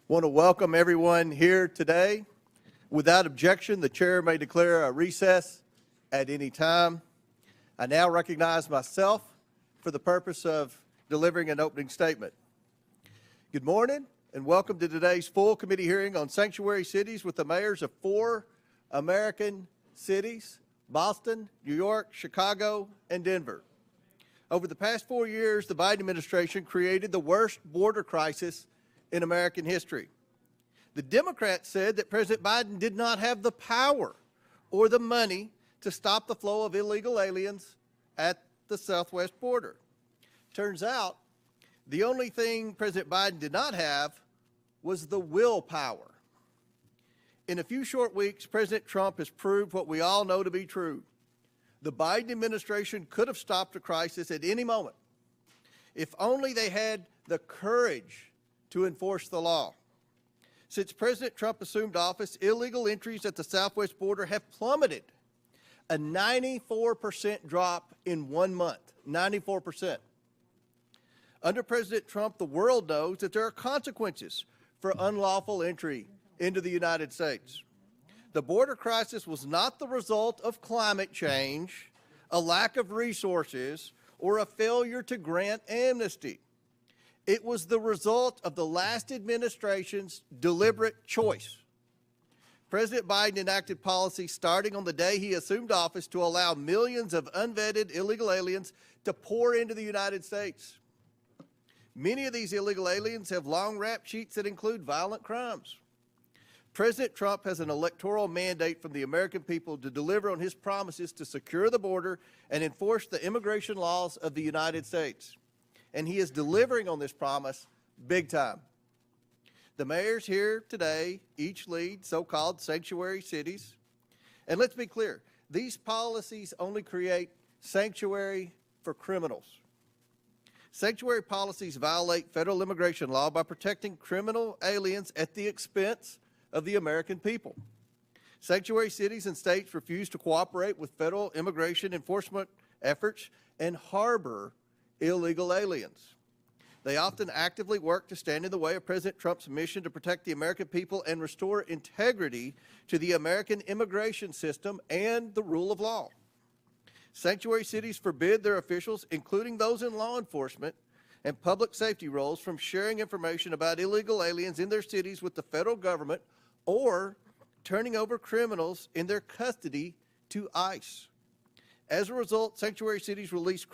Want to welcome everyone here today. Without objection, the chair may declare a recess at any time. I now recognize myself for the purpose of delivering an opening statement. Good morning and welcome to today's full committee hearing on sanctuary cities with the mayors of 4 American cities: Boston, New York, Chicago, and Denver. Over the past 4 years, the Biden administration created the worst border crisis in American history. The Democrats said that President Biden did not have the power or the money to stop the flow of illegal aliens at the southwest border. Turns out, the only thing President Biden did not have was the willpower. In a few short weeks, President Trump has proved what we all know to be true. The Biden administration could have stopped the crisis at any moment if only they had the courage to enforce the law. Since President Trump assumed office, illegal entries at the southwest border have plummeted, a 94% drop in 1 month, 94%. Under President Trump, the world knows that there are consequences for unlawful entry into the United States. The border crisis was not the result of climate change, a lack of resources, or a failure to grant amnesty. It was the result of the last administration's deliberate choice. President Biden enacted policies starting on the day he assumed office to allow millions of unvetted illegal aliens to pour into the United States. Many of these illegal aliens have long rap sheets that include violent crimes. President Trump has an electoral mandate from the American people to deliver on his promises to secure the border and enforce the immigration laws of the United States. And he is delivering on this promise big time. The mayors here today each lead so-called sanctuary cities. And let's be clear, these policies only create sanctuary for criminals. Sanctuary policies violate federal immigration law by protecting criminal aliens at the expense of the American people. Sanctuary cities and states refuse to cooperate with federal immigration enforcement efforts and harbor illegal aliens. They often actively work to stand in the way of President Trump's mission to protect the American people and restore integrity to the American immigration system and the rule of law. Sanctuary cities forbid their officials, including those in law enforcement and public safety roles, from sharing information about illegal aliens in their cities with the federal government or turning over criminals in their custody to ICE. As a result, sanctuary cities release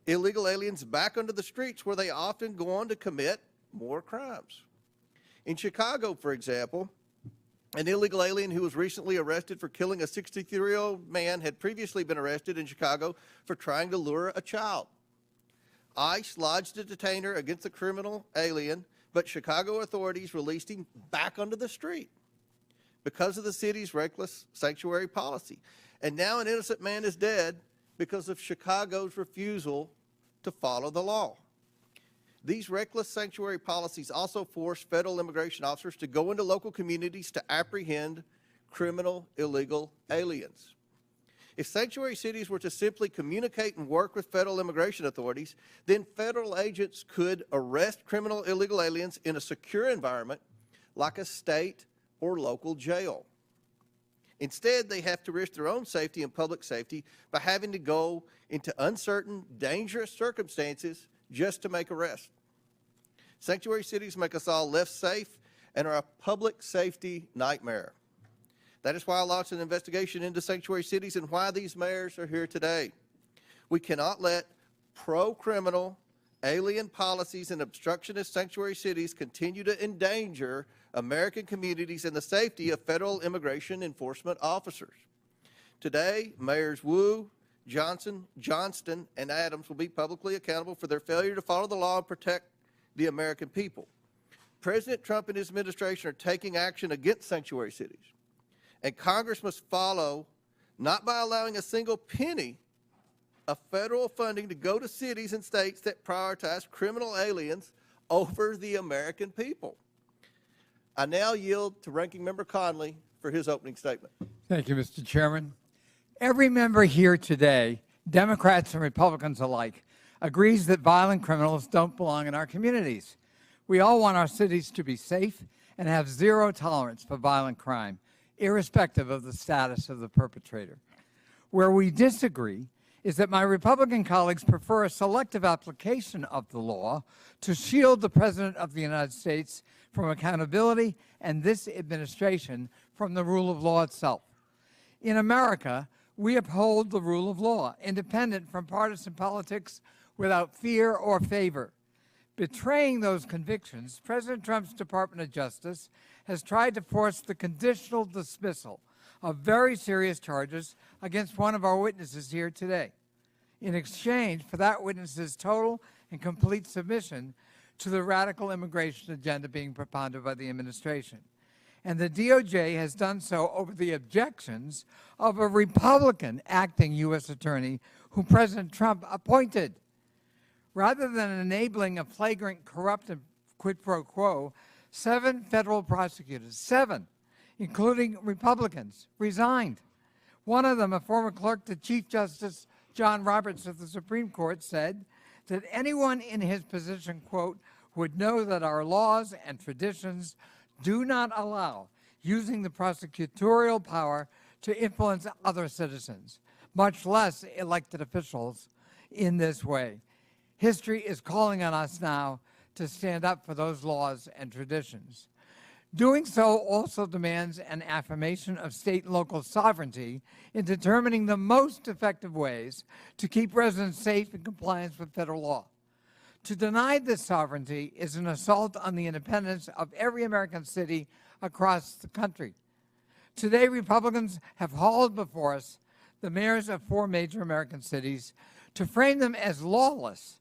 illegal aliens back onto the streets where they often go on to commit more crimes. In Chicago, for example, an illegal alien who was recently arrested for killing a 63-year-old man had previously been arrested in Chicago for trying to lure a child. ICE lodged a detainer against the criminal alien, but Chicago authorities released him back onto the street because of the city's reckless sanctuary policy. And now an innocent man is dead because of Chicago's refusal to follow the law. These reckless sanctuary policies also force federal immigration officers to go into local communities to apprehend criminal illegal aliens. If sanctuary cities were to simply communicate and work with federal immigration authorities, then federal agents could arrest criminal illegal aliens in a secure environment like a state or local jail. Instead, they have to risk their own safety and public safety by having to go into uncertain, dangerous circumstances just to make arrests. Sanctuary cities make us all less safe and are a public safety nightmare. That is why I launched an investigation into sanctuary cities and why these mayors are here today. We cannot let pro-criminal, alien policies and obstructionist sanctuary cities continue to endanger American communities and the safety of federal immigration enforcement officers. Today, Mayors Wu, Johnston, and Adams will be publicly accountable for their failure to follow the law and protect the American people. President Trump and his administration are taking action against sanctuary cities, and Congress must follow, not by allowing a single penny of federal funding to go to cities and states that prioritize criminal aliens over the American people. I now yield to Ranking Member Conley for his opening statement. Thank you, Mr. Chairman. Every member here today, Democrats and Republicans alike, agrees that violent criminals don't belong in our communities. We all want our cities to be safe and have zero tolerance for violent crime, irrespective of the status of the perpetrator. Where we disagree is that my Republican colleagues prefer a selective application of the law to shield the President of the United States from accountability and this administration from the rule of law itself. In America, we uphold the rule of law, independent from partisan politics, without fear or favor. Betraying those convictions, President Trump's Department of Justice has tried to force the conditional dismissal of very serious charges against one of our witnesses here today, in exchange for that witness's total and complete submission to the radical immigration agenda being propounded by the administration. And the DOJ has done so over the objections of a Republican acting U.S. attorney who President Trump appointed. Rather than enabling a flagrant corrupt and quid pro quo, 7 federal prosecutors, 7, including Republicans, resigned. One of them, a former clerk to Chief Justice John Roberts of the Supreme Court, said that anyone in his position, quote, would know that our laws and traditions do not allow using the prosecutorial power to influence other citizens, much less elected officials, in this way. History is calling on us now to stand up for those laws and traditions. Doing so also demands an affirmation of state and local sovereignty in determining the most effective ways to keep residents safe in compliance with federal law. To deny this sovereignty is an assault on the independence of every American city across the country. Today, Republicans have hauled before us the mayors of 4 major American cities to frame them as lawless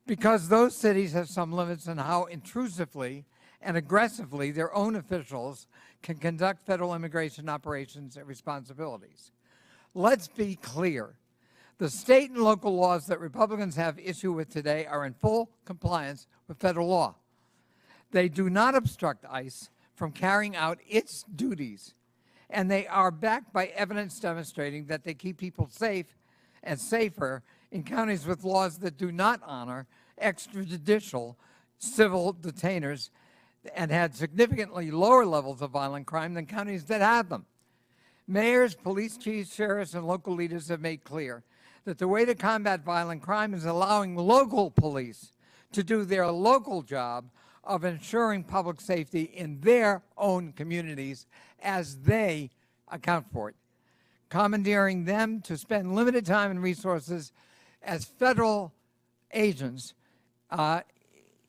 because those cities have some limits on how intrusively and aggressively their own officials can conduct federal immigration operations and responsibilities. Let's be clear. The state and local laws that Republicans have issue with today are in full compliance with federal law. They do not obstruct ICE from carrying out its duties, and they are backed by evidence demonstrating that they keep people safe and safer in counties with laws that do not honor extrajudicial civil detainers and had significantly lower levels of violent crime than counties that have them. Mayors, police chiefs, sheriffs, and local leaders have made clear that the way to combat violent crime is allowing local police to do their local job of ensuring public safety in their own communities as they account for it. Commandeering them to spend limited time and resources as federal agents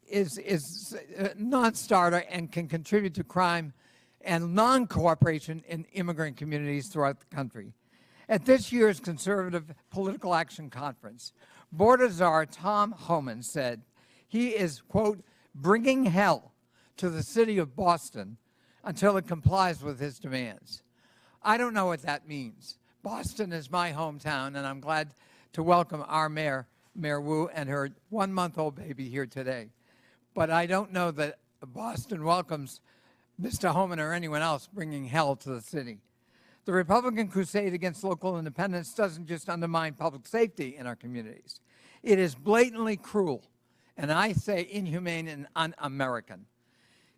is a non-starter and can contribute to crime and non-cooperation in immigrant communities throughout the country. At this year's Conservative Political Action Conference, border czar Tom Homan said he is, quote, bringing hell to the city of Boston until it complies with his demands. I don't know what that means. Boston is my hometown, and I'm glad to welcome our mayor, Mayor Wu, and her 1-month-old baby here today. But I don't know that Boston welcomes Mr. Homan or anyone else bringing hell to the city. The Republican crusade against local independence doesn't just undermine public safety in our communities. It is blatantly cruel, and I say inhumane and un-American.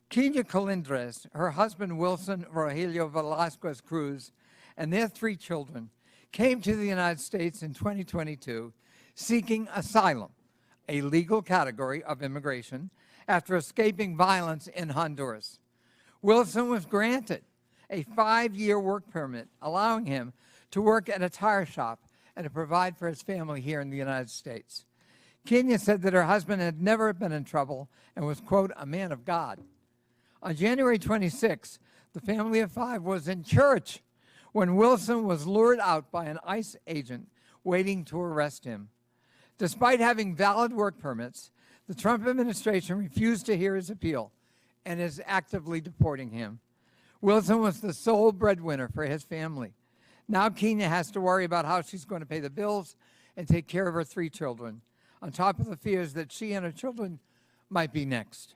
Kenya Colindres, her husband Wilson Rogelio Velasquez Cruz, and their 3 children came to the United States in 2022 seeking asylum, a legal category of immigration, after escaping violence in Honduras. Wilson was granted a 5-year work permit, allowing him to work at a tire shop and to provide for his family here in the United States. Kenya said that her husband had never been in trouble and was, quote, a man of God. On January 26, the family of 5 was in church when Wilson was lured out by an ICE agent waiting to arrest him. Despite having valid work permits, the Trump administration refused to hear his appeal and is actively deporting him. Wilson was the sole breadwinner for his family. Now Kenya has to worry about how she's going to pay the bills and take care of her 3 children, on top of the fears that she and her children might be next.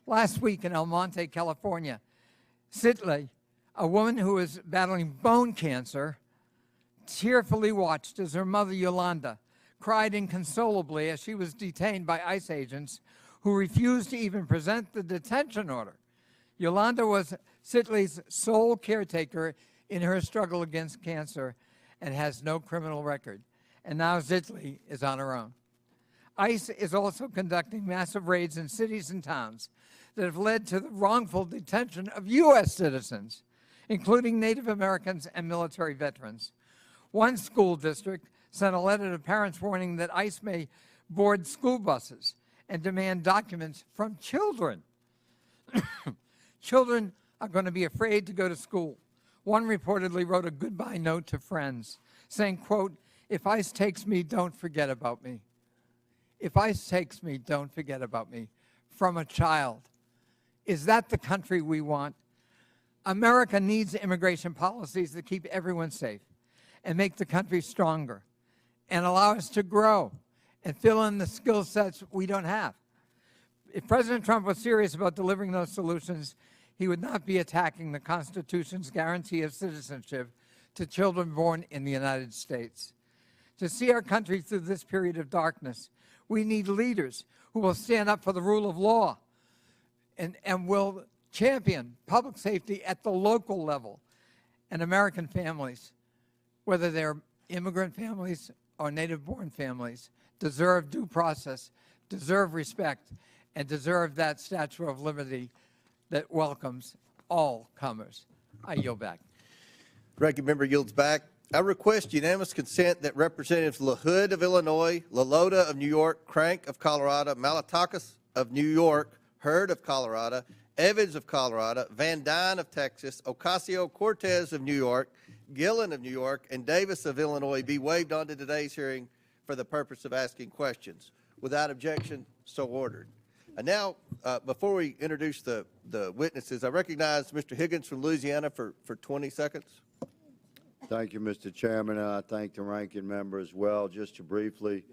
Last week in El Monte, California, Sitley, a woman who was battling bone cancer, tearfully watched as her mother, Yolanda, cried inconsolably as she was detained by ICE agents who refused to even present the detention order. Yolanda was Sitley's sole caretaker in her struggle against cancer and has no criminal record. And now Sitley is on her own. ICE is also conducting massive raids in cities and towns that have led to the wrongful detention of U.S. citizens, including Native Americans and military veterans. One school district sent a letter to parents warning that ICE may board school buses and demand documents from children. Children are going to be afraid to go to school. One reportedly wrote a goodbye note to friends saying, quote, "If ICE takes me, don't forget about me." If ICE takes me, don't forget about me. From a child. Is that the country we want? America needs immigration policies that keep everyone safe and make the country stronger and allow us to grow and fill in the skill sets we don't have. If President Trump was serious about delivering those solutions, he would not be attacking the Constitution's guarantee of citizenship to children born in the United States. To see our country through this period of darkness, we need leaders who will stand up for the rule of law and will champion public safety at the local level. And American families, whether they're immigrant families or native-born families, deserve due process, deserve respect, and deserve that Statue of Liberty that welcomes all comers. I yield back. Ranking member yields back. I request unanimous consent that Representatives LaHood of Illinois, LaLota of New York, Crank of Colorado, Malatakis of New York, Hurd of Colorado, Evans of Colorado, Van Dyne of Texas, Ocasio-Cortez of New York, Gillen of New York, and Davis of Illinois be waived onto today's hearing for the purpose of asking questions. Without objection, so ordered. And now, before we introduce the witnesses, I recognize Mr. Higgins from Louisiana for 20 seconds. Thank you, Mr. Chairman. I thank the ranking member as well. Just to briefly,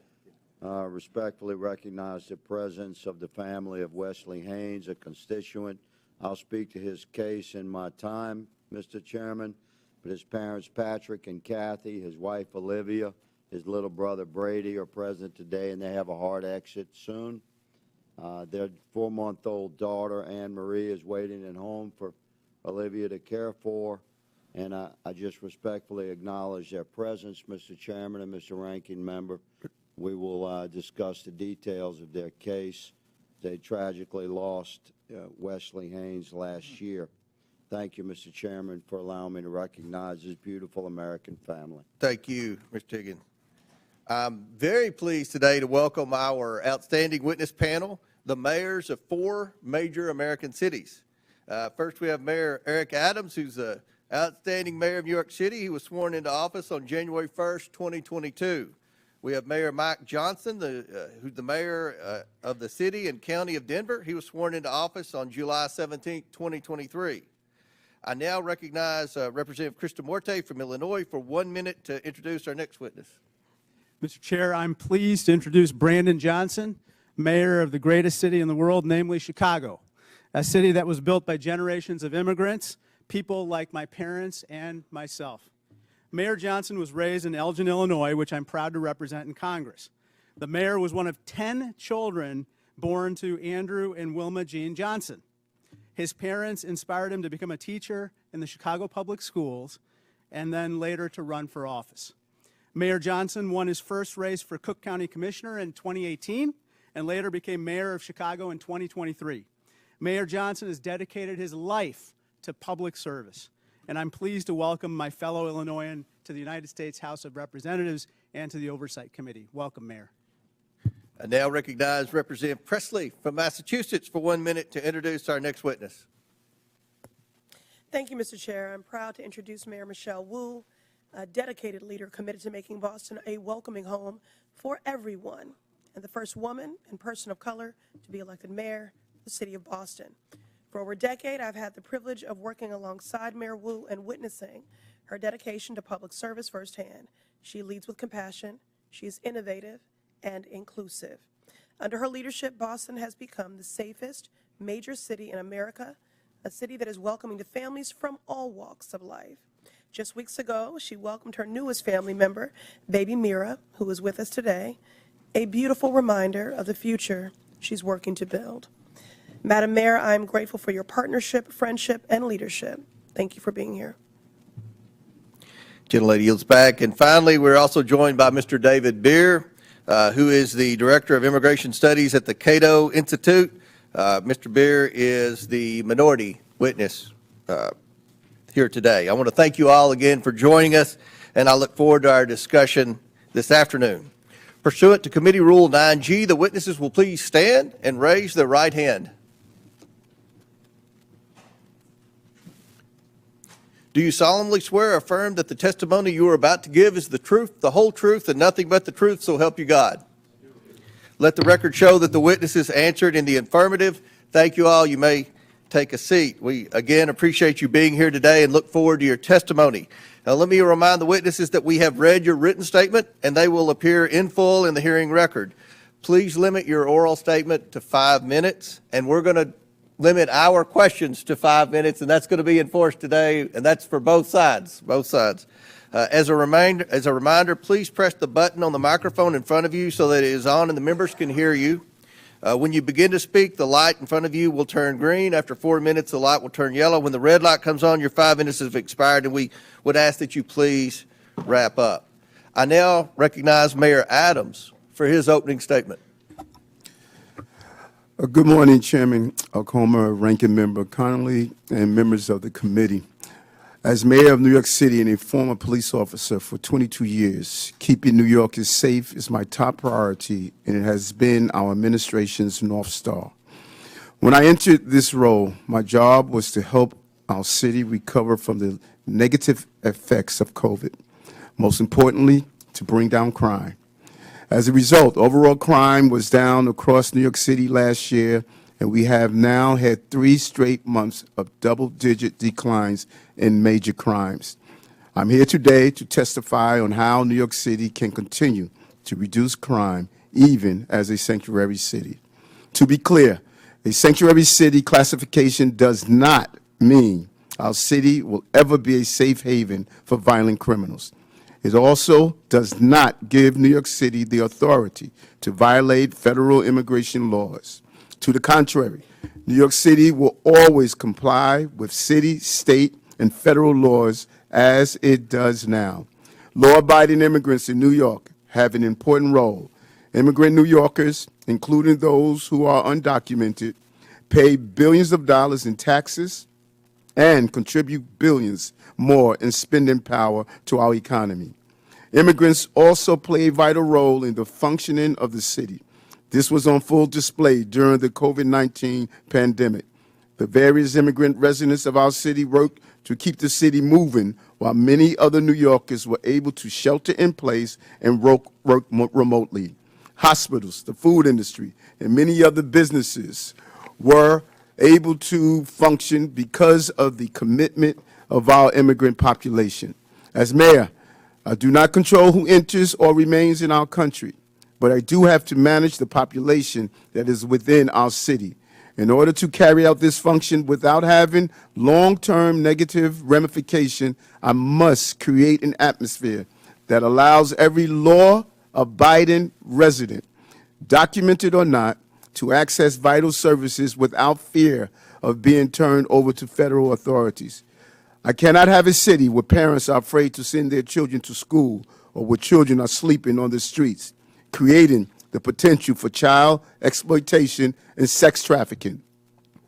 respectfully recognize the presence of the family of Wesley Haynes, a constituent. I'll speak to his case in my time, Mr. Chairman, but his parents, Patrick and Kathy, his wife, Olivia, his little brother, Brady, are present today, and they have a hard exit soon. Their 4-month-old daughter, Anne Marie, is waiting at home for Olivia to care for. And I just respectfully acknowledge their presence, Mr. Chairman and Mr. Ranking Member. We will discuss the details of their case. They tragically lost Wesley Haynes last year. Thank you, Mr. Chairman, for allowing me to recognize this beautiful American family. Thank you, Mr. Higgins. I'm very pleased today to welcome our outstanding witness panel, the mayors of 4 major American cities. First, we have Mayor Eric Adams, who's the outstanding mayor of New York City. He was sworn into office on January 1st, 2022. We have Mayor Mike Johnston, who's the mayor of the city and county of Denver. He was sworn into office on July 17th, 2023. I now recognize Representative Krista Morte from Illinois for 1 minute to introduce our next witness. Mr. Chair, I'm pleased to introduce Brandon Johnson, mayor of the greatest city in the world, namely Chicago, a city that was built by generations of immigrants, people like my parents and myself. Mayor Johnson was raised in Elgin, Illinois, which I'm proud to represent in Congress. The mayor was one of 10 children born to Andrew and Wilma Jean Johnson. His parents inspired him to become a teacher in the Chicago Public Schools and then later to run for office. Mayor Johnson won his first race for Cook County Commissioner in 2018 and later became mayor of Chicago in 2023. Mayor Johnson has dedicated his life to public service, and I'm pleased to welcome my fellow Illinoisan to the United States House of Representatives and to the Oversight Committee. Welcome, Mayor. I now recognize Representative Presley from Massachusetts for 1 minute to introduce our next witness. Thank you, Mr. Chair. I'm proud to introduce Mayor Michelle Wu, a dedicated leader committed to making Boston a welcoming home for everyone, and the first woman and person of color to be elected mayor of the city of Boston. For over a decade, I've had the privilege of working alongside Mayor Wu and witnessing her dedication to public service firsthand. She leads with compassion, she is innovative and inclusive. Under her leadership, Boston has become the safest major city in America, a city that is welcoming to families from all walks of life. Just weeks ago, she welcomed her newest family member, baby Mira, who is with us today, a beautiful reminder of the future she's working to build. Madam Mayor, I am grateful for your partnership, friendship, and leadership. Thank you for being here. Gentlelady yields back. And finally, we're also joined by Mr. David Beer, who is the Director of Immigration Studies at the Cato Institute. Mr. Beer is the minority witness here today. I want to thank you all again for joining us, and I look forward to our discussion this afternoon. Pursuant to Committee Rule 9G, the witnesses will please stand and raise their right hand. Do you solemnly swear or affirm that the testimony you are about to give is the truth, the whole truth, and nothing but the truth, so help you God? Let the record show that the witnesses answered in the affirmative. Thank you all. You may take a seat. We, again, appreciate you being here today and look forward to your testimony. Now, let me remind the witnesses that we have read your written statement, and they will appear in full in the hearing record. Please limit your oral statement to 5 minutes, and we're going to limit our questions to 5 minutes, and that's going to be enforced today, and that's for both sides, As a reminder, please press the button on the microphone in front of you so that it is on and the members can hear you. When you begin to speak, the light in front of you will turn green. After 4 minutes, the light will turn yellow. When the red light comes on, your 5 minutes have expired, and we would ask that you please wrap up. I now recognize Mayor Adams for his opening statement. Good morning, Chairman Comer, Ranking Member Connolly, and members of the committee. As mayor of New York City and a former police officer for 22 years, keeping New Yorkers safe is my top priority, and it has been our administration's North Star. When I entered this role, my job was to help our city recover from the negative effects of COVID. Most importantly, to bring down crime. As a result, overall crime was down across New York City last year, and we have now had 3 straight months of double-digit declines in major crimes. I'm here today to testify on how New York City can continue to reduce crime, even as a sanctuary city. To be clear, a sanctuary city classification does not mean our city will ever be a safe haven for violent criminals. It also does not give New York City the authority to violate federal immigration laws. To the contrary, New York City will always comply with city, state, and federal laws as it does now. Law-abiding immigrants in New York have an important role. Immigrant New Yorkers, including those who are undocumented, pay billions of dollars in taxes and contribute billions more in spending power to our economy. Immigrants also play a vital role in the functioning of the city. This was on full display during the COVID-19 pandemic. The various immigrant residents of our city worked to keep the city moving, while many other New Yorkers were able to shelter in place and work remotely. Hospitals, the food industry, and many other businesses were able to function because of the commitment of our immigrant population. As mayor, I do not control who enters or remains in our country, but I do have to manage the population that is within our city. In order to carry out this function without having long-term negative ramification, I must create an atmosphere that allows every law-abiding resident, documented or not, to access vital services without fear of being turned over to federal authorities. I cannot have a city where parents are afraid to send their children to school or where children are sleeping on the streets, creating the potential for child exploitation and sex trafficking.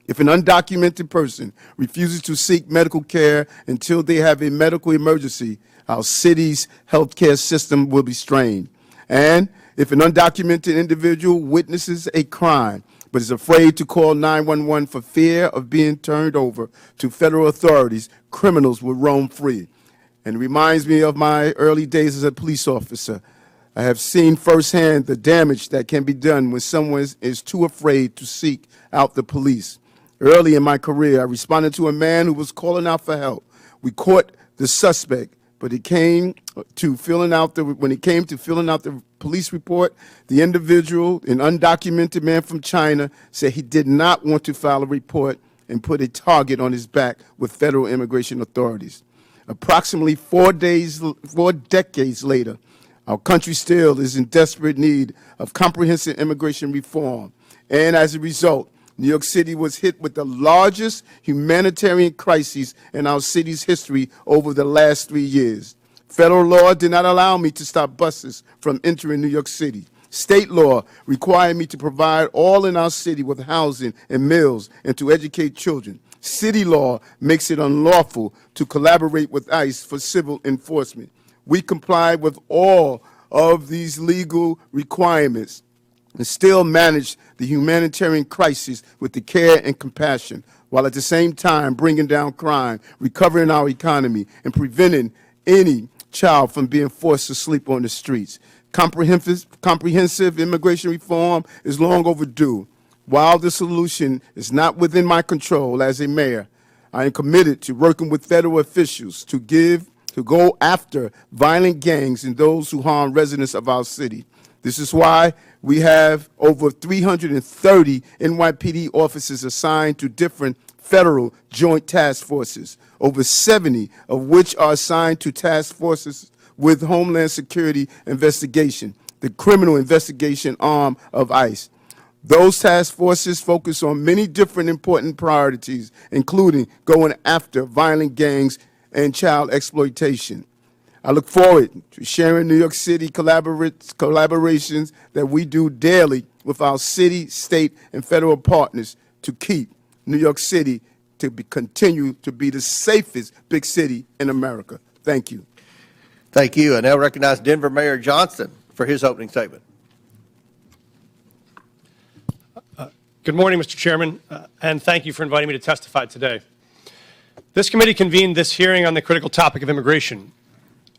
If an undocumented person refuses to seek medical care until they have a medical emergency, our city's healthcare system will be strained. And if an undocumented individual witnesses a crime but is afraid to call 911 for fear of being turned over to federal authorities, criminals will roam free. And it reminds me of my early days as a police officer. I have seen firsthand the damage that can be done when someone is too afraid to seek out the police. Early in my career, I responded to a man who was calling out for help. We caught the suspect, but when it came to filling out the police report, the individual, an undocumented man from China, said he did not want to file a report and put a target on his back with federal immigration authorities. Approximately 4 decades later, our country still is in desperate need of comprehensive immigration reform. And as a result, New York City was hit with the largest humanitarian crisis in our city's history over the last 3 years. Federal law did not allow me to stop buses from entering New York City. State law required me to provide all in our city with housing and meals and to educate children. City law makes it unlawful to collaborate with ICE for civil enforcement. We complied with all of these legal requirements and still manage the humanitarian crisis with the care and compassion, while at the same time bringing down crime, recovering our economy, and preventing any child from being forced to sleep on the streets. Comprehensive immigration reform is long overdue. While the solution is not within my control as a mayor, I am committed to working with federal officials to go after violent gangs and those who harm residents of our city. This is why we have over 330 NYPD officers assigned to different federal joint task forces, over 70 of which are assigned to task forces with Homeland Security investigation, the criminal investigation arm of ICE. Those task forces focus on many different important priorities, including going after violent gangs and child exploitation. I look forward to sharing New York City collaborations that we do daily with our city, state, and federal partners to keep New York City to continue to be the safest big city in America. Thank you. Thank you. I now recognize Denver Mayor Johnston for his opening statement. Good morning, Mr. Chairman, and thank you for inviting me to testify today. This committee convened this hearing on the critical topic of immigration.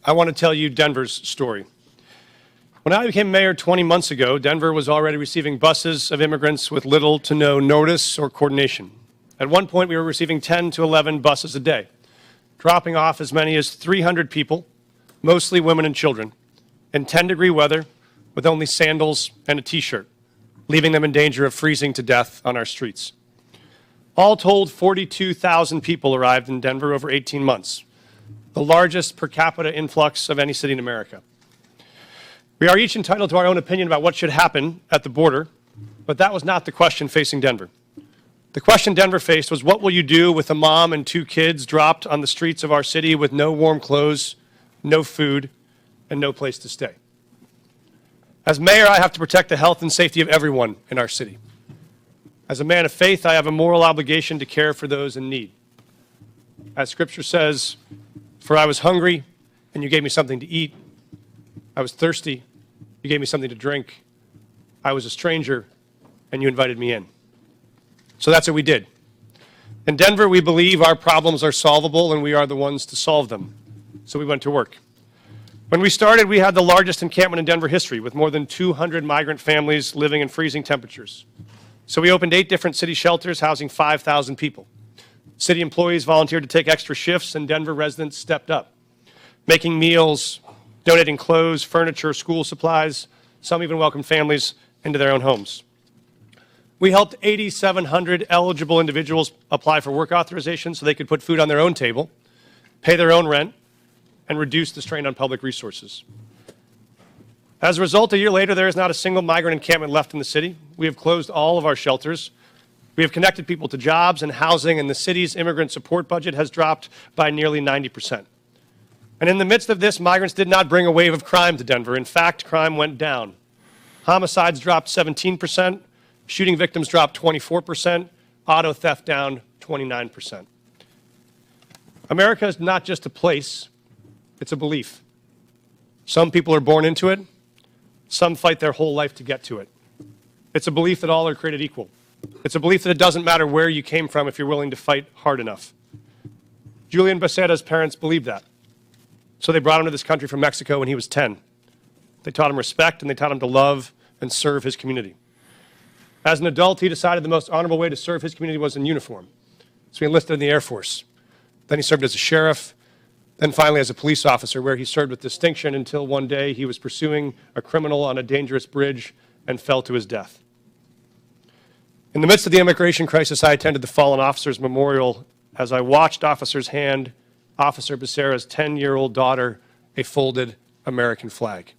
I want to tell you Denver's story. When I became mayor 20 months ago, Denver was already receiving buses of immigrants with little to no notice or coordination. At one point, we were receiving 10 to 11 buses a day, dropping off as many as 300 people, mostly women and children, in 10-degree weather with only sandals and a T-shirt, leaving them in danger of freezing to death on our streets. All told, 42,000 people arrived in Denver over 18 months, the largest per capita influx of any city in America. We are each entitled to our own opinion about what should happen at the border, but that was not the question facing Denver. The question Denver faced was, what will you do with a mom and 2 kids dropped on the streets of our city with no warm clothes, no food, and no place to stay? As mayor, I have to protect the health and safety of everyone in our city. As a man of faith, I have a moral obligation to care for those in need. As Scripture says, "For I was hungry, and you gave me something to eat. I was thirsty, you gave me something to drink. I was a stranger, and you invited me in." So that's what we did. In Denver, we believe our problems are solvable, and we are the ones to solve them. So we went to work. When we started, we had the largest encampment in Denver history, with more than 200 migrant families living in freezing temperatures. So we opened 8 different city shelters housing 5,000 people. City employees volunteered to take extra shifts, and Denver residents stepped up, making meals, donating clothes, furniture, school supplies. Some even welcomed families into their own homes. We helped 8,700 eligible individuals apply for work authorization so they could put food on their own table, pay their own rent, and reduce the strain on public resources. As a result, a year later, there is not a single migrant encampment left in the city. We have closed all of our shelters. We have connected people to jobs and housing, and the city's immigrant support budget has dropped by nearly 90%. And in the midst of this, migrants did not bring a wave of crime to Denver. In fact, crime went down. Homicides dropped 17%, shooting victims dropped 24%, auto theft down 29%. America is not just a place, it's a belief. Some people are born into it. Some fight their whole life to get to it. It's a belief that all are created equal. It's a belief that it doesn't matter where you came from if you're willing to fight hard enough. Julian Becerra's parents believed that. So they brought him to this country from Mexico when he was 10. They taught him respect, and they taught him to love and serve his community. As an adult, he decided the most honorable way to serve his community was in uniform. So he enlisted in the Air Force. Then he served as a sheriff, then finally as a police officer, where he served with distinction until one day he was pursuing a criminal on a dangerous bridge and fell to his death. In the midst of the immigration crisis, I attended the Fallen Officers Memorial as I watched officers hand Officer Becerra's 10-year-old daughter a folded American flag.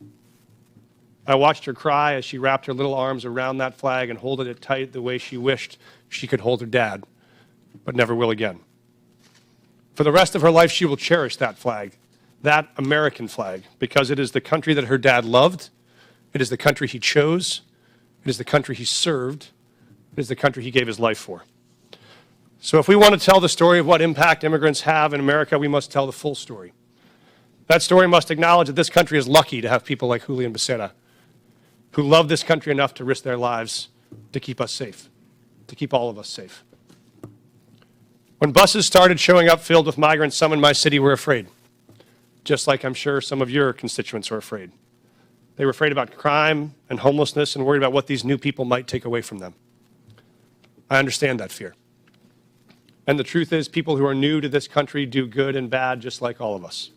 I watched her cry as she wrapped her little arms around that flag and holded it tight the way she wished she could hold her dad, but never will again. For the rest of her life, she will cherish that flag, that American flag, because it is the country that her dad loved, it is the country he chose, it is the country he served, it is the country he gave his life for. So if we want to tell the story of what impact immigrants have in America, we must tell the full story. That story must acknowledge that this country is lucky to have people like Julian Becerra, who love this country enough to risk their lives to keep us safe, to keep all of us safe. When buses started showing up filled with migrants, some in my city were afraid, just like I'm sure some of your constituents are afraid. They were afraid about crime and homelessness and worried about what these new people might take away from them. I understand that fear. And the truth is, people who are new to this country do good and bad just like all of us.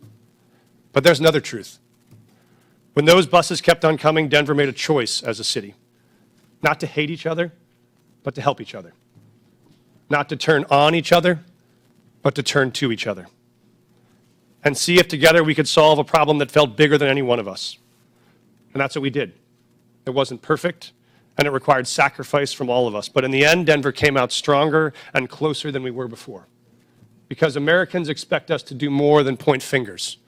But there's another truth. When those buses kept on coming, Denver made a choice as a city, not to hate each other, but to help each other. Not to turn on each other, but to turn to each other. And see if together we could solve a problem that felt bigger than any one of us. And that's what we did. It wasn't perfect, and it required sacrifice from all of us. But in the end, Denver came out stronger and closer than we were before. Because Americans expect us to do more than point fingers.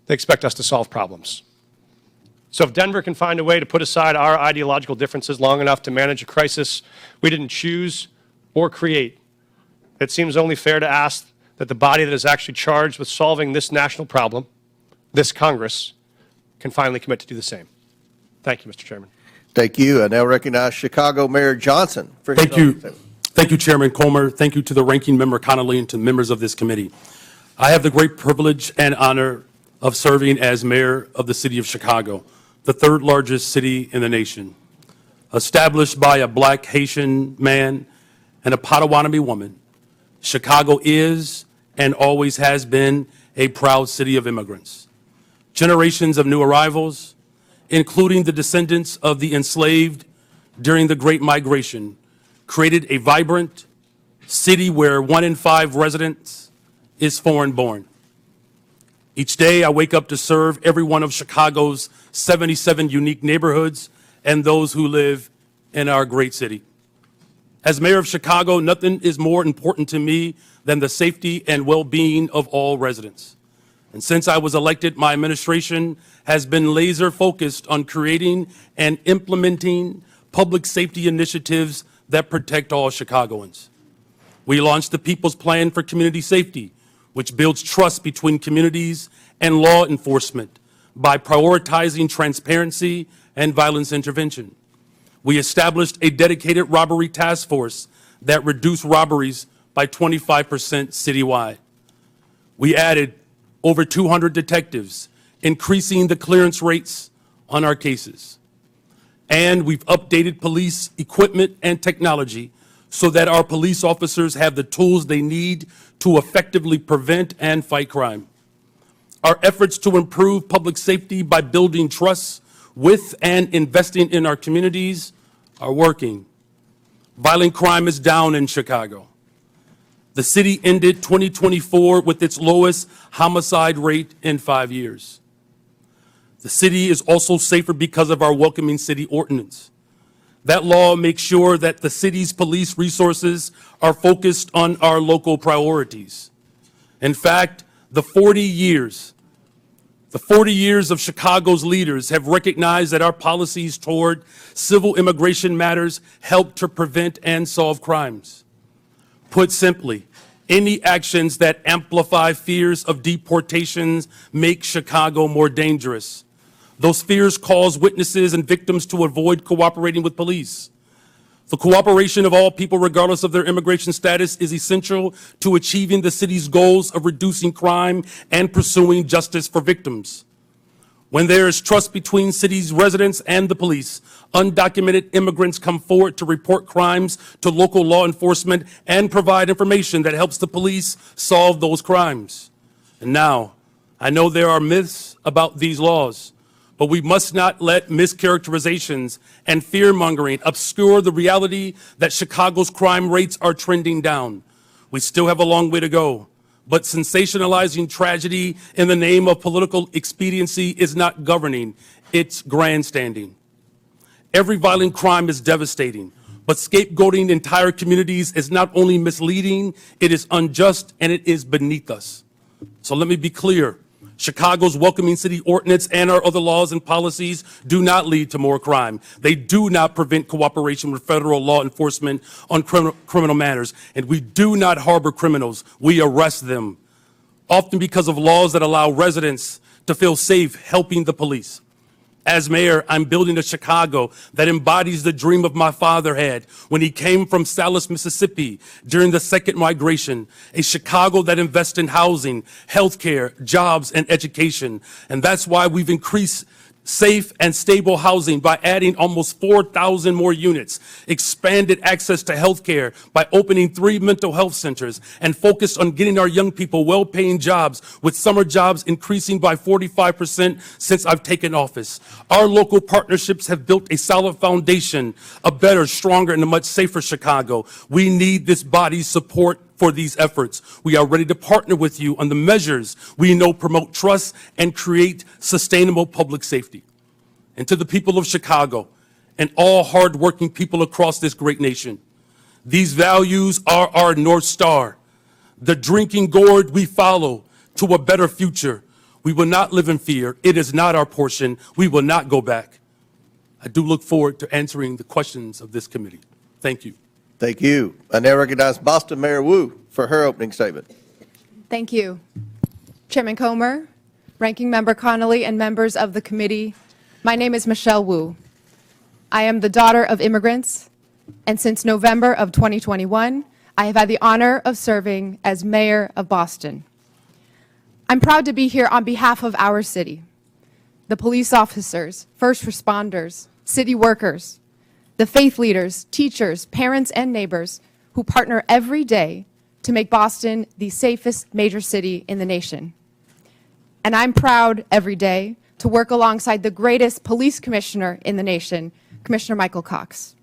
They expect us to solve problems. So if Denver can find a way to put aside our ideological differences long enough to manage a crisis we didn't choose or create, it seems only fair to ask that the body that is actually charged with solving this national problem, this Congress, can finally commit to do the same. Thank you, Mr. Chairman. Thank you. I now recognize Chicago Mayor Johnston. For his Thank you. opening statement. Thank you, Chairman Comer. Thank you to the Ranking Member Connolly and to members of this committee. I have the great privilege and honor of serving as mayor of the city of Chicago, the third largest city in the nation. Established by a Black Haitian man and a Potawatomi woman, Chicago is and always has been a proud city of immigrants. Generations of new arrivals, including the descendants of the enslaved during the Great Migration, created a vibrant city where 1 in 5 residents is foreign-born. Each day, I wake up to serve every one of Chicago's 77 unique neighborhoods and those who live in our great city. As mayor of Chicago, nothing is more important to me than the safety and well-being of all residents. And since I was elected, my administration has been laser-focused on creating and implementing public safety initiatives that protect all Chicagoans. We launched the People's Plan for Community Safety, which builds trust between communities and law enforcement by prioritizing transparency and violence intervention. We established a dedicated robbery task force that reduced robberies by 25% citywide. We added over 200 detectives, increasing the clearance rates on our cases. And we've updated police equipment and technology so that our police officers have the tools they need to effectively prevent and fight crime. Our efforts to improve public safety by building trust with and investing in our communities are working. Violent crime is down in Chicago. The city ended 2024 with its lowest homicide rate in 5 years. The city is also safer because of our Welcoming City Ordinance. That law makes sure that the city's police resources are focused on our local priorities. In fact, the 40 years of Chicago's leaders have recognized that our policies toward civil immigration matters help to prevent and solve crimes. Put simply, any actions that amplify fears of deportations make Chicago more dangerous. Those fears cause witnesses and victims to avoid cooperating with police. The cooperation of all people, regardless of their immigration status, is essential to achieving the city's goals of reducing crime and pursuing justice for victims. When there is trust between city's residents and the police, undocumented immigrants come forward to report crimes to local law enforcement and provide information that helps the police solve those crimes. And now, I know there are myths about these laws, but we must not let mischaracterizations and fear-mongering obscure the reality that Chicago's crime rates are trending down. We still have a long way to go, but sensationalizing tragedy in the name of political expediency is not governing, it's grandstanding. Every violent crime is devastating, but scapegoating entire communities is not only misleading, it is unjust, and it is beneath us. So let me be clear. Chicago's welcoming city ordinance and our other laws and policies do not lead to more crime. They do not prevent cooperation with federal law enforcement on criminal matters, and we do not harbor criminals. We arrest them, often because of laws that allow residents to feel safe helping the police. As mayor, I'm building a Chicago that embodies the dream of my father had when he came from Salis, Mississippi during the second migration, a Chicago that invests in housing, healthcare, jobs, and education. And that's why we've increased safe and stable housing by adding almost 4,000 more units, expanded access to health care by opening 3 mental health centers, and focused on getting our young people well-paying jobs, with summer jobs increasing by 45% since I've taken office. Our local partnerships have built a solid foundation, a better, stronger, and a much safer Chicago. We need this body's support for these efforts. We are ready to partner with you on the measures we know promote trust and create sustainable public safety. And to the people of Chicago and all hardworking people across this great nation, these values are our North Star, the drinking gourd we follow to a better future. We will not live in fear. It is not our portion. We will not go back. I do look forward to answering the questions of this committee. Thank you. Thank you. I now recognize Boston Mayor Wu for her opening statement. Thank you. Chairman Comer, Ranking Member Connolly, and members of the committee, my name is Michelle Wu. I am the daughter of immigrants, and since November of 2021, I have had the honor of serving as mayor of Boston. I'm proud to be here on behalf of our city, the police officers, first responders, city workers, the faith leaders, teachers, parents, and neighbors who partner every day to make Boston the safest major city in the nation. And I'm proud every day to work alongside the greatest police commissioner in the nation, Commissioner Michael Cox.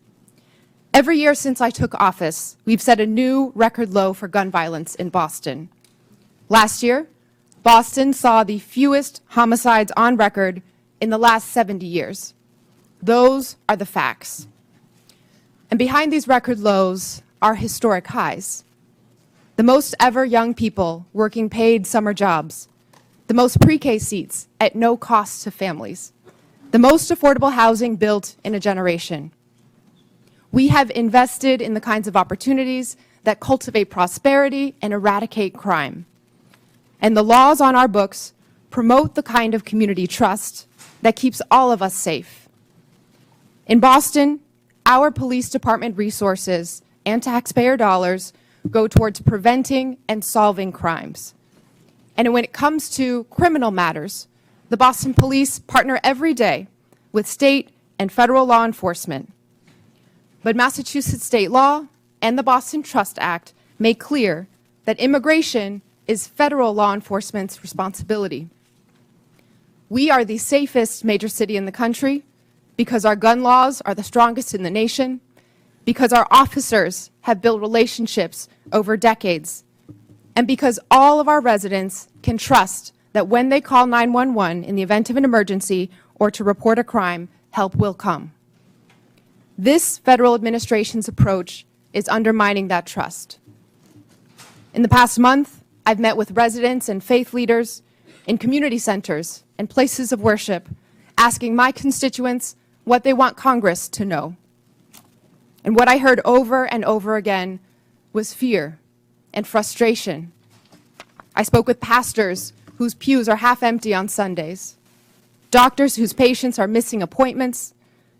Every year since I took office, we've set a new record low for gun violence in Boston. Last year, Boston saw the fewest homicides on record in the last 70 years. Those are the facts. And behind these record lows are historic highs. The most ever young people working paid summer jobs, the most pre-K seats at no cost to families, the most affordable housing built in a generation. We have invested in the kinds of opportunities that cultivate prosperity and eradicate crime. And the laws on our books promote the kind of community trust that keeps all of us safe. In Boston, our police department resources and taxpayer dollars go towards preventing and solving crimes. And when it comes to criminal matters, the Boston Police partner every day with state and federal law enforcement. But Massachusetts state law and the Boston Trust Act make clear that immigration is federal law enforcement's responsibility. We are the safest major city in the country because our gun laws are the strongest in the nation, because our officers have built relationships over decades, and because all of our residents can trust that when they call 911 in the event of an emergency or to report a crime, help will come. This federal administration's approach is undermining that trust. In the past month, I've met with residents and faith leaders in community centers and places of worship, asking my constituents what they want Congress to know. And what I heard over and over again was fear and frustration. I spoke with pastors whose pews are half empty on Sundays, doctors whose patients are missing appointments,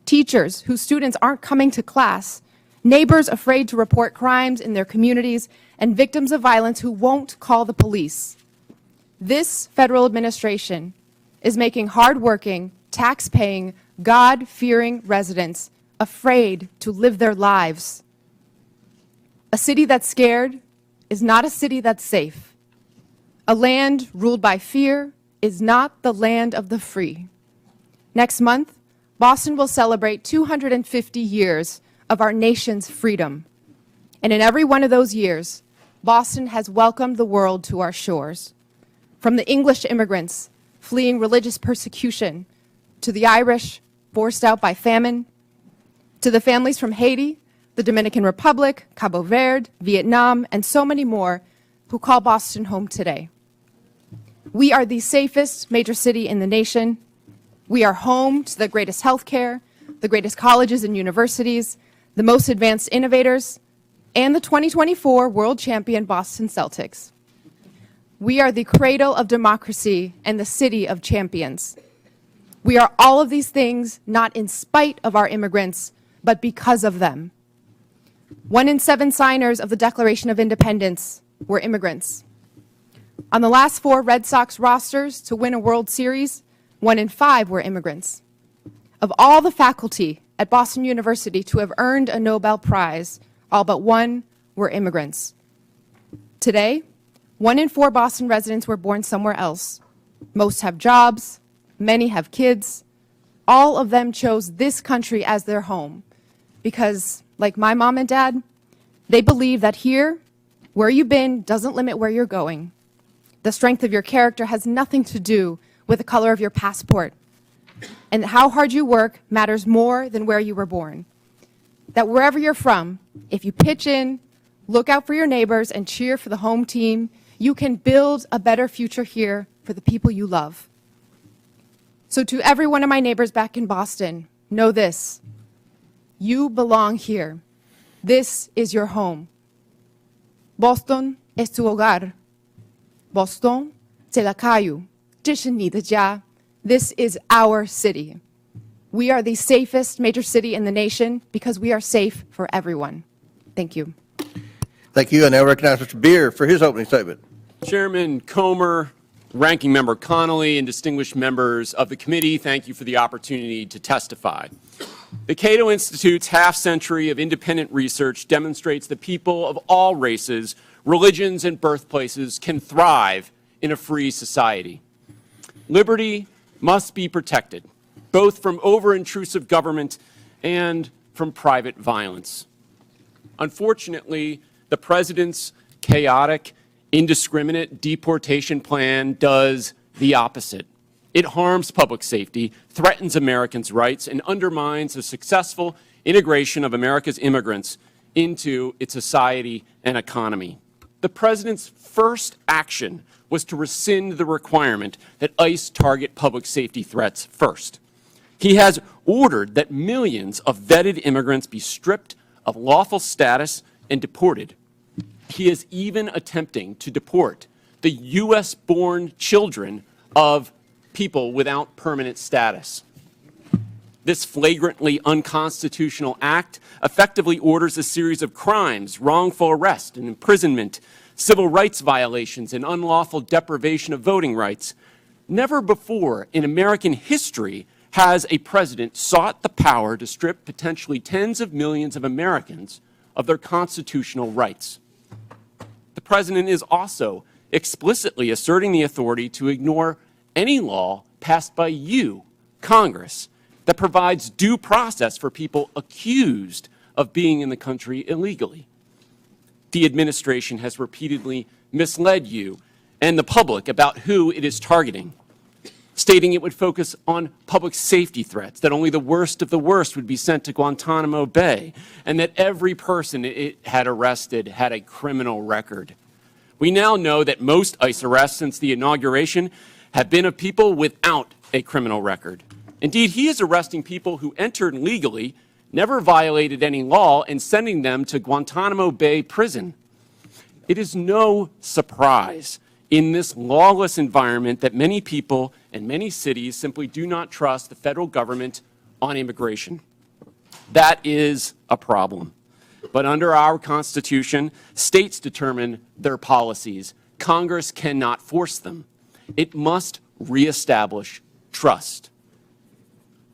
teachers whose students aren't coming to class, neighbors afraid to report crimes in their communities, and victims of violence who won't call the police. This federal administration is making hardworking, tax-paying, God-fearing residents afraid to live their lives. A city that's scared is not a city that's safe. A land ruled by fear is not the land of the free. Next month, Boston will celebrate 250 years of our nation's freedom. And in every one of those years, Boston has welcomed the world to our shores. From the English immigrants fleeing religious persecution, to the Irish forced out by famine, To the families from Haiti, the Dominican Republic, Cabo Verde, Vietnam, and so many more who call Boston home today. We are the safest major city in the nation. We are home to the greatest healthcare, the greatest colleges and universities, the most advanced innovators, and the 2024 world champion Boston Celtics. We are the cradle of democracy and the city of champions. We are all of these things not in spite of our immigrants, but because of them. 1 in 7 signers of the Declaration of Independence were immigrants. On the last 4 Red Sox rosters to win a World Series, 1 in 5 were immigrants. Of all the faculty at Boston University to have earned a Nobel Prize, all but 1 were immigrants. Today, 1 in 4 Boston residents were born somewhere else. Most have jobs, many have kids. All of them chose this country as their home because, like my mom and dad, they believe that here, where you've been doesn't limit where you're going. The strength of your character has nothing to do with the color of your passport. And how hard you work matters more than where you were born. That wherever you're from, if you pitch in, look out for your neighbors, and cheer for the home team, you can build a better future here for the people you love. So to every one of my neighbors back in Boston, know this: you belong here. This is your home. Boston es tu hogar. Boston, 这里卡有，这是你的家. This is our city. We are the safest major city in the nation because we are safe for everyone. Thank you. Thank you. I now recognize Mr. Beer for his opening statement. Chairman Comer, Ranking Member Connolly, and distinguished members of the committee, thank you for the opportunity to testify. The Cato Institute's half-century of independent research demonstrates that people of all races, religions, and birthplaces can thrive in a free society. Liberty must be protected, both from over-intrusive government and from private violence. Unfortunately, the President's chaotic, indiscriminate deportation plan does the opposite. It harms public safety, threatens Americans' rights, and undermines the successful integration of America's immigrants into its society and economy. The President's first action was to rescind the requirement that ICE target public safety threats first. He has ordered that millions of vetted immigrants be stripped of lawful status and deported. He is even attempting to deport the U.S.-born children of people without permanent status. This flagrantly unconstitutional act effectively orders a series of crimes, wrongful arrest and imprisonment, civil rights violations, and unlawful deprivation of voting rights. Never before in American history has a president sought the power to strip potentially tens of millions of Americans of their constitutional rights. The president is also explicitly asserting the authority to ignore any law passed by you, Congress, that provides due process for people accused of being in the country illegally. The administration has repeatedly misled you and the public about who it is targeting, stating it would focus on public safety threats, that only the worst of the worst would be sent to Guantanamo Bay, and that every person it had arrested had a criminal record. We now know that most ICE arrests since the inauguration have been of people without a criminal record. Indeed, he is arresting people who entered legally, never violated any law, and sending them to Guantanamo Bay prison. It is no surprise in this lawless environment that many people and many cities simply do not trust the federal government on immigration. That is a problem. But under our Constitution, states determine their policies. Congress cannot force them. It must reestablish trust.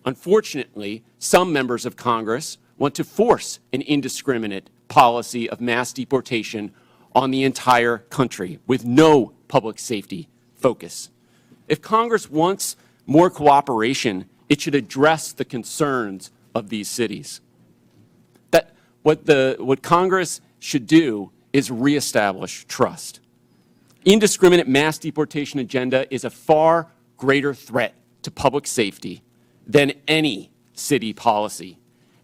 Unfortunately, some members of Congress want to force an indiscriminate policy of mass deportation on the entire country with no public safety focus. If Congress wants more cooperation, it should address the concerns of these cities. What Congress should do is reestablish trust. Indiscriminate mass deportation agenda is a far greater threat to public safety than any city policy.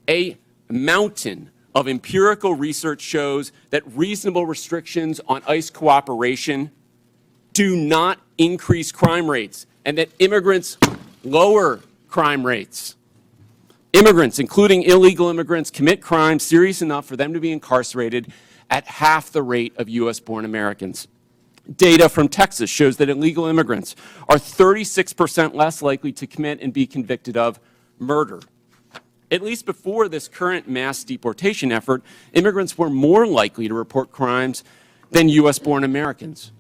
A mountain of empirical research shows that reasonable restrictions on ICE cooperation do not increase crime rates, and that immigrants lower crime rates. Immigrants, including illegal immigrants, commit crimes serious enough for them to be incarcerated at half the rate of U.S.-born Americans. Data from Texas shows that illegal immigrants are 36% less likely to commit and be convicted of murder. At least before this current mass deportation effort, immigrants were more likely to report crimes than U.S.-born Americans.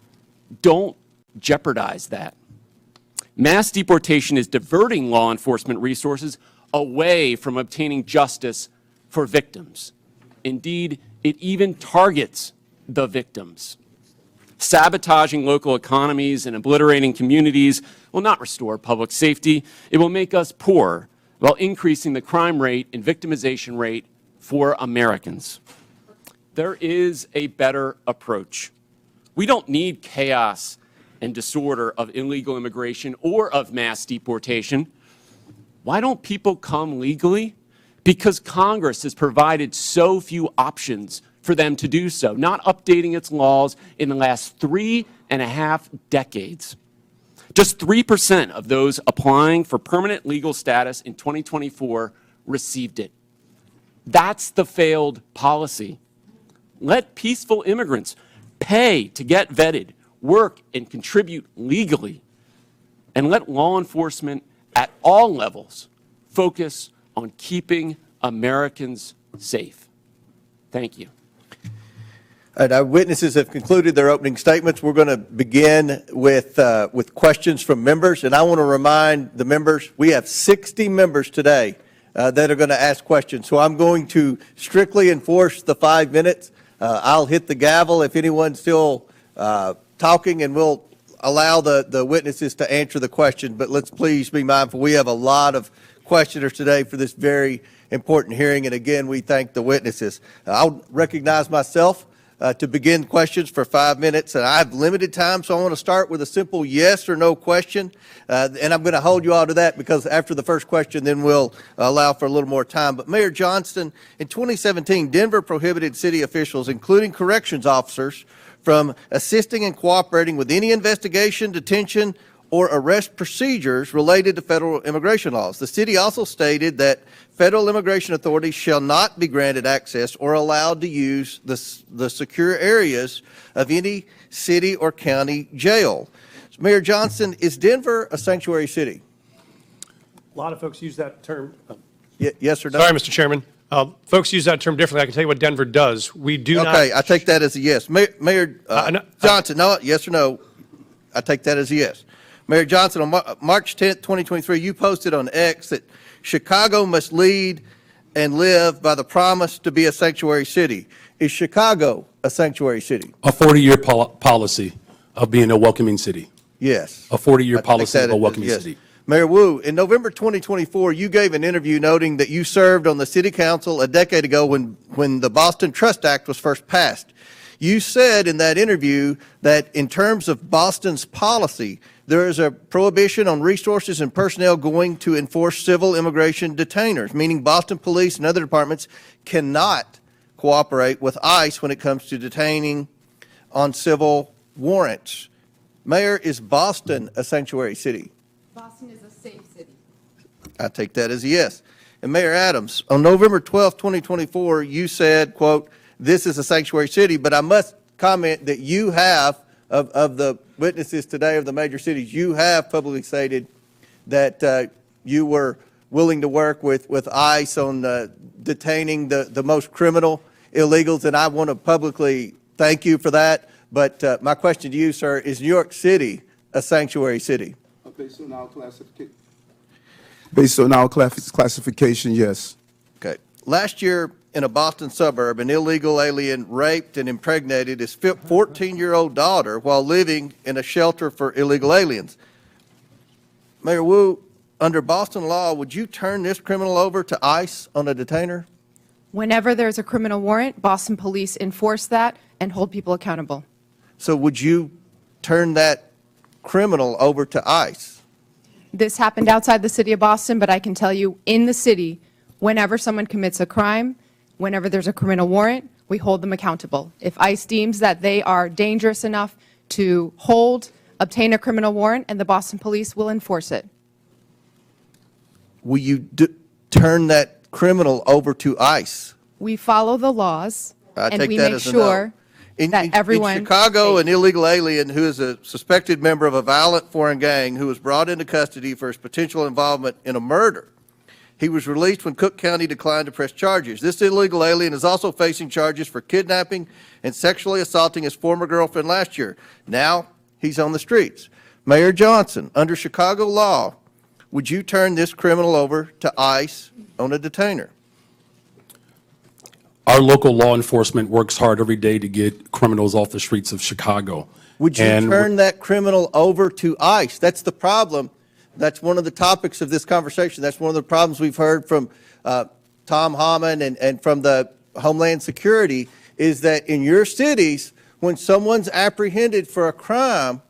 Don't jeopardize that. Mass deportation is diverting law enforcement resources away from obtaining justice for victims. Indeed, it even targets the victims. Sabotaging local economies and obliterating communities will not restore public safety. It will make us poor while increasing the crime rate and victimization rate for Americans. There is a better approach. We don't need chaos and disorder of illegal immigration or of mass deportation. Why don't people come legally? Because Congress has provided so few options for them to do so, not updating its laws in the last 3.5 decades. Just 3% of those applying for permanent legal status in 2024 received it. That's the failed policy. Let peaceful immigrants pay to get vetted, work, and contribute legally, and let law enforcement at all levels focus on keeping Americans safe. Thank you. Our witnesses have concluded their opening statements. We're going to begin with questions from members, and I want to remind the members we have 60 members today that are going to ask questions. So I'm going to strictly enforce the 5 minutes. I'll hit the gavel if anyone's still talking, and we'll allow the witnesses to answer the question. But let's please be mindful. We have a lot of questioners today for this very important hearing, and again, we thank the witnesses. I'll recognize myself to begin questions for 5 minutes, and I have limited time, so I want to start with a simple yes or no question, and I'm going to hold you all to that because after the first question, then we'll allow for a little more time. But Mayor Johnston, in 2017, Denver prohibited city officials, including corrections officers, from assisting and cooperating with any investigation, detention, or arrest procedures related to federal immigration laws. The city also stated that federal immigration authorities shall not be granted access or allowed to use the secure areas of any city or county jail. So, Mayor Johnston, is Denver a sanctuary city? A lot of folks use that term. Yes or no? Sorry, Mr. Chairman. Folks use that term differently. I can tell you what Denver does. We do not. Okay, I take that as a yes. Mayor Johnson, no, yes or no? I take that as a yes. Mayor Johnson, on March 10th, 2023, you posted on X that Chicago must lead and live by the promise to be a sanctuary city. Is Chicago a sanctuary city? A 40-year policy of being a welcoming city. Yes. A 40-year policy of a welcoming city. Mayor Wu, in November 2024, you gave an interview noting that you served on the city council a decade ago when the Boston Trust Act was first passed. You said in that interview that in terms of Boston's policy, there is a prohibition on resources and personnel going to enforce civil immigration detainers, meaning Boston police and other departments cannot cooperate with ICE when it comes to detaining on civil warrants. Mayor, is Boston a sanctuary city? Boston is a safe city. I take that as a yes. And Mayor Adams, on November 12, 2024, you said, quote, this is a sanctuary city, but I must comment that you have, of the witnesses today of the major cities, you have publicly stated that you were willing to work with ICE on detaining the most criminal illegals, and I want to publicly thank you for that. But my question to you, sir, is New York City a sanctuary city? Based on our classification, yes. Okay. Last year, in a Boston suburb, an illegal alien raped and impregnated his 14-year-old daughter while living in a shelter for illegal aliens. Mayor Wu, under Boston law, would you turn this criminal over to ICE on a detainer? Whenever there's a criminal warrant, Boston police enforce that and hold people accountable. So would you turn that criminal over to ICE? This happened outside the city of Boston, but I can tell you in the city, Whenever someone commits a crime, whenever there's a criminal warrant, we hold them accountable. If ICE deems that they are dangerous enough to hold, obtain a criminal warrant, and the Boston Police will enforce it. Will you turn that criminal over to ICE? We follow the laws, I and take we that make as a no. sure that everyone. In Chicago, is an illegal alien who is a suspected member of a violent foreign gang who was brought into custody for his potential involvement in a murder. He was released when Cook County declined to press charges. This illegal alien is also facing charges for kidnapping and sexually assaulting his former girlfriend last year. Now he's on the streets. Mayor Johnston, under Chicago law, would you turn this criminal over to ICE on a detainer? Our local law enforcement works hard every day to get criminals off the streets of Chicago. Would you turn that criminal over to ICE? That's the problem. That's one of the topics of this conversation. That's one of the problems we've heard from Tom Hammond and from the Homeland Security, is that in your cities, when someone's apprehended for a crime,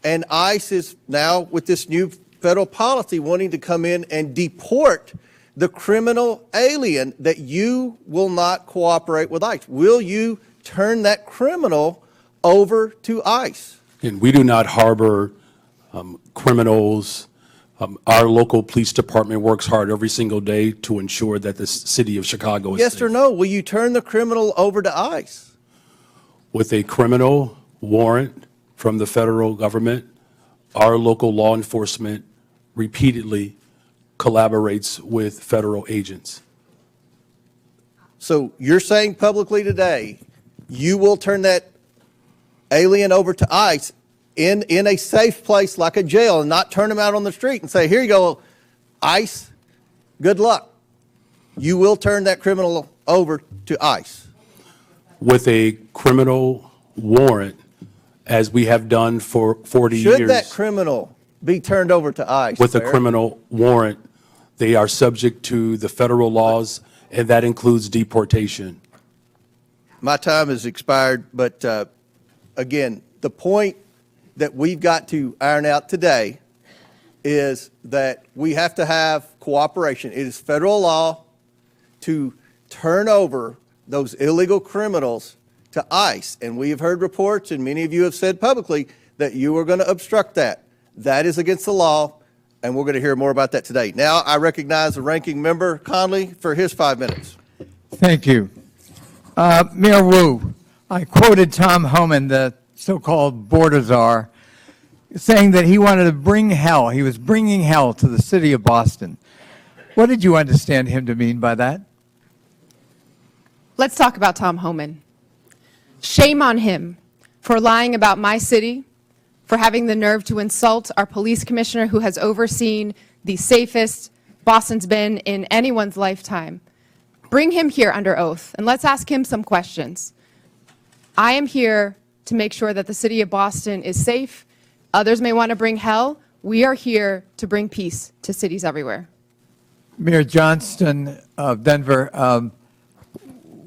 and ICE is now, with this new federal policy, wanting to come in and deport the criminal alien, that you will not cooperate with ICE. Will you turn that criminal over to ICE? And we do not harbor criminals. Our local police department works hard every single day to ensure that the city of Chicago is Yes safe. or no? Will you turn the criminal over to ICE? With a criminal warrant from the federal government, our local law enforcement repeatedly collaborates with federal agents. So you're saying publicly today, you will turn that alien over to ICE in a safe place like a jail, and not turn him out on the street and say, here you go, ICE, good luck. You will turn that criminal over to ICE. With a criminal warrant, as we have done for 40 years. Should that criminal be turned over to ICE? With a Mayor? criminal warrant, they are subject to the federal laws, and that includes deportation. My time has expired, but again, the point that we've got to iron out today is that we have to have cooperation. It is federal law to turn over those illegal criminals to ICE. And we have heard reports, and many of you have said publicly, that you are going to obstruct that. That is against the law, and we're going to hear more about that today. Now I recognize the ranking member, Conley, for his 5 minutes. Thank you. Mayor Wu, I quoted Tom Homan, the so-called border czar, saying that he wanted to bring hell. He was bringing hell to the city of Boston. What did you understand him to mean by that? Let's talk about Tom Homan. Shame on him for lying about my city, for having the nerve to insult our police commissioner who has overseen the safest Boston's been in anyone's lifetime. Bring him here under oath, and let's ask him some questions. I am here to make sure that the city of Boston is safe. Others may want to bring hell. We are here to bring peace to cities everywhere. Mayor Johnston of Denver,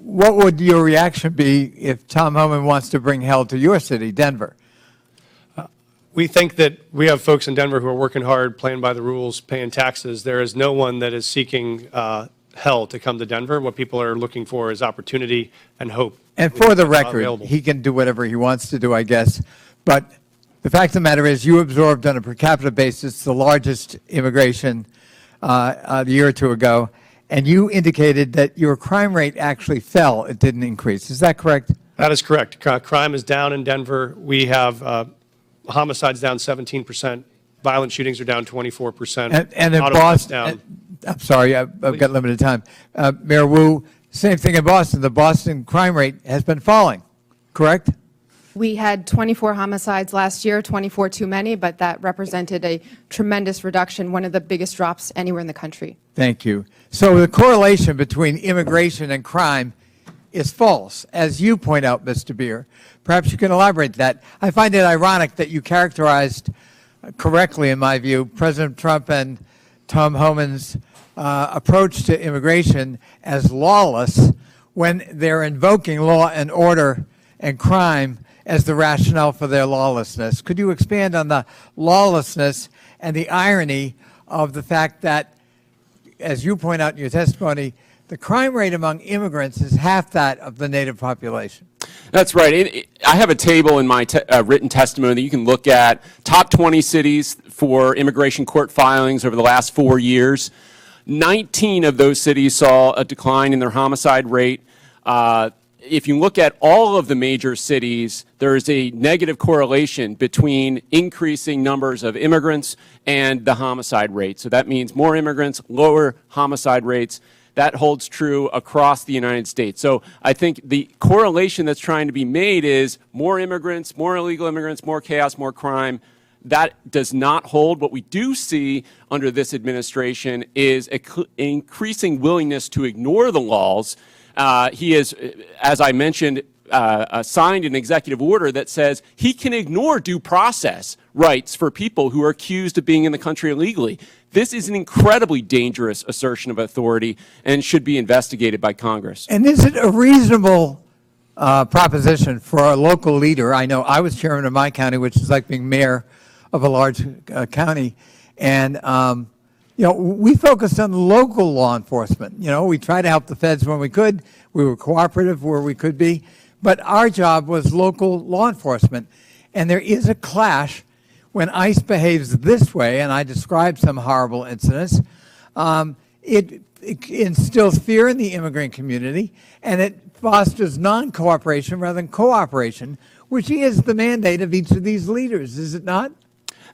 what would your reaction be if Tom Homan wants to bring hell to your city, Denver? We think that we have folks in Denver who are working hard, playing by the rules, paying taxes. There is no one that is seeking hell to come to Denver. What people are looking for is opportunity and hope. And for the record, available. he can do whatever he wants to do, I guess. But the fact of the matter is, you absorbed on a per capita basis the largest immigration a year or two ago, and you indicated that your crime rate actually fell. It didn't increase. Is that correct? That is correct. Crime is down in Denver. We have homicides down 17%. Violent shootings are down 24%. And in Auto theft Boston, down. I'm sorry, I've got limited time. Mayor Wu, same thing in Boston. The Boston crime rate has been falling, correct? We had 24 homicides last year, 24 too many, but that represented a tremendous reduction, one of the biggest drops anywhere in the country. Thank you. So the correlation between immigration and crime is false, as you point out, Mr. Beer. Perhaps you can elaborate that. I find it ironic that you characterized correctly, in my view, President Trump and Tom Homan's approach to immigration as lawless when they're invoking law and order and crime as the rationale for their lawlessness. Could you expand on the lawlessness and the irony of the fact that as you point out in your testimony, the crime rate among immigrants is half that of the native population. That's right. I have a table in my written testimony that you can look at. Top 20 cities for immigration court filings over the last 4 years. 19 of those cities saw a decline in their homicide rate. If you look at all of the major cities, there is a negative correlation between increasing numbers of immigrants and the homicide rate. So that means more immigrants, lower homicide rates. That holds true across the United States. So I think the correlation that's trying to be made is more immigrants, more illegal immigrants, more chaos, more crime. That does not hold. What we do see under this administration is an increasing willingness to ignore the laws. He has, as I mentioned, signed an executive order that says he can ignore due process rights for people who are accused of being in the country illegally. This is an incredibly dangerous assertion of authority and should be investigated by Congress. And is it a reasonable proposition for a local leader? I know I was chairman of my county, which is like being mayor of a large county, and you know, we focused on local law enforcement. You know, we tried to help the feds when we could. We were cooperative where we could be, but our job was local law enforcement. And there is a clash when ICE behaves this way, and I described some horrible incidents. It instills fear in the immigrant community, and it fosters non-cooperation rather than cooperation, which is the mandate of each of these leaders, is it not?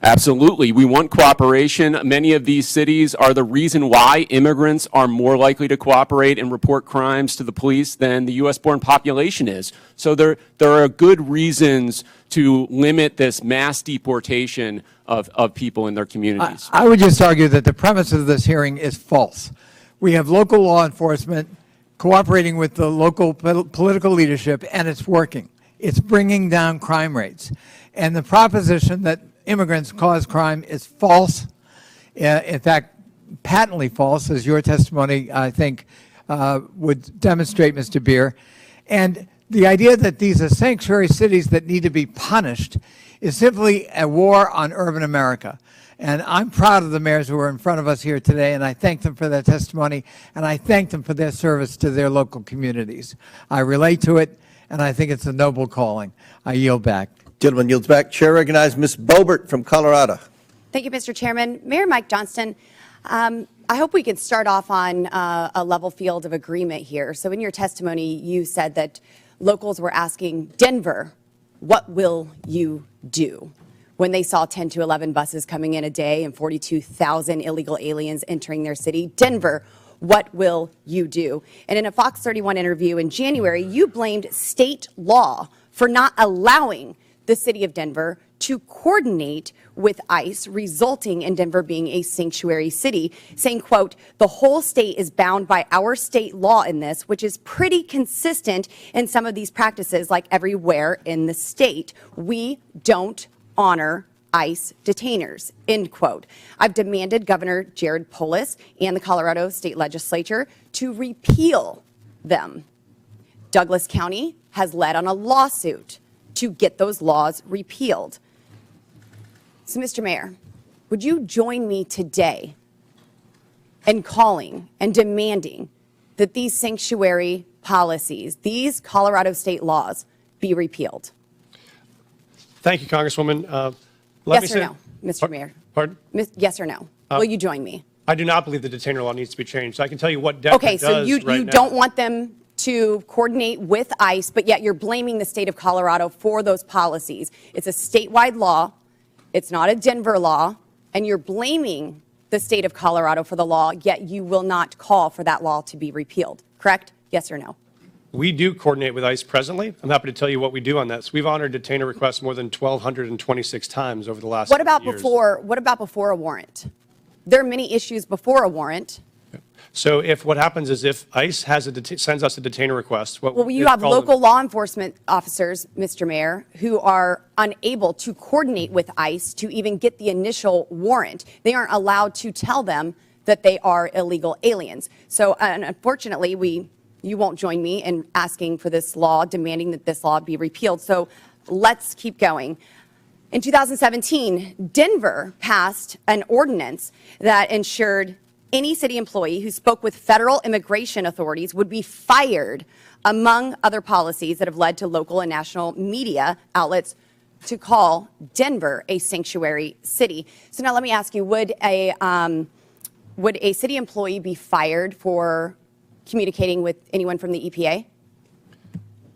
Absolutely. We want cooperation. Many of these cities are the reason why immigrants are more likely to cooperate and report crimes to the police than the U.S.-born population is. So there are good reasons to limit this mass deportation of people in their communities. I would just argue that the premise of this hearing is false. We have local law enforcement cooperating with the local political leadership, and it's working. It's bringing down crime rates. And the proposition that immigrants cause crime is false, in fact, patently false, as your testimony, I think, would demonstrate, Mr. Beer. And the idea that these are sanctuary cities that need to be punished is simply a war on urban America. And I'm proud of the mayors who are in front of us here today, and I thank them for their testimony, and I thank them for their service to their local communities. I relate to it, and I think it's a noble calling. I yield back. Gentleman yields back. Chair recognizes Ms. Boebert from Colorado. Thank you, Mr. Chairman. Mayor Mike Johnston, I hope we could start off on a level field of agreement here. So in your testimony, you said that locals were asking Denver, what will you do? When they saw 10 to 11 buses coming in a day and 42,000 illegal aliens entering their city. Denver, what will you do? And in a Fox 31 interview in January, you blamed state law for not allowing the city of Denver to coordinate with ICE, resulting in Denver being a sanctuary city, saying, quote, the whole state is bound by our state law in this, which is pretty consistent in some of these practices, like everywhere in the state. We don't honor ICE detainers, end quote. I've demanded Governor Jared Polis and the Colorado State Legislature to repeal them. Douglas County has led on a lawsuit to get those laws repealed. So, Mr. Mayor, would you join me today in calling and demanding that these sanctuary policies, these Colorado state laws, be repealed? Thank you, Congresswoman. Yes or no, Mr. Mayor? Pardon? Yes or no? Will you join me? I do not believe the detainer law needs to be changed. I can tell you what DECA Okay, so does you right now. don't want them to coordinate with ICE, but yet you're blaming the state of Colorado for those policies. It's a statewide law. It's not a Denver law. And you're blaming the state of Colorado for the law, yet you will not call for that law to be repealed. Correct? Yes or no? We do coordinate with ICE presently. I'm happy to tell you what we do on this. We've honored detainer requests more than 1,226 times over the last What about years. what about before a warrant? There are many issues before a warrant. So if what happens is if ICE has sends us a detainer request, Well, you have local law enforcement officers, Mr. Mayor, who are unable to coordinate with ICE to even get the initial warrant. They aren't allowed to tell them that they are illegal aliens. So unfortunately, you won't join me in asking for this law, demanding that this law be repealed. So let's keep going. In 2017, Denver passed an ordinance that ensured any city employee who spoke with federal immigration authorities would be fired, among other policies that have led to local and national media outlets to call Denver a sanctuary city. So now let me ask you, would a city employee be fired for communicating with anyone from the EPA?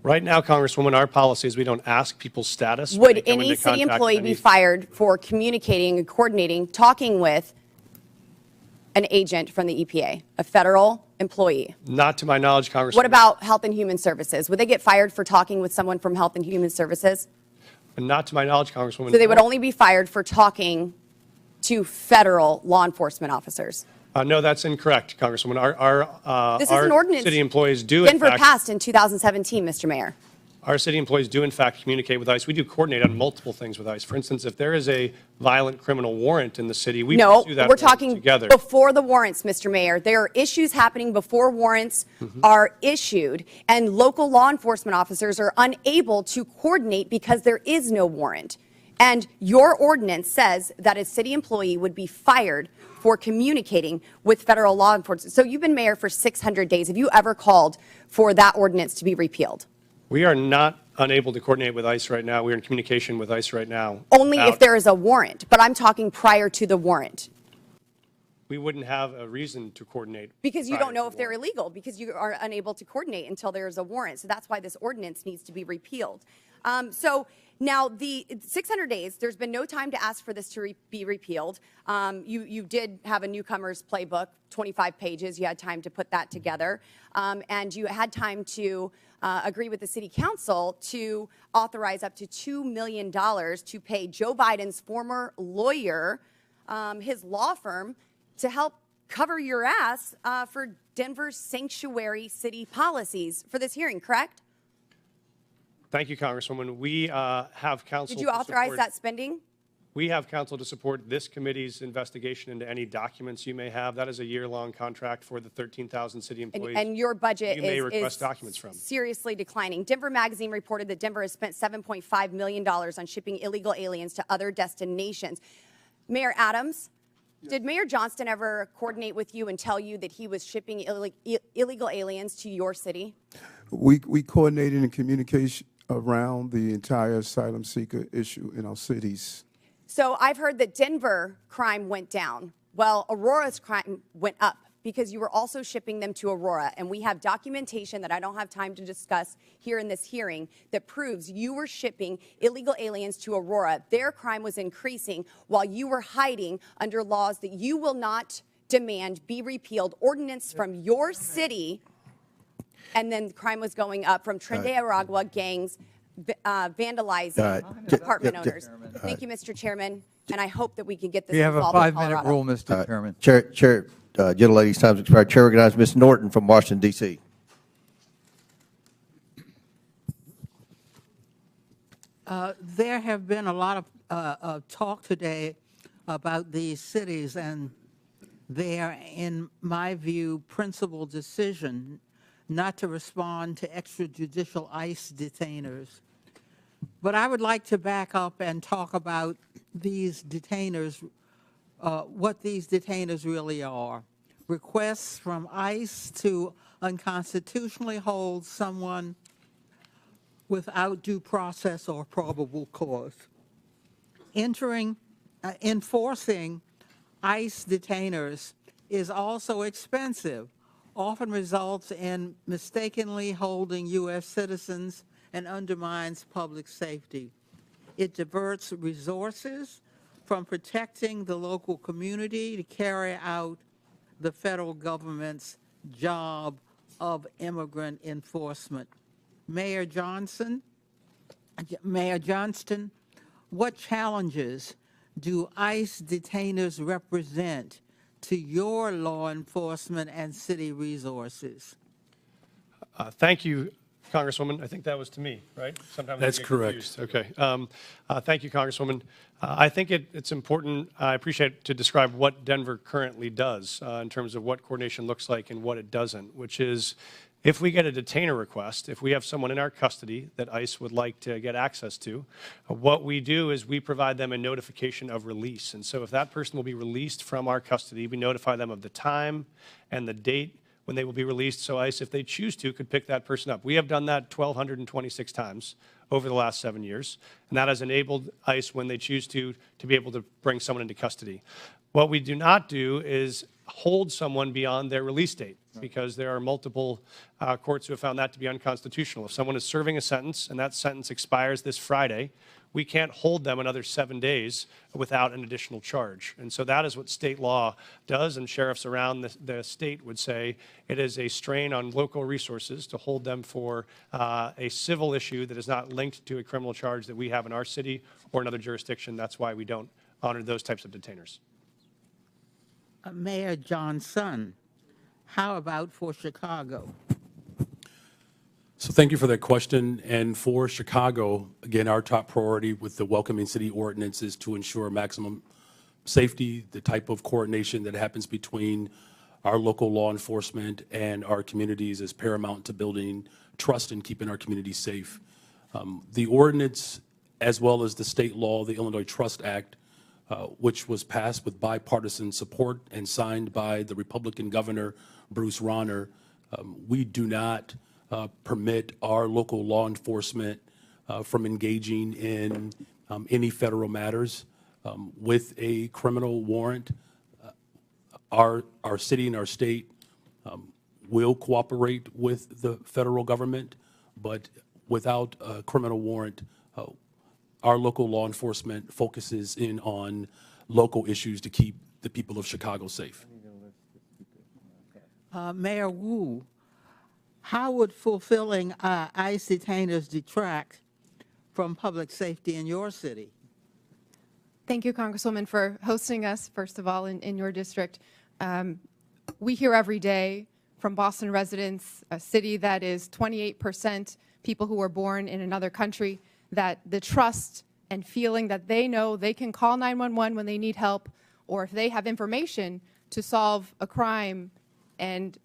Right now, Congresswoman, our policy is we don't ask people's status. when Would they come any into city contact employee with be any- fired for communicating and coordinating, talking with an agent from the EPA, a federal employee? Not to my knowledge, Congresswoman. What about Health and Human Services? Would they get fired for talking with someone from Health and Human Services? Not to my knowledge, Congresswoman. So they would only be fired for talking to federal law enforcement officers? No, that's incorrect, Congresswoman. This is an ordinance city employees do, in Denver fact, passed in 2017, Mr. Mayor. our city employees do, in fact, communicate with ICE. We do coordinate on multiple things with ICE. For instance, if there is a violent criminal warrant in the city, we No, pursue that we're warrant talking together. before the warrants, Mr. Mayor. There are issues happening before warrants are issued, and local law enforcement officers are unable to coordinate because there is no warrant. And your ordinance says that a city employee would be fired for communicating with federal law enforcement. So you've been mayor for 600 days. Have you ever called for that ordinance to be repealed? We are not unable to coordinate with ICE right now. We are in communication with ICE right now. Only if about- there is a warrant, but I'm talking prior to the warrant. We wouldn't have a reason to coordinate. Because you prior don't know to if they're warrant. illegal, because you are unable to coordinate until there is a warrant. So that's why this ordinance needs to be repealed. So now the 600 days, there's been no time to ask for this to be repealed. You did have a newcomer's playbook, 25 pages. You had time to put that together. And you had time to agree with the city council to authorize up to $2 million to pay Joe Biden's former lawyer, his law firm, to help cover your ass for Denver's sanctuary city policies for this hearing, correct? Thank you, Congresswoman. We have counsel. Did you to authorize support- that spending? We have counsel to support this committee's investigation into any documents you may have. That is a year-long contract for the 13,000 city employees. And your budget you may is request documents from. seriously declining. Denver Magazine reported that Denver has spent $7.5 million on shipping illegal aliens to other destinations. Mayor Adams, did Mayor Johnston ever coordinate with you and tell you that he was shipping illegal aliens to your city? We coordinated in communication around the entire asylum seeker issue in our cities. So I've heard that Denver crime went down. Well, Aurora's crime went up because you were also shipping them to Aurora. And we have documentation that I don't have time to discuss here in this hearing that proves you were shipping illegal aliens to Aurora. Their crime was increasing while you were hiding under laws that you will not demand be repealed, ordinance from your city. And then crime was going up from Trinidad Aragua gangs vandalizing apartment owners. Thank you, Mr. Chairman, and I hope that we can get this We have a resolved in 5-minute Colorado. rule, Mr. Chairman. Gentlelady's time's expired. Chair recognizes Ms. Norton from Washington, D.C. There have been a lot of talk today about these cities and their, in my view, principal decision not to respond to extrajudicial ICE detainers. But I would like to back up and talk about these detainers, what these detainers really are. Requests from ICE to unconstitutionally hold someone without due process or probable cause. Enforcing ICE detainers is also expensive, often results in mistakenly holding U.S. citizens and undermines public safety. It diverts resources from protecting the local community to carry out the federal government's job of immigrant enforcement. Mayor Johnston, what challenges do ICE detainers represent to your law enforcement and city resources? Thank you, Congresswoman. I think that was to me, right? Sometimes I That's get correct. confused. Okay. Thank you, Congresswoman. I think it's important, I appreciate to describe what Denver currently does in terms of what coordination looks like and what it doesn't, which is If we get a detainer request, if we have someone in our custody that ICE would like to get access to, what we do is we provide them a notification of release. And so if that person will be released from our custody, we notify them of the time and the date when they will be released, so ICE, if they choose to, could pick that person up. We have done that 1,226 times over the last 7 years, and that has enabled ICE, when they choose to be able to bring someone into custody. What we do not do is hold someone beyond their release date, because there are multiple courts who have found that to be unconstitutional. If someone is serving a sentence and that sentence expires this Friday, we can't hold them another 7 days without an additional charge. And so that is what state law does, and sheriffs around the state would say it is a strain on local resources to hold them for a civil issue that is not linked to a criminal charge that we have in our city or another jurisdiction. That's why we don't honor those types of detainers. Mayor Johnston, how about for Chicago? So thank you for that question. And for Chicago, again, our top priority with the Welcoming City Ordinance is to ensure maximum safety. The type of coordination that happens between our local law enforcement and our communities is paramount to building trust and keeping our communities safe. The ordinance, as well as the state law, the Illinois Trust Act, which was passed with bipartisan support and signed by the Republican Governor, Bruce Rauner, we do not permit our local law enforcement from engaging in any federal matters. With a criminal warrant, our city and our state will cooperate with the federal government, but without a criminal warrant, our local law enforcement focuses in on local issues to keep the people of Chicago safe. Mayor Wu, how would fulfilling ICE detainers detract from public safety in your city? Thank you, Congresswoman, for hosting us, first of all, in your district. We hear every day from Boston residents, a city that is 28% people who were born in another country, that the trust and feeling that they know they can call 911 when they need help, or if they have information to solve a crime and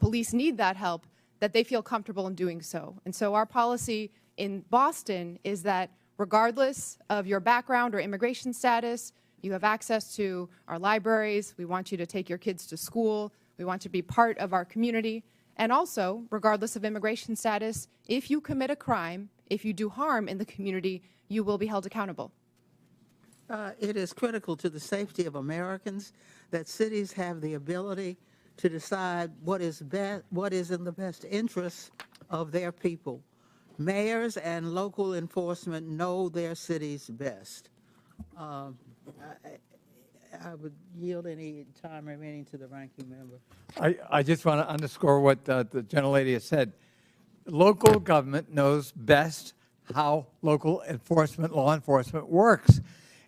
police need that help, that they feel comfortable in doing so. And so our policy in Boston is that regardless of your background or immigration status, you have access to our libraries. We want you to take your kids to school. We want you to be part of our community. And also, regardless of immigration status, if you commit a crime, if you do harm in the community, you will be held accountable. It is critical to the safety of Americans that cities have the ability to decide what is in the best interests of their people. Mayors and local enforcement know their cities best. I would yield any time remaining to the ranking member. I just want to underscore what the gentlelady has said. Local government knows best how local enforcement, law enforcement works.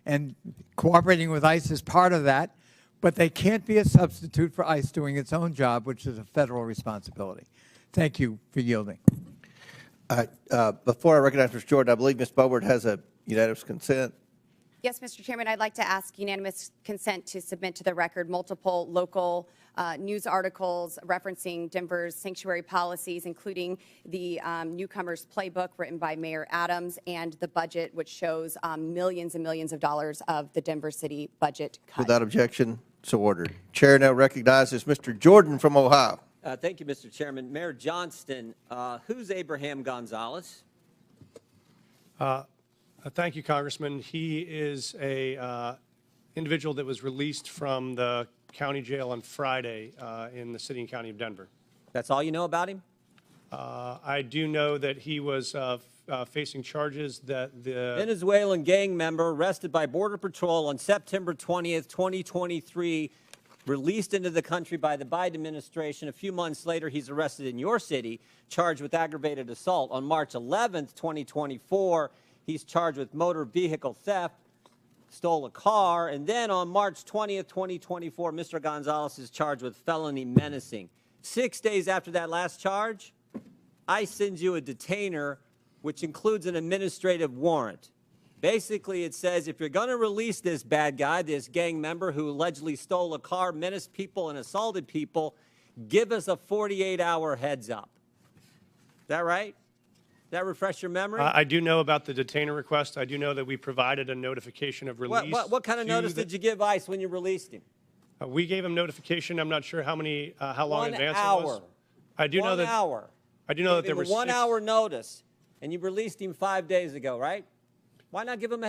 And cooperating with ICE is part of that, but they can't be a substitute for ICE doing its own job, which is a federal responsibility. Thank you for yielding. Before I recognize Mr. Jordan, I believe Ms. Boebert has a unanimous consent. Yes, Mr. Chairman, I'd like to ask unanimous consent to submit to the record multiple local news articles referencing Denver's sanctuary policies, including the Newcomers Playbook written by Mayor Adams and the budget, which shows millions and millions of dollars of the Denver City budget cut. Without objection, so ordered. Chair now recognizes Mr. Jordan from Ohio. Thank you, Mr. Chairman. Mayor Johnston, who's Abraham Gonzalez? Thank you, Congressman. He is a individual that was released from the county jail on Friday in the city and county of Denver. That's all you know about him? I do know that he was facing charges that the Venezuelan gang member arrested by Border Patrol on September 20th, 2023, released into the country by the Biden administration. A few months later, he's arrested in your city, charged with aggravated assault. On March 11th, 2024, he's charged with motor vehicle theft, stole a car, and then on March 20th, 2024, Mr. Gonzalez is charged with felony menacing. 6 days after that last charge, ICE sends you a detainer, which includes an administrative warrant. Basically, it says if you're going to release this bad guy, this gang member who allegedly stole a car, menaced people, and assaulted people, give us a 48-hour heads up. that right? Does that refresh your memory? I do know about the detainer request. I do know that we provided a notification of release. What kind of notice did you give ICE when you released him? We gave him notification. I'm not sure how long in advance it 1 was. hour. I do know that. 1 hour. I do know that there were 1 six- hour notice, and you released him 5 days ago, right? Why not give him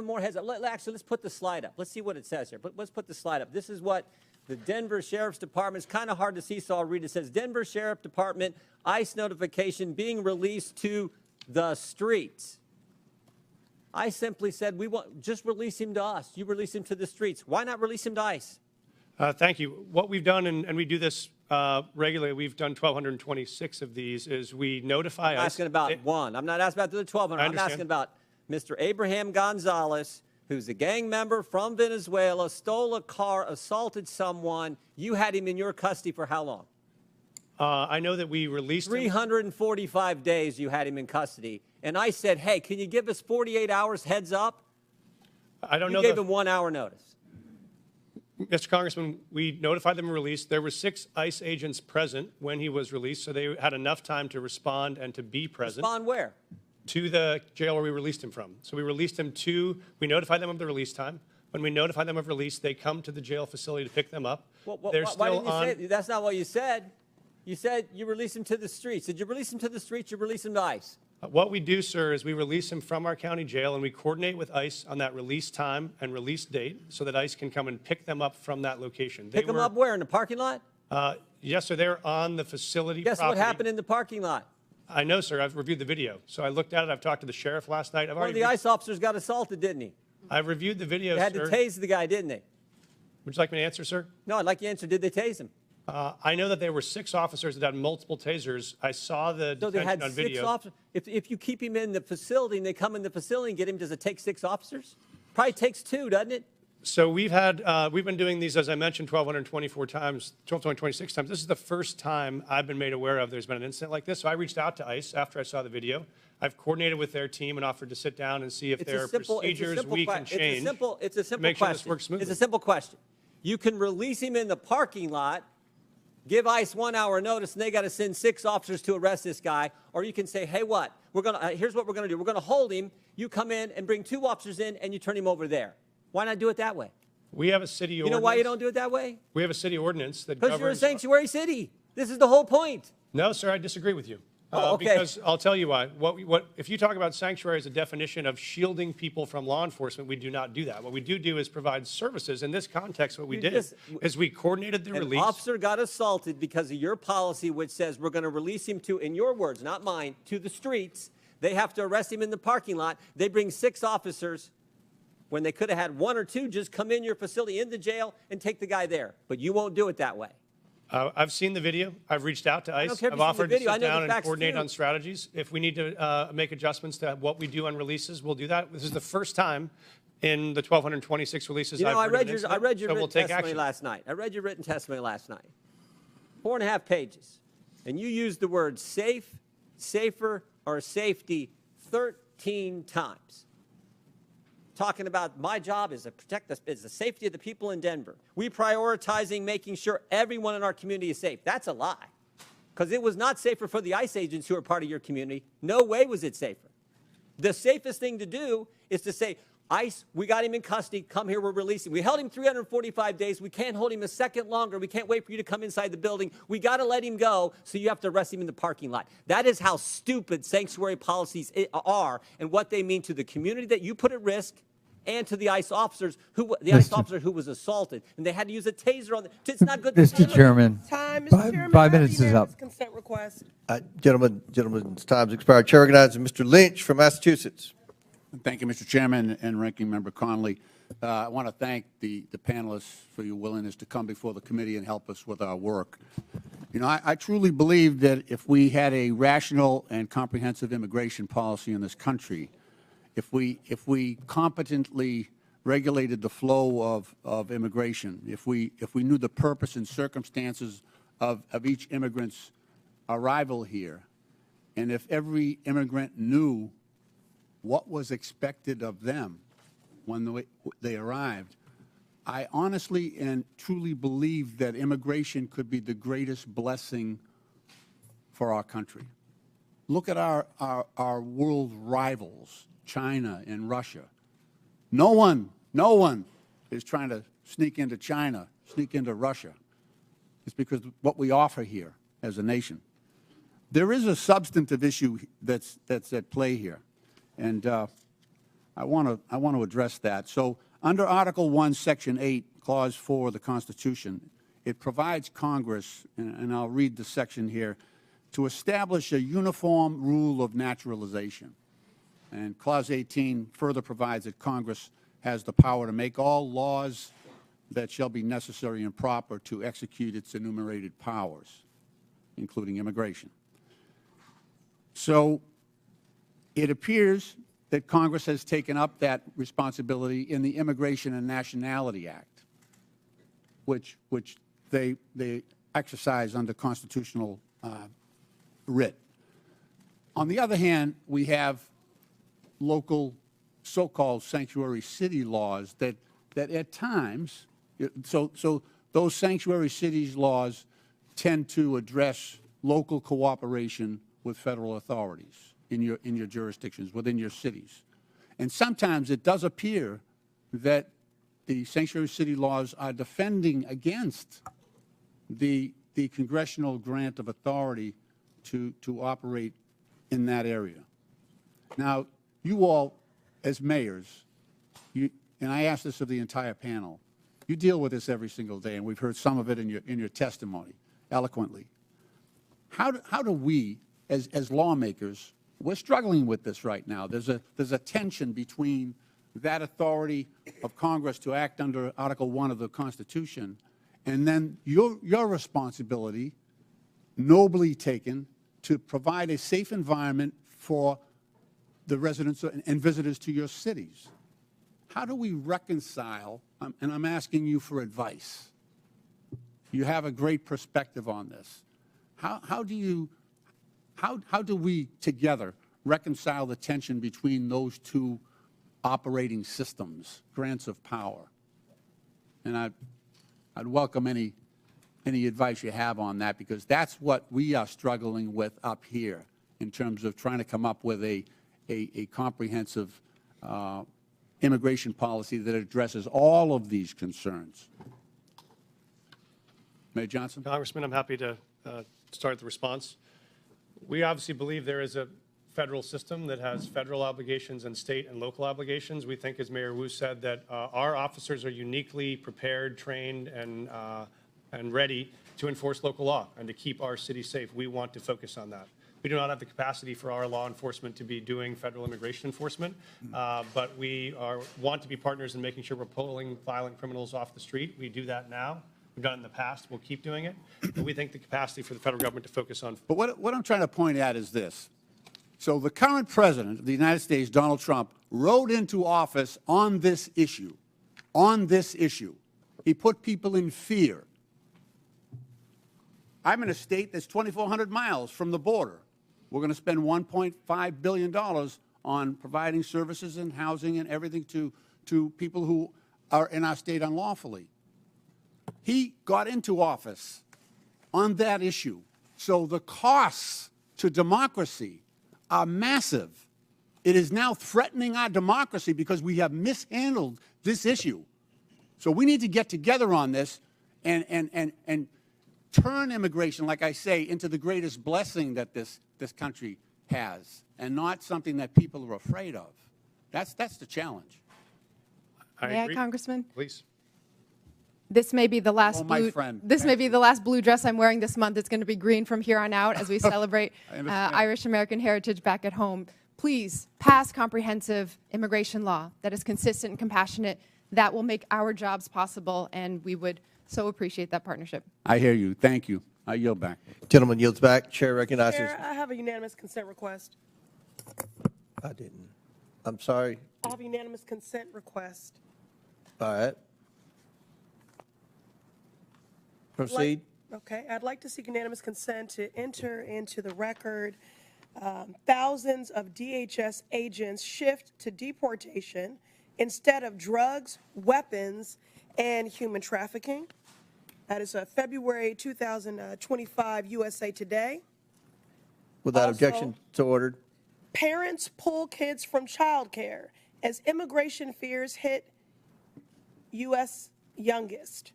more heads up? Actually, let's put the slide up. Let's see what it says here. Let's put the slide up. This is what the Denver Sheriff's Department, it's kind of hard to see, so I'll read it. It says, Denver Sheriff Department, ICE notification being released to the streets. I simply said, just release him to us. You release him to the streets. Why not release him to ICE? Thank you. What we've done, and we do this regularly, we've done 1,226 of these, is we notify I'm ICE. asking about one. I'm not asking about the 1,200. I'm asking about Mr. Abraham Gonzalez, who's a gang member from Venezuela, stole a car, assaulted someone. You had him in your custody for how long? I know that we released him. 345 days you had him in custody. And I said, hey, can you give us 48 hours heads up? I don't know. You gave him 1 hour notice. Mr. Congressman, we notified them of release. There were 6 ICE agents present when he was released, so they had enough time to respond and to be present. Respond where? To the jail where we released him from. So we released him we notified them of the release time. When we notify them of release, they come to the jail facility to pick them up. Why didn't you say that's not what you said. You said you released him to the streets. Did you release him to the streets or release him to ICE? What we do, sir, is we release him from our county jail, and we coordinate with ICE on that release time and release date so that ICE can come and pick them up from that location. Pick them up where? In the parking lot? Yes, sir. They're on the facility Guess property. what happened in the parking lot? I know, sir. I've reviewed the video. So I looked at it. I've talked to the sheriff last night. One of the ICE officers got assaulted, didn't he? I've reviewed the video, They had sir. to tase the guy, didn't they? Would you like me to answer, sir? No, I'd like you to answer. Did they tase him? I know that there were 6 officers that had multiple tasers. I saw the So they detention had on 6 video. officers. If you keep him in the facility and they come in the facility and get him, does it take 6 officers? Probably takes 2, doesn't it? So we've been doing these, as I mentioned, 1,224 times, 1,226 times. This is the first time I've been made aware of there's been an incident like this. So I reached out to ICE after I saw the video. I've coordinated with their team and offered to sit down and see if there are procedures we can change. It's a simple make sure question. this works smoothly. It's a simple question. You can release him in the parking lot, give ICE 1 hour notice, and they got to send 6 officers to arrest this guy. Or you can say, hey, here's what we're going to do. We're going to hold him. You come in and bring 2 officers in, and you turn him over there. Why not do it that way? We have a city ordinance. You know why you don't do it that way? We have a city ordinance that governs. Because you're a sanctuary city. This is the whole point. No, sir, I disagree with you. Okay. Because I'll tell you why. If you talk about sanctuary as a definition of shielding people from law enforcement, we do not do that. What we do is provide services. In this context, what we did is we coordinated the release. An officer got assaulted because of your policy, which says we're going to release him to, in your words, not mine, to the streets. They have to arrest him in the parking lot. They bring 6 officers when they could have had 1 or 2 just come in your facility, in the jail, and take the guy there. But you won't do it that way. I've seen the video. I've reached out to ICE. I've offered to sit down and coordinate on strategies. If we need to make adjustments to what we do on releases, we'll do that. This is the first time in the 1,226 releases I've heard of an incident, I read your so we'll written take testimony action. last night. I read your written testimony last night. 4.5 pages. And you used the word safe, safer, or safety 13 times. Talking about my job is to protect the safety of the people in Denver. We prioritizing making sure everyone in our community is safe. That's a lie. Because it was not safer for the ICE agents who are part of your community. No way was it safer. The safest thing to do is to say, ICE, we got him in custody. Come here, we're releasing. We held him 345 days. We can't hold him a second longer. We can't wait for you to come inside the building. We got to let him go, so you have to arrest him in the parking lot. That is how stupid sanctuary policies are and what they mean to the community that you put at risk and to the ICE officers ICE officer who was assaulted, and they had to use a taser on them. It's not good. Mr. Chairman, Time, Mr. Chairman. 5 minutes is up. Consent request. Gentlemen's time's expired. Chair recognizes Mr. Lynch from Massachusetts. Thank you, Mr. Chairman and Ranking Member Connolly. I want to thank the panelists for your willingness to come before the committee and help us with our work. You know, I truly believe that if we had a rational and comprehensive immigration policy in this country, if we competently regulated the flow of immigration, if we knew the purpose and circumstances of each immigrant's arrival here, and if every immigrant knew what was expected of them when they arrived, I honestly and truly believe that immigration could be the greatest blessing for our country. look at our world rivals, China and Russia. No one is trying to sneak into China, sneak into Russia. It's because of what we offer here as a nation. There is a substantive issue that's at play here, and I want to address that. So under Article 1, Section 8, Clause 4 of the Constitution, it provides Congress, and I'll read the section here, to establish a uniform rule of naturalization. And Clause 18 further provides that Congress has the power to make all laws that shall be necessary and proper to execute its enumerated powers, including immigration. So it appears that Congress has taken up that responsibility in the Immigration and Nationality Act, which they exercise under constitutional writ. On the other hand, we have local so-called sanctuary city laws that at times, so those sanctuary cities laws tend to address local cooperation with federal authorities in your jurisdictions, within your cities. And sometimes it does appear that the sanctuary city laws are defending against the congressional grant of authority to operate in that area. Now, you all, as mayors, and I ask this of the entire panel, you deal with this every single day, and we've heard some of it in your testimony eloquently. How do we, as lawmakers, we're struggling with this right now. There's a tension between that authority of Congress to act under Article 1 of the Constitution and then your responsibility, nobly taken, to provide a safe environment for the residents and visitors to your cities. How do we reconcile, and I'm asking you for advice. You have a great perspective on this. How do we together reconcile the tension between those two operating systems, grants of power? And I'd welcome any advice you have on that, because that's what we are struggling with up here in terms of trying to come up with a comprehensive immigration policy that addresses all of these concerns. Mayor Johnston? Congressman, I'm happy to start the response. We obviously believe there is a federal system that has federal obligations and state and local obligations. We think, as Mayor Wu said, that our officers are uniquely prepared, trained, and ready to enforce local law and to keep our city safe. We want to focus on that. We do not have the capacity for our law enforcement to be doing federal immigration enforcement, but we want to be partners in making sure we're pulling violent criminals off the street. We do that now. We've done it in the past. We'll keep doing it. But we think the capacity for the federal government to focus on. But what I'm trying to point at is this. So the current president of the United States, Donald Trump, rode into office on this issue. On this issue. He put people in fear. I'm in a state that's 2,400 miles from the border. We're going to spend $1.5 billion on providing services and housing and everything to people who are in our state unlawfully. He got into office on that issue. So the costs to democracy are massive. It is now threatening our democracy because we have mishandled this issue. So we need to get together on this and turn immigration, like I say, into the greatest blessing that this country has, and not something that people are afraid of. That's the challenge. May I, Congressman? Please. This may be the last my friend. This may be the last blue dress I'm wearing this month. It's going to be green from here on out as we celebrate Irish American heritage back at home. Please pass comprehensive immigration law that is consistent and compassionate. That will make our jobs possible, and we would so appreciate that partnership. I hear you. Thank you. I yield back. Gentleman yields back. Chair recognizes. Chair, I have a unanimous consent request. I didn't. I'm sorry. I have a unanimous consent request. All right. Proceed. Okay, I'd like to seek unanimous consent to enter into the record thousands of DHS agents shift to deportation instead of drugs, weapons, and human trafficking. That is February 2025 USA Today. Without Also, objection, so ordered. Parents pull kids from childcare as immigration fears hit U.S. youngest.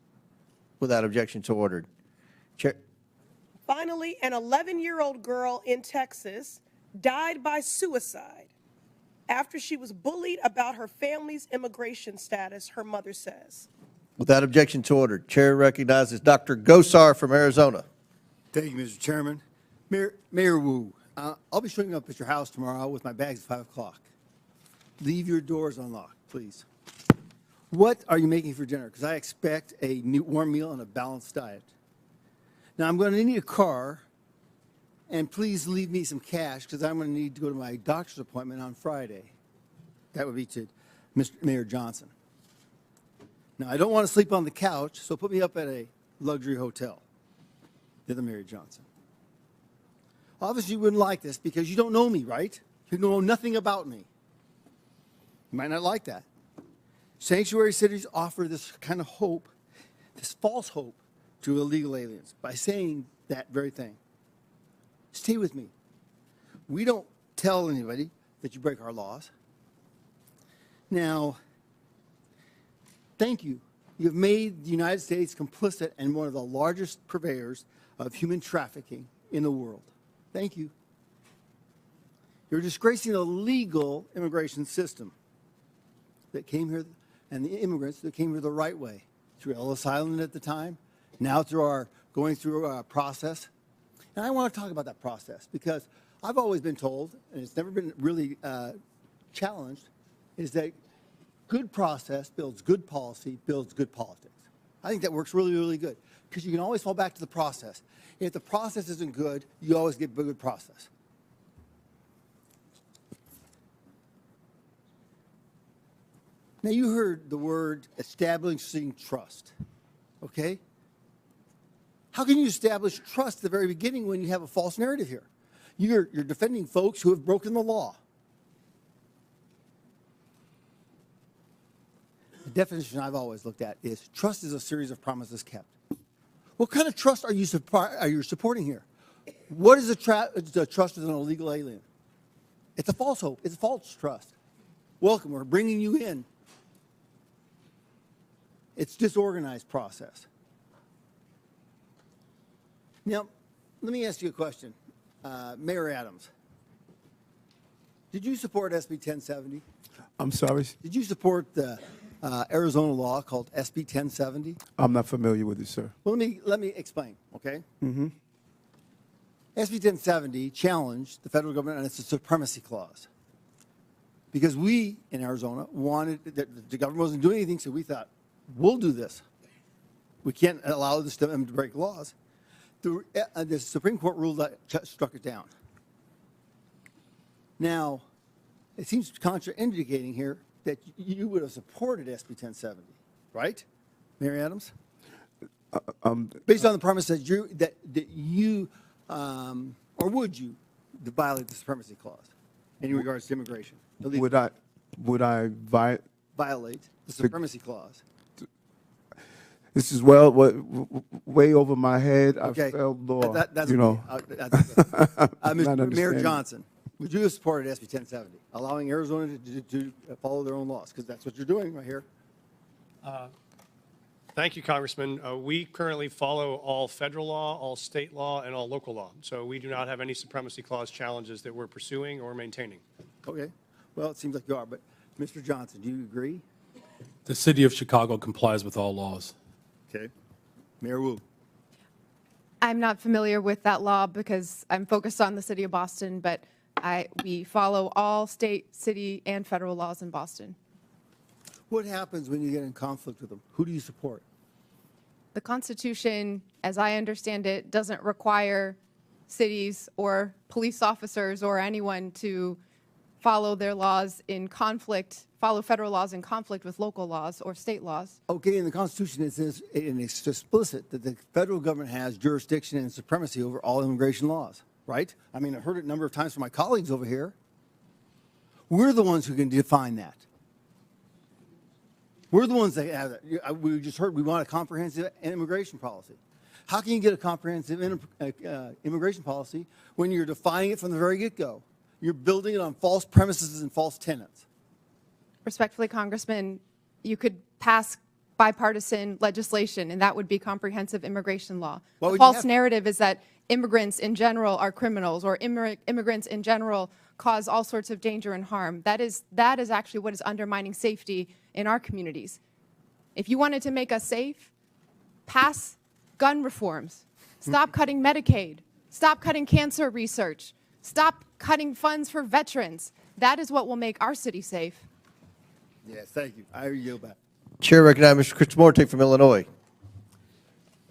Without objection, so ordered. Chair, Finally, an 11-year-old girl in Texas died by suicide after she was bullied about her family's immigration status, her mother says. without objection, so ordered. Chair recognizes Dr. Gosar from Arizona. Thank you, Mr. Chairman. Mayor Wu, I'll be showing up at your house tomorrow with my bags at 5 o'clock. Leave your doors unlocked, please. What are you making for dinner? Because I expect a warm meal and a balanced diet. Now, I'm going to need a car, and please leave me some cash because I'm going to need to go to my doctor's appointment on Friday. That would be to Mr. Mayor Johnston. Now, I don't want to sleep on the couch, so put me up at a luxury hotel. You're the Mayor Johnston. Obviously, you wouldn't like this because you don't know me, right? You know nothing about me. You might not like that. Sanctuary cities offer this kind of hope, this false hope, to illegal aliens by saying that very thing. Stay with me. We don't tell anybody that you break our laws. Now, thank you. You've made the United States complicit and one of the largest purveyors of human trafficking in the world. Thank you. You're disgracing the legal immigration system that came here, and the immigrants that came here the right way, through Ellis Island at the time, now through our going through our process. And I want to talk about that process because I've always been told, and it's never been really challenged, is that good process builds good policy, builds good politics. I think that works really, really good because you can always fall back to the process. If the process isn't good, you always get a good process. Now, you heard the word establishing trust, okay? How can you establish trust at the very beginning when you have a false narrative here? You're defending folks who have broken the law. The definition I've always looked at is trust is a series of promises kept. What kind of trust are you supporting here? What is the trust with an illegal alien? It's a false hope. It's a false trust. Welcome. We're bringing you in. It's disorganized process. Now, let me ask you a question. Mayor Adams, did you support SB 1070? I'm sorry? Did you support the Arizona law called SB 1070? I'm not familiar with it, sir. Well, let me explain, okay? Mm-hmm. SB 1070 challenged the federal government on its supremacy clause because we in Arizona wanted, the government wasn't doing anything, so we thought, we'll do this. We can't allow them to break laws. The Supreme Court ruled that struck it down. Now, it seems contraindicating here that you would have supported SB 1070, right, Mayor Adams? Based on the premise that you or would you violate the supremacy clause in regards to immigration? Would I violate the supremacy clause? This is way over my head. Okay. I felt law. That's you know. Mayor Johnston, would you have supported SB 1070, allowing Arizona to follow their own laws? Because that's what you're doing right here. Thank you, Congressman. We currently follow all federal law, all state law, and all local law. So we do not have any supremacy clause challenges that we're pursuing or maintaining. Okay. Well, it seems like you are. But, Mr. Johnston, do you agree? The city of Chicago complies with all laws. Okay. Mayor Wu. I'm not familiar with that law because I'm focused on the city of Boston, but we follow all state, city, and federal laws in Boston. What happens when you get in conflict with them? Who do you support? The Constitution, as I understand it, doesn't require cities or police officers or anyone to follow their laws in conflict, follow federal laws in conflict with local laws or state laws. Okay, in the Constitution it says, and it's explicit, that the federal government has jurisdiction and supremacy over all immigration laws, right? I mean, I've heard it a number of times from my colleagues over here. We're the ones who can define that. We're the ones that have that. We just heard we want a comprehensive immigration policy. How can you get a comprehensive immigration policy when you're defining it from the very get-go? You're building it on false premises and false tenets. Respectfully, Congressman, you could pass bipartisan legislation, and that would be comprehensive immigration law. The false narrative is that immigrants in general are criminals, or immigrants in general cause all sorts of danger and harm. That is actually what is undermining safety in our communities. If you wanted to make us safe, pass gun reforms. Stop cutting Medicaid. Stop cutting cancer research. Stop cutting funds for veterans. That is what will make our city safe. Yes, thank you. I yield back. Chair recognizes Mr. Krishnamurti from Illinois.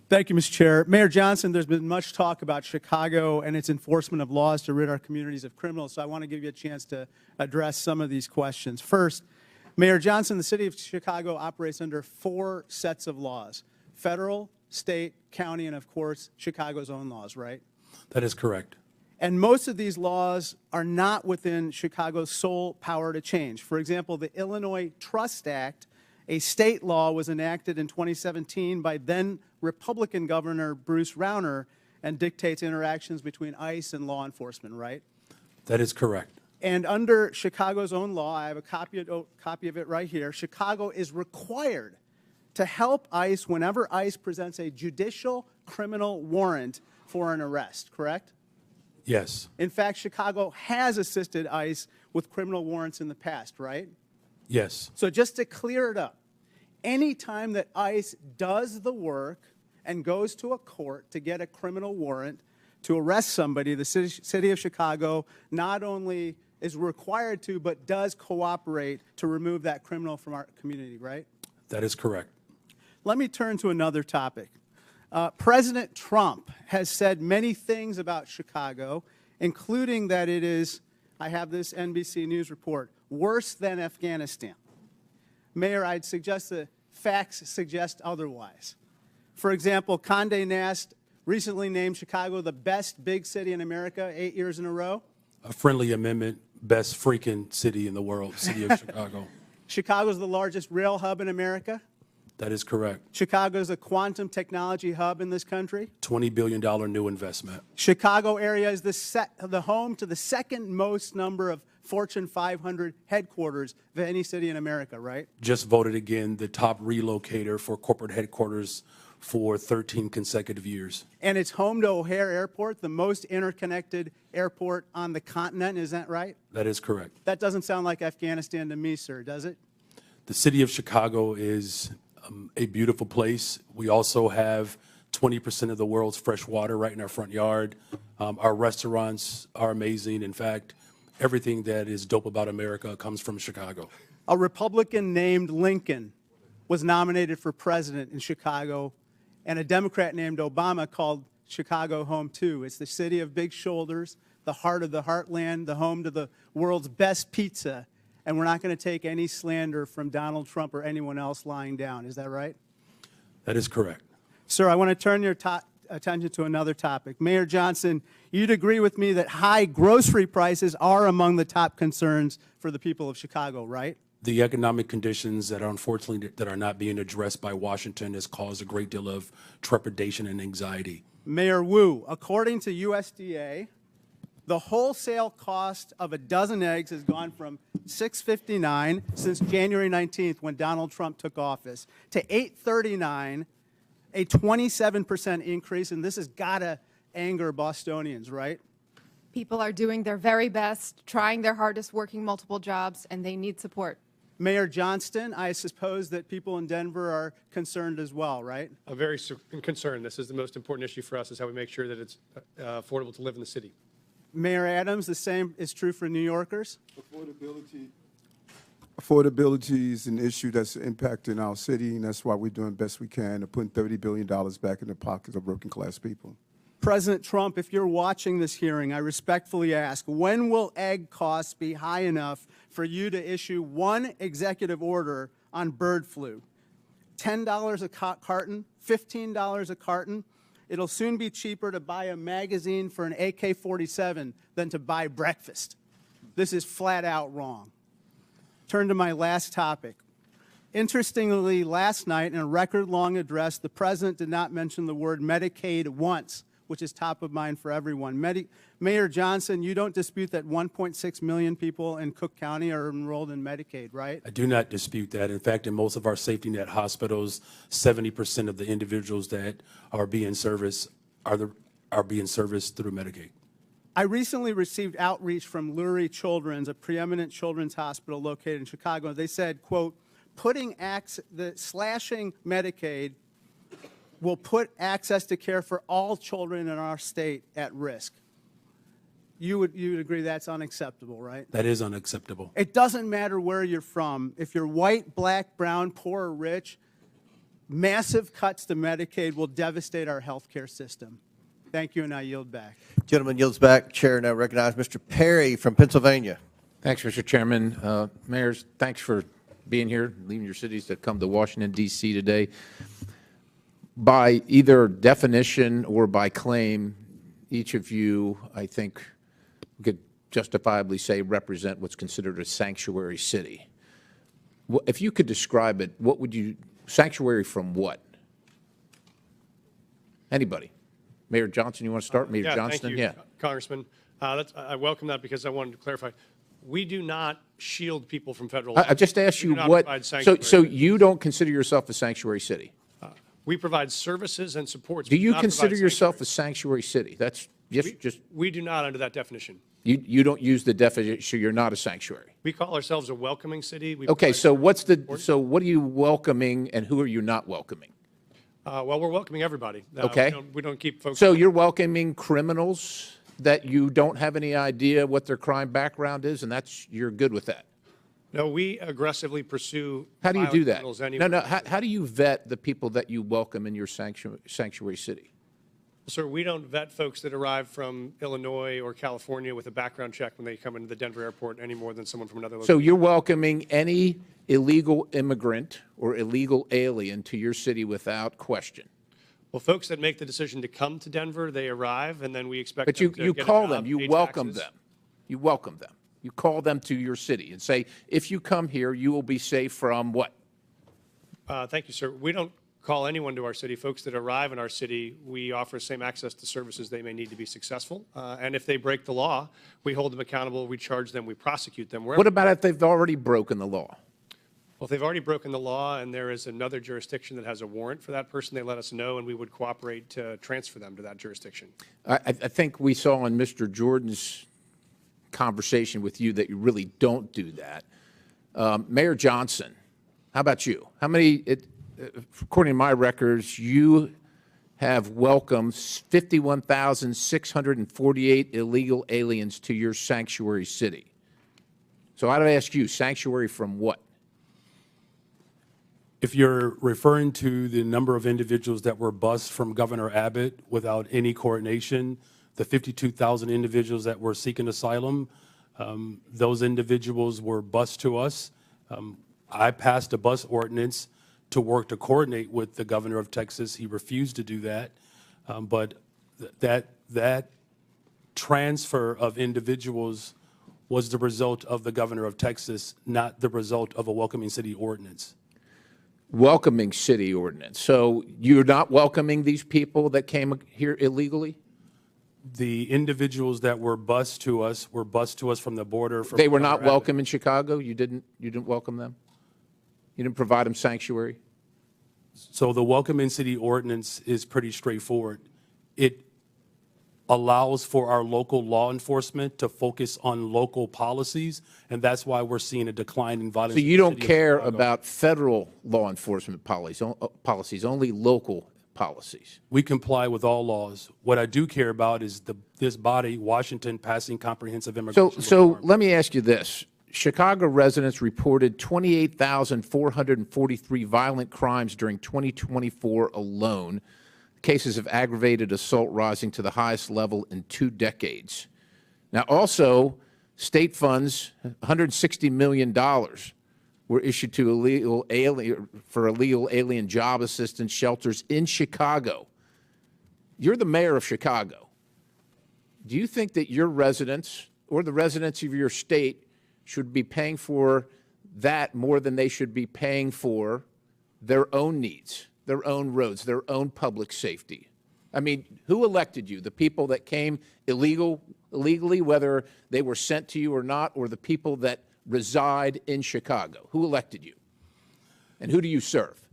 Thank you, Mr. Chair. Mayor Johnston, there's been much talk about Chicago and its enforcement of laws to rid our communities of criminals, so I want to give you a chance to address some of these questions. First, Mayor Johnston, the city of Chicago operates under 4 sets of laws: federal, state, county, and of course, Chicago's own laws, right? That is correct. And most of these laws are not within Chicago's sole power to change. For example, the Illinois Trust Act, a state law, was enacted in 2017 by then Republican Governor Bruce Rauner and dictates interactions between ICE and law enforcement, right? That is correct. And under Chicago's own law, I have a copy of it right here, Chicago is required to help ICE whenever ICE presents a judicial criminal warrant for an arrest, correct? Yes. In fact, Chicago has assisted ICE with criminal warrants in the past, right? Yes. So just to clear it up, any time that ICE does the work and goes to a court to get a criminal warrant to arrest somebody, the city of Chicago not only is required to, but does cooperate to remove that criminal from our community, right? That is correct. Let me turn to another topic. President Trump has said many things about Chicago, including that it is, I have this NBC News report, worse than Afghanistan. Mayor, I'd suggest the facts suggest otherwise. For example, Condé Nast recently named Chicago the best big city in America 8 years in a row. A friendly amendment, best freaking city in the world, city of Chicago. Chicago's the largest rail hub in America. That is correct. Chicago's a quantum technology hub in this country. $20 billion new investment. Chicago area is the home to the second most number of Fortune 500 headquarters of any city in America, right? Just voted again the top relocator for corporate headquarters for 13 consecutive years. And it's home to O'Hare Airport, the most interconnected airport on the continent, is that right? That is correct. That doesn't sound like Afghanistan to me, sir, does it? The city of Chicago is a beautiful place. We also have 20% of the world's fresh water right in our front yard. Our restaurants are amazing. In fact, everything that is dope about America comes from Chicago. A Republican named Lincoln was nominated for president in Chicago, and a Democrat named Obama called Chicago home too. It's the city of big shoulders, the heart of the heartland, the home to the world's best pizza. And we're not going to take any slander from Donald Trump or anyone else lying down. Is that right? That is correct. Sir, I want to turn your attention to another topic. Mayor Johnston, you'd agree with me that high grocery prices are among the top concerns for the people of Chicago, right? The economic conditions that are unfortunately that are not being addressed by Washington has caused a great deal of trepidation and anxiety. Mayor Wu, according to USDA, the wholesale cost of a dozen eggs has gone from $6.59 since January 19th when Donald Trump took office to $8.39, a 27% increase, and this has got to anger Bostonians, right? People are doing their very best, trying their hardest, working multiple jobs, and they need support. Mayor Johnston, I suppose that people in Denver are concerned as well, right? Very concerned. This is the most important issue for us, is how we make sure that it's affordable to live in the city. Mayor Adams, the same is true for New Yorkers? Affordability is an issue that's impacting our city, and that's why we're doing best we can to put $30 billion back in the pockets of working-class people. President Trump, if you're watching this hearing, I respectfully ask, when will egg costs be high enough for you to issue one executive order on bird flu? $10 a carton, $15 a carton? It'll soon be cheaper to buy a magazine for an AK-47 than to buy breakfast. This is flat out wrong. Turn to my last topic. Interestingly, last night in a record-long address, the President did not mention the word Medicaid once, which is top of mind for everyone. Mayor Johnston, you don't dispute that 1.6 million people in Cook County are enrolled in Medicaid, right? I do not dispute that. In fact, in most of our safety net hospitals, 70% of the individuals that are being serviced are being serviced through Medicaid. I recently received outreach from Lurie Children's, a preeminent children's hospital located in Chicago. They said, quote, slashing Medicaid will put access to care for all children in our state at risk. You would agree that's unacceptable, right? That is unacceptable. It doesn't matter where you're from. If you're white, black, brown, poor, or rich, massive cuts to Medicaid will devastate our health care system. Thank you, and I yield back. Gentleman yields back. Chair now recognizes Mr. Perry from Pennsylvania. Thanks, Mr. Chairman. Mayors, thanks for being here, leaving your cities to come to Washington, D.C. today. By either definition or by claim, each of you, I think, could justifiably say represent what's considered a sanctuary city. If you could describe it, what would you, sanctuary from what? Anybody? Mayor Johnston, you want to start? Mayor Johnston? Thank you, Congressman. I welcome that because I wanted to clarify. We do not shield people from federal law. I just asked you what, so you don't consider yourself a sanctuary city? We provide services and supports. Do you consider yourself a sanctuary city? That's we do not under that definition. You don't use the definition, so you're not a sanctuary. We call ourselves a welcoming city. Okay, so what are you welcoming and who are you not welcoming? Well, we're welcoming everybody. Okay. We don't keep folks. So you're welcoming criminals that you don't have any idea what their crime background is, and you're good with that? No, we aggressively pursue. How do you do that? Anyway. How do you vet the people that you welcome in your sanctuary city? Sir, we don't vet folks that arrive from Illinois or California with a background check when they come into the Denver airport any more than someone from another location. So you're welcoming any illegal immigrant or illegal alien to your city without question? Well, folks that make the decision to come to Denver, they arrive, and then we expect them to you get call a job, them, you pay welcome taxes. them. You welcome them. You call them to your city and say, if you come here, you will be safe from what? Thank you, sir. We don't call anyone to our city. Folks that arrive in our city, we offer same access to services they may need to be successful. And if they break the law, we hold them accountable, we charge them, we prosecute them. What about if they've already broken the law? Well, if they've already broken the law and there is another jurisdiction that has a warrant for that person, they let us know and we would cooperate to transfer them to that jurisdiction. I think we saw in Mr. Jordan's conversation with you that you really don't do that. Mayor Johnston, how about you? How many, according to my records, you have welcomed 51,648 illegal aliens to your sanctuary city. So I'd ask you, sanctuary from what? If you're referring to the number of individuals that were bused from Governor Abbott without any coordination, the 52,000 individuals that were seeking asylum, those individuals were bused to us. I passed a bus ordinance to work to coordinate with the governor of Texas. He refused to do that. But that transfer of individuals was the result of the governor of Texas, not the result of a welcoming city ordinance. Welcoming city ordinance. So you're not welcoming these people that came here illegally? The individuals that were bused to us from the border. They were not welcome in Chicago? You didn't welcome them? You didn't provide them sanctuary? So the welcoming city ordinance is pretty straightforward. It allows for our local law enforcement to focus on local policies, and that's why we're seeing a decline in violence. So you don't care about federal law enforcement policies, only local policies? We comply with all laws. What I do care about is this body, Washington, passing comprehensive immigration reform. So let me ask you this. Chicago residents reported 28,443 violent crimes during 2024 alone, cases of aggravated assault rising to the highest level in 2 decades. Now, also, state funds, $160 million, were issued to illegal alien job assistance shelters in Chicago. You're the mayor of Chicago. Do you think that your residents or the residents of your state should be paying for that more than they should be paying for their own needs, their own roads, their own public safety? I mean, who elected you? The people that came illegally, whether they were sent to you or not, or the people that reside in Chicago? Who elected you? And who do you serve?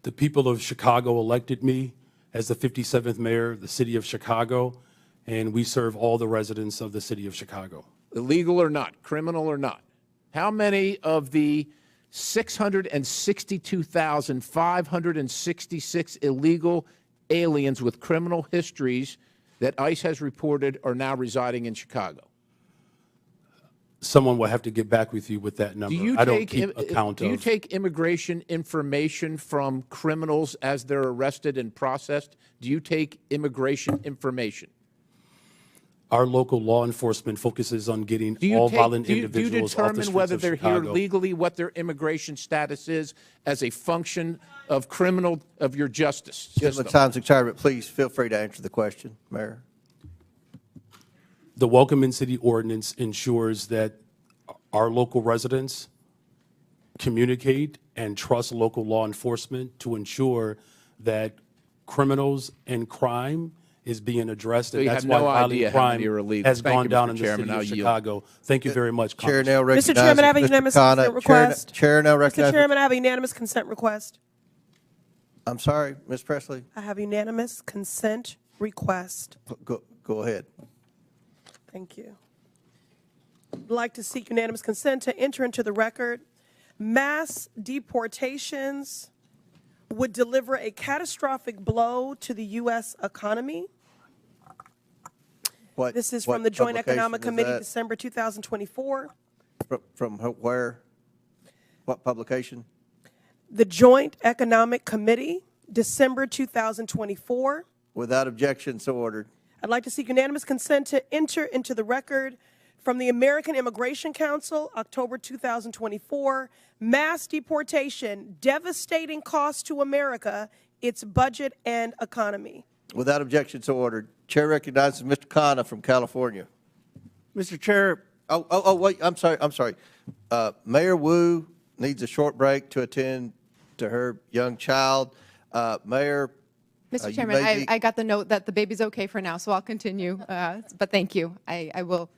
The people of Chicago elected me as the 57th mayor of the city of Chicago, and we serve all the residents of the city of Chicago. Illegal or not, criminal or not. How many of the 662,566 illegal aliens with criminal histories that ICE has reported are now residing in Chicago? Someone will have to get back with you with that number. I don't keep account Do you of. take immigration information from criminals as they're arrested and processed? Do you take immigration information? Our local law enforcement focuses on getting all violent individuals do you off the determine streets whether of they're here Chicago. legally, what their immigration status is, as a function of your justice Gentleman, system? time's expired, but please feel free to answer the question, Mayor. The Welcome in City ordinance ensures that our local residents communicate and trust local law enforcement to ensure that criminals and crime is being addressed, So and you that's have why no violent idea how crime many are illegal. has Thank gone you, down Mr. in the Chairman. city I'll of yield. Chicago. Thank you very much, Chair Congressman. now recognizes Mr. Chairman, I have a unanimous consent Chair request. now Mr. recognizes. Chairman, I have a unanimous consent request. I'm sorry, Ms. Presley. I have a unanimous consent request. Go ahead. Thank you. I'd like to seek unanimous consent to enter into the record mass deportations would deliver a catastrophic blow to the U.S. economy. This is from the Joint Economic Committee, December 2024. From where? What publication? The Joint Economic Committee, December 2024. Without objection, so ordered. I'd like to seek unanimous consent to enter into the record from the American Immigration Council, October 2024, mass deportation, devastating cost to America, its budget and economy. Without objection, so ordered. Chair recognizes Mr. Khanna from California. Mr. Chair. Wait, I'm sorry. Mayor Wu needs a short break to attend to her young child. Mayor. Mr. Chairman, I got the note that the baby's okay for now, so I'll continue. But thank you. I will.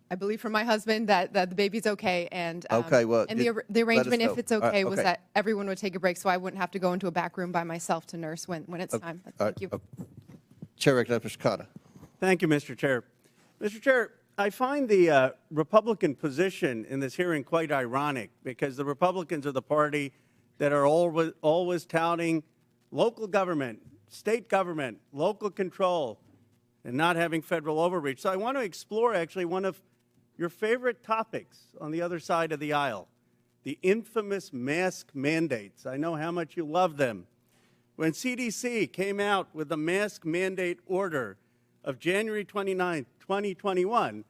I believe from my husband that the baby's okay, and okay, well, and the arrangement, if it's okay, was okay. that everyone would take a break, so I wouldn't have to go into a back room by myself to nurse when it's time. Thank you. Chair recognizes Mr. Khanna. Thank you, Mr. Chair. Mr. Chair, I find the Republican position in this hearing quite ironic, because the Republicans are the party that are always touting local government, state government, local control, and not having federal overreach. So I want to explore actually one of your favorite topics on the other side of the aisle, the infamous mask mandates. I know how much you love them. When CDC came out with the mask mandate order of January 29, 2021,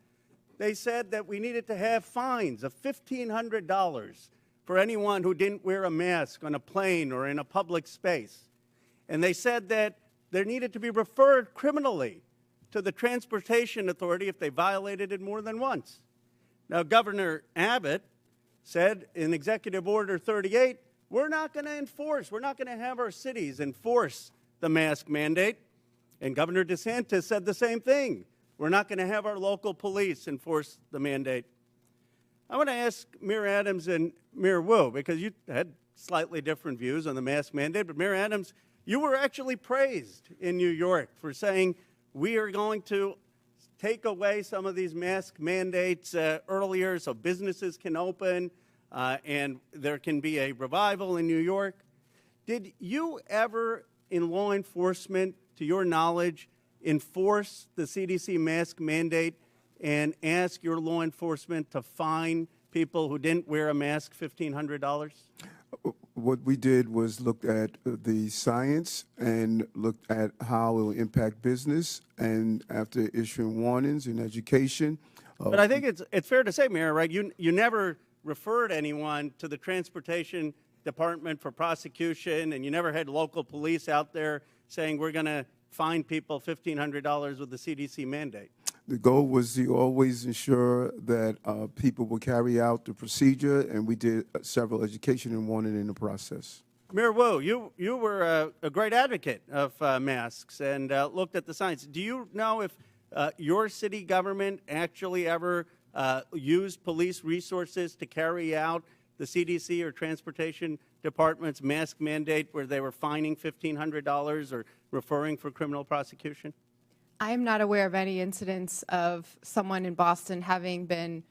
they said that we needed to have fines of $1,500 for anyone who didn't wear a mask on a plane or in a public space. And they said that there needed to be referred criminally to the Transportation Authority if they violated it more than once. Now, Governor Abbott said in Executive Order 38, we're not going to have our cities enforce the mask mandate. And Governor DeSantis said the same thing. We're not going to have our local police enforce the mandate. I want to ask Mayor Adams and Mayor Wu, because you had slightly different views on the mask mandate, but Mayor Adams, you were actually praised in New York for saying we are going to take away some of these mask mandates earlier so businesses can open and there can be a revival in New York. Did you ever, in law enforcement, to your knowledge, enforce the CDC mask mandate and ask your law enforcement to fine people who didn't wear a mask $1,500? What we did was look at the science and looked at how it will impact business, and after issuing warnings in education. But I think it's fair to say, Mayor, right, you never referred anyone to the Transportation Department for prosecution, and you never had local police out there saying we're going to fine people $1,500 with the CDC mandate. The goal was to always ensure that people will carry out the procedure, and we did several education and warning in the process. Mayor Wu, you were a great advocate of masks and looked at the science. Do you know if your city government actually ever used police resources to carry out the CDC or Transportation Department's mask mandate where they were fining $1,500 or referring for criminal prosecution? I am not aware of any incidents of someone in Boston having been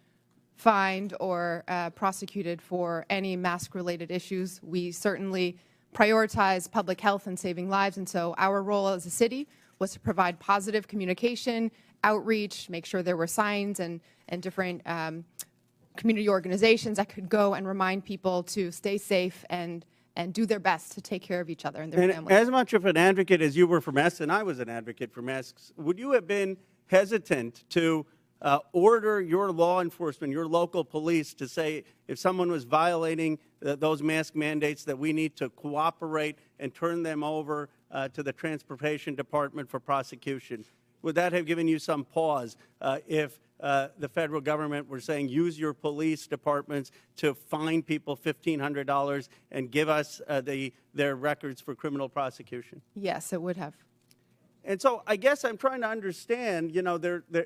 fined or prosecuted for any mask-related issues. We certainly prioritize public health and saving lives, and so our role as a city was to provide positive communication, outreach, make sure there were signs and different community organizations that could go and remind people to stay safe and do their best to take care of each other and their families. As much of an advocate as you were for masks, and I was an advocate for masks, would you have been hesitant to order your law enforcement, your local police, to say if someone was violating those mask mandates that we need to cooperate and turn them over to the Transportation Department for prosecution? Would that have given you some pause if the federal government were saying use your police departments to fine people $1,500 and give us their records for criminal prosecution? Yes, it would have. And so I guess I'm trying to understand, you know,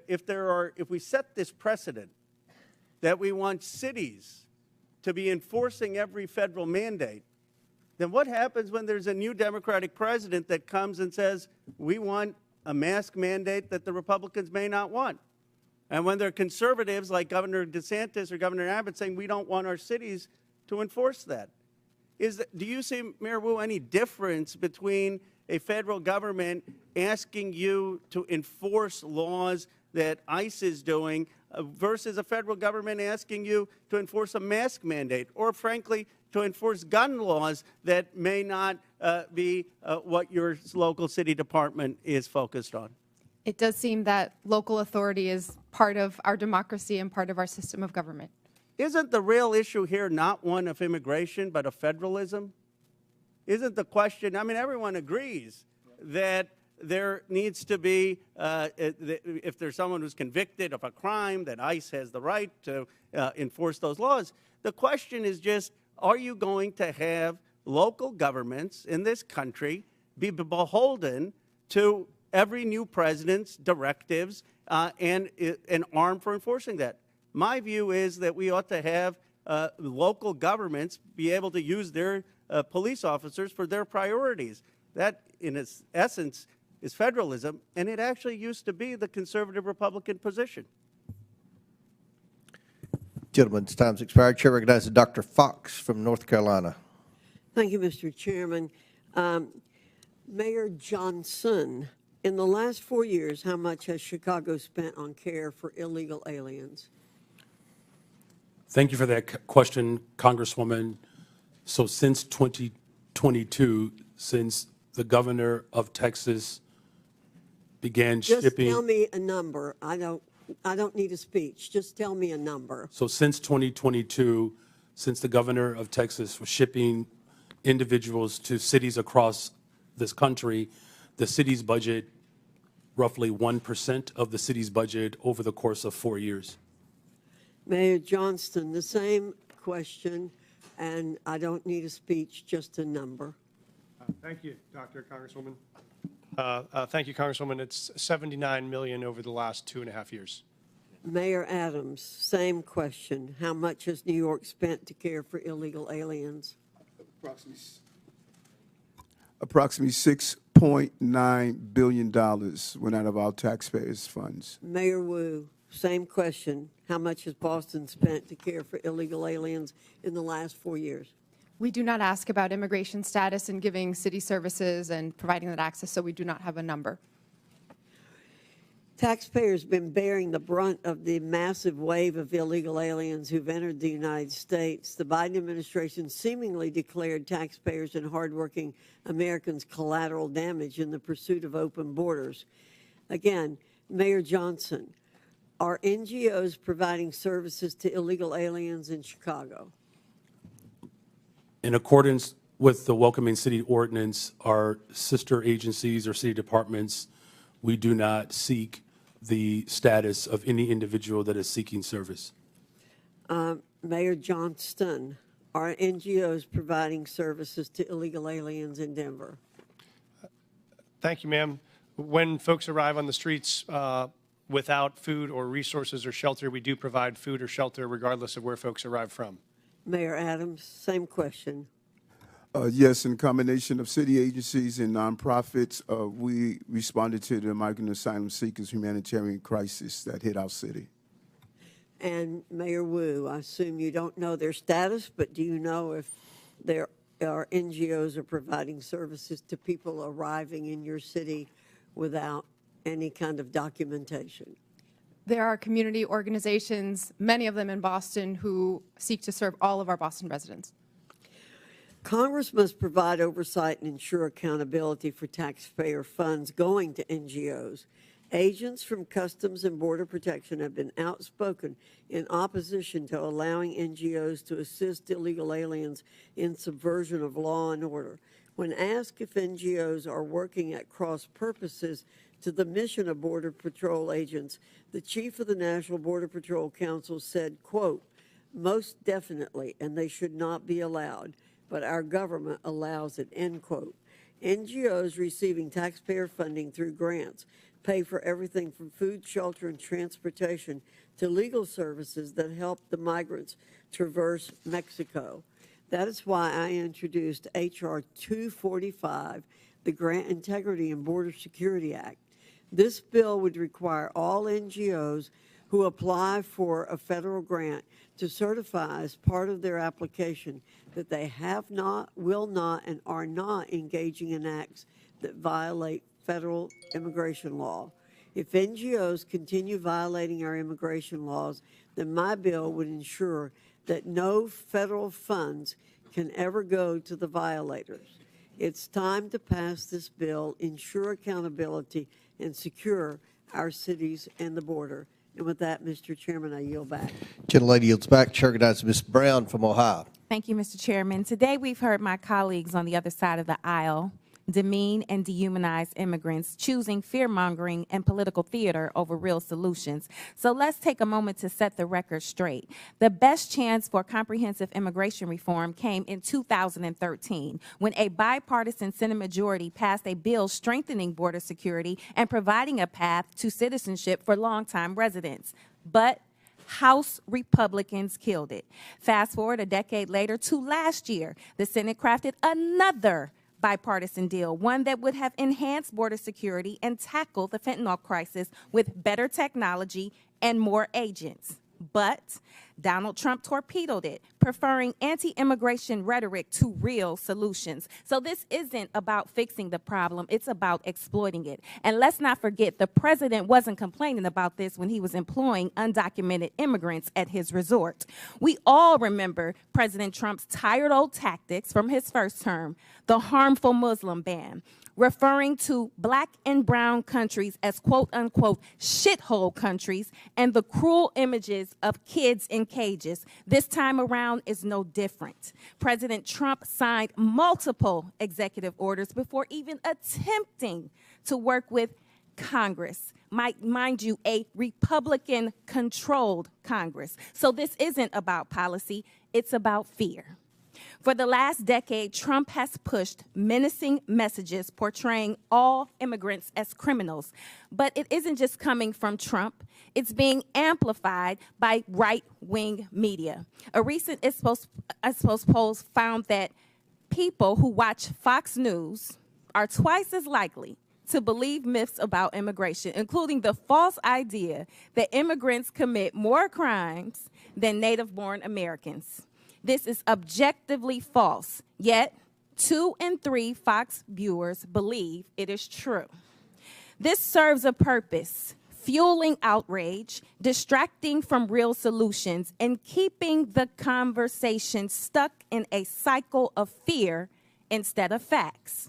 if we set this precedent that we want cities to be enforcing every federal mandate, then what happens when there's a new Democratic president that comes and says, we want a mask mandate that the Republicans may not want? And when there are conservatives like Governor DeSantis or Governor Abbott saying we don't want our cities to enforce that. Do you see, Mayor Wu, any difference between a federal government asking you to enforce laws that ICE is doing versus a federal government asking you to enforce a mask mandate or, frankly, to enforce gun laws that may not be what your local city department is focused on? It does seem that local authority is part of our democracy and part of our system of government. Isn't the real issue here not one of immigration, but of federalism? Isn't the question, I mean, everyone agrees that there needs to be, if there's someone who's convicted of a crime, that ICE has the right to enforce those laws. The question is just, are you going to have local governments in this country be beholden to every new president's directives and armed for enforcing that? My view is that we ought to have local governments be able to use their police officers for their priorities. That, in its essence, is federalism, and it actually used to be the conservative Republican position. Gentlemen's time's expired. Chair recognizes Dr. Fox from North Carolina. Thank you, Mr. Chairman. Mayor Johnston, in the last 4 years, how much has Chicago spent on care for illegal aliens? Thank you for that question, Congresswoman. So since 2022, since the governor of Texas began Just shipping. tell me a number. I don't need a speech. Just tell me a number. So since 2022, since the governor of Texas was shipping individuals to cities across this country, the city's budget, roughly 1% of the city's budget over the course of 4 years. Mayor Johnston, the same question, and I don't need a speech, just a number. Thank you, Congresswoman. Thank you, Congresswoman. It's $79 million over the last 2.5 years. Mayor Adams, same question. How much has New York spent to care for illegal aliens? Approximately $6.9 billion went out of our taxpayers' funds. Mayor Wu, same question. How much has Boston spent to care for illegal aliens in the last 4 years? We do not ask about immigration status and giving city services and providing that access, so we do not have a number. Taxpayers have been bearing the brunt of the massive wave of illegal aliens who've entered the United States. The Biden administration seemingly declared taxpayers and hardworking Americans collateral damage in the pursuit of open borders. Again, Mayor Johnston, are NGOs providing services to illegal aliens in Chicago? In accordance with the Welcoming City Ordinance, our sister agencies or city departments, we do not seek the status of any individual that is seeking service. Mayor Johnston, are NGOs providing services to illegal aliens in Denver? Thank you, ma'am. When folks arrive on the streets without food or resources or shelter, we do provide food or shelter regardless of where folks arrive from. Mayor Adams, same question. Yes, in combination of city agencies and nonprofits, we responded to the migrant asylum seekers humanitarian crisis that hit our city. And Mayor Wu, I assume you don't know their status, but do you know if there are NGOs are providing services to people arriving in your city without any kind of documentation? There are community organizations, many of them in Boston, who seek to serve all of our Boston residents. Congress must provide oversight and ensure accountability for taxpayer funds going to NGOs. Agents from Customs and Border Protection have been outspoken in opposition to allowing NGOs to assist illegal aliens in subversion of law and order. When asked if NGOs are working at cross purposes to the mission of Border Patrol agents, the chief of the National Border Patrol Council said, quote, "Most definitely, and they should not be allowed, but our government allows it," end quote. NGOs receiving taxpayer funding through grants pay for everything from food, shelter, and transportation to legal services that help the migrants traverse Mexico. That is why I introduced H.R. 245, the Grant Integrity and Border Security Act. This bill would require all NGOs who apply for a federal grant to certify as part of their application that they have not, will not, and are not engaging in acts that violate federal immigration law. If NGOs continue violating our immigration laws, then my bill would ensure that no federal funds can ever go to the violators. It's time to pass this bill, ensure accountability, and secure our cities and the border. And with that, Mr. Chairman, I yield back. Gentlelady yields back. Chair recognizes Ms. Brown from Ohio. Thank you, Mr. Chairman. Today we've heard my colleagues on the other side of the aisle demean and dehumanize immigrants, choosing fear-mongering and political theater over real solutions. So let's take a moment to set the record straight. The best chance for comprehensive immigration reform came in 2013, when a bipartisan Senate majority passed a bill strengthening border security and providing a path to citizenship for longtime residents. But House Republicans killed it. Fast forward a decade later to last year, the Senate crafted another bipartisan deal, one that would have enhanced border security and tackled the fentanyl crisis with better technology and more agents. But Donald Trump torpedoed it, preferring anti-immigration rhetoric to real solutions. So this isn't about fixing the problem, it's about exploiting it. And let's not forget, the president wasn't complaining about this when he was employing undocumented immigrants at his resort. We all remember President Trump's tired old tactics from his first term, the harmful Muslim ban, referring to black and brown countries as quote-unquote shithole countries, and the cruel images of kids in cages. This time around is no different. President Trump signed multiple executive orders before even attempting to work with Congress. Mind you, a Republican-controlled Congress. So this isn't about policy, it's about fear. For the last decade, Trump has pushed menacing messages portraying all immigrants as criminals. But it isn't just coming from Trump. It's being amplified by right-wing media. A recent Ipsos poll found that people who watch Fox News are twice as likely to believe myths about immigration, including the false idea that immigrants commit more crimes than native-born Americans. This is objectively false, yet 2 in 3 Fox viewers believe it is true. This serves a purpose: fueling outrage, distracting from real solutions, and keeping the conversation stuck in a cycle of fear instead of facts.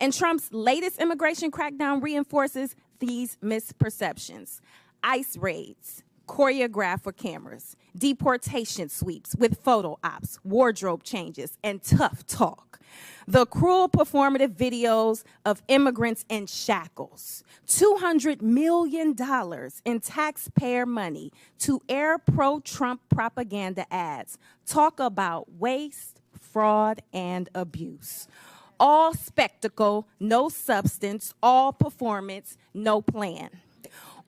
And Trump's latest immigration crackdown reinforces these misperceptions. ICE raids, choreographed for cameras, deportation sweeps with photo ops, wardrobe changes, and tough talk. The cruel performative videos of immigrants in shackles, $200 million in taxpayer money to air pro-Trump propaganda ads. Talk about waste, fraud, and abuse. All spectacle, no substance, all performance, no plan.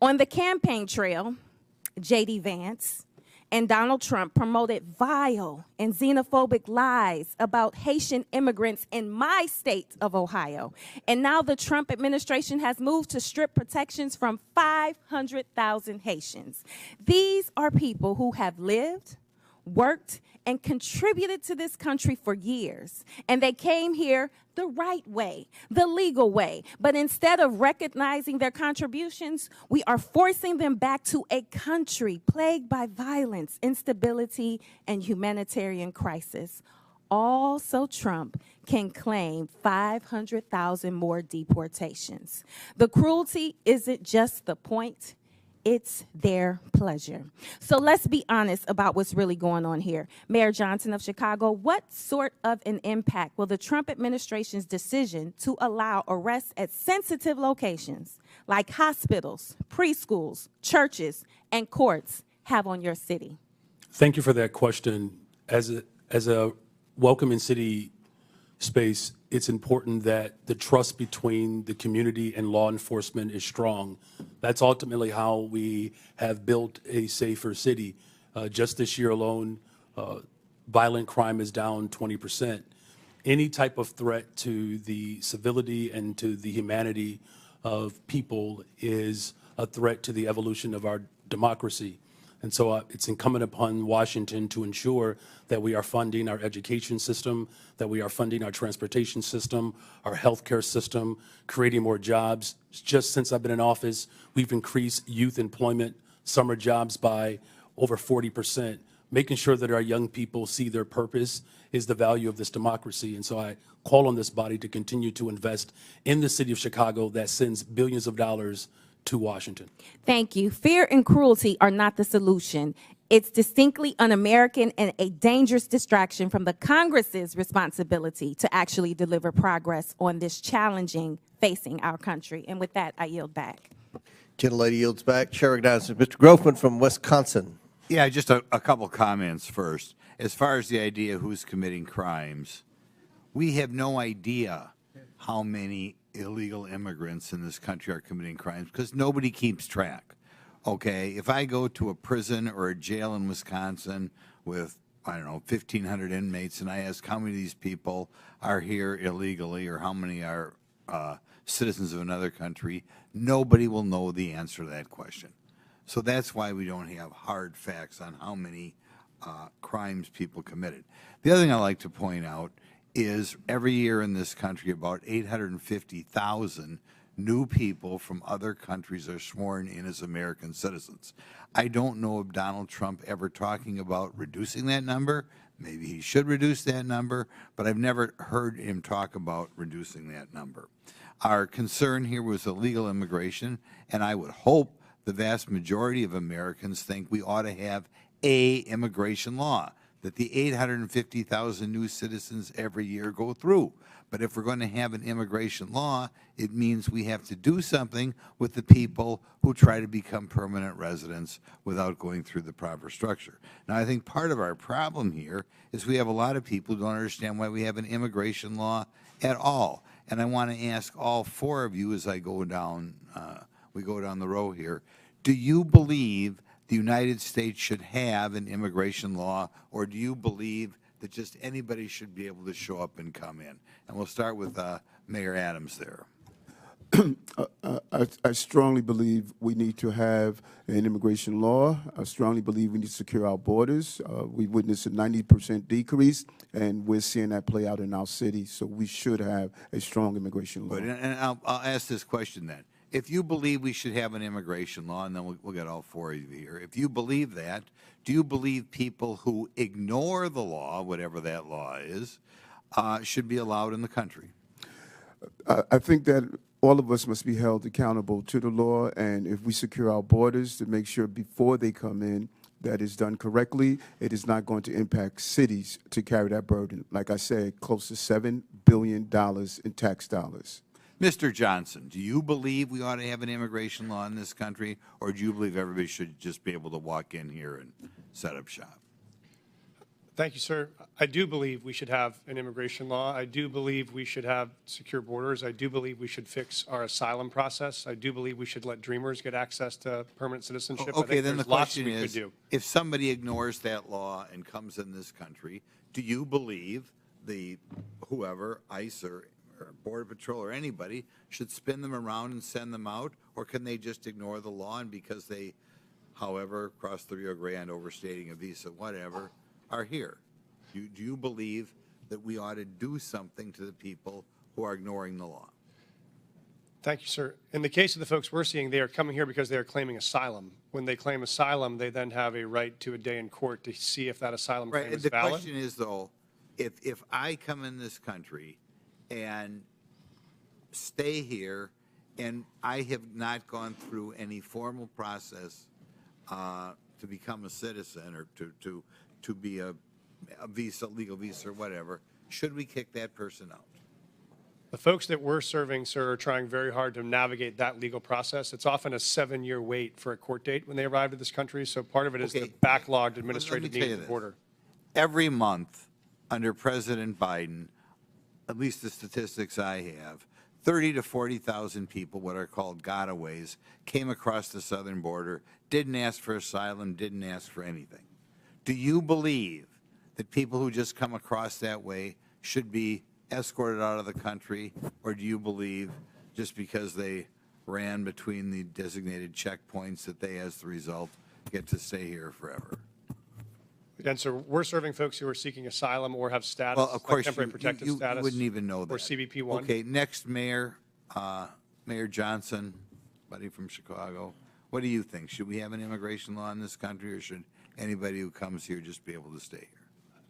On the campaign trail, J.D. Vance and Donald Trump promoted vile and xenophobic lies about Haitian immigrants in my state of Ohio. And now the Trump administration has moved to strip protections from 500,000 Haitians. These are people who have lived, worked, and contributed to this country for years. And they came here the right way, the legal way. But instead of recognizing their contributions, we are forcing them back to a country plagued by violence, instability, and humanitarian crisis. All so Trump can claim 500,000 more deportations. The cruelty isn't just the point, it's their pleasure. So let's be honest about what's really going on here. Mayor Johnston of Chicago, what sort of an impact will the Trump administration's decision to allow arrests at sensitive locations like hospitals, preschools, churches, and courts have on your city? Thank you for that question. As a welcoming city space, it's important that the trust between the community and law enforcement is strong. That's ultimately how we have built a safer city. Just this year alone, violent crime is down 20%. Any type of threat to the civility and to the humanity of people is a threat to the evolution of our democracy. And so it's incumbent upon Washington to ensure that we are funding our education system, that we are funding our transportation system, our healthcare system, creating more jobs. Just since I've been in office, we've increased youth employment, summer jobs by over 40%. Making sure that our young people see their purpose is the value of this democracy. And so I call on this body to continue to invest in the city of Chicago that sends billions of dollars to Washington. Thank you. Fear and cruelty are not the solution. It's distinctly un-American and a dangerous distraction from the Congress's responsibility to actually deliver progress on this challenging facing our country. And with that, I yield back. Gentlelady yields back. Chair recognizes Mr. Grofman from Wisconsin. Yeah, just a couple comments first. As far as the idea who's committing crimes, we have no idea how many illegal immigrants in this country are committing crimes because nobody keeps track. Okay, if I go to a prison or a jail in Wisconsin with, I don't know, 1,500 inmates, and I ask how many of these people are here illegally or how many are citizens of another country, nobody will know the answer to that question. So that's why we don't have hard facts on how many crimes people committed. The other thing I like to point out is every year in this country, about 850,000 new people from other countries are sworn in as American citizens. I don't know of Donald Trump ever talking about reducing that number. Maybe he should reduce that number, but I've never heard him talk about reducing that number. Our concern here was illegal immigration, and I would hope the vast majority of Americans think we ought to have an immigration law that the 850,000 new citizens every year go through. But if we're going to have an immigration law, it means we have to do something with the people who try to become permanent residents without going through the proper structure. Now, I think part of our problem here is we have a lot of people who don't understand why we have an immigration law at all. And I want to ask all four of you as I go down, we go down the row here, do you believe the United States should have an immigration law, or do you believe that just anybody should be able to show up and come in? And we'll start with Mayor Adams there. I strongly believe we need to have an immigration law. I strongly believe we need to secure our borders. We witnessed a 90% decrease, and we're seeing that play out in our city. So we should have a strong immigration law. Good. And I'll ask this question then. If you believe we should have an immigration law, and then we'll get all four of you here, if you believe that, do you believe people who ignore the law, whatever that law is, should be allowed in the country? I think that all of us must be held accountable to the law, and if we secure our borders to make sure before they come in that is done correctly, it is not going to impact cities to carry that burden. Like I said, close to $7 billion in tax dollars. Mr. Johnson, do you believe we ought to have an immigration law in this country, or do you believe everybody should just be able to walk in here and set up shop? Thank you, sir. I do believe we should have an immigration law. I do believe we should have secure borders. I do believe we should fix our asylum process. I do believe we should let dreamers get access to permanent citizenship. Okay, then the lots question we could is, do. if somebody ignores that law and comes in this country, do you believe whoever, ICE or Border Patrol or anybody, should spin them around and send them out, or can they just ignore the law and because they, however, crossed the Rio Grande, overstating a visa, whatever, are here? Do you believe that we ought to do something to the people who are ignoring the law? Thank you, sir. In the case of the folks we're seeing, they are coming here because they are claiming asylum. When they claim asylum, they then have a right to a day in court to see if that asylum claim is The valid. question is, though, if I come in this country and stay here and I have not gone through any formal process to become a citizen or to be a visa, legal visa or whatever, should we kick that person out? The folks that we're serving, sir, are trying very hard to navigate that legal process. It's often a 7-year wait for a court date when they arrive to this country, so part of it is the backlogged administrative need at the border. Every month under President Biden, at least the statistics I have, 30 to 40,000 people, what are called gotaways, came across the southern border, didn't ask for asylum, didn't ask for anything. Do you believe that people who just come across that way should be escorted out of the country, or do you believe just because they ran between the designated checkpoints that they, as the result, get to stay here forever? And so we're serving folks who are seeking asylum or have status, Well, of course, like temporary protected status. you wouldn't even know that. Or CBP-1. Okay, next, Mayor Johnston, buddy from Chicago. What do you think? Should we have an immigration law in this country, or should anybody who comes here just be able to stay here?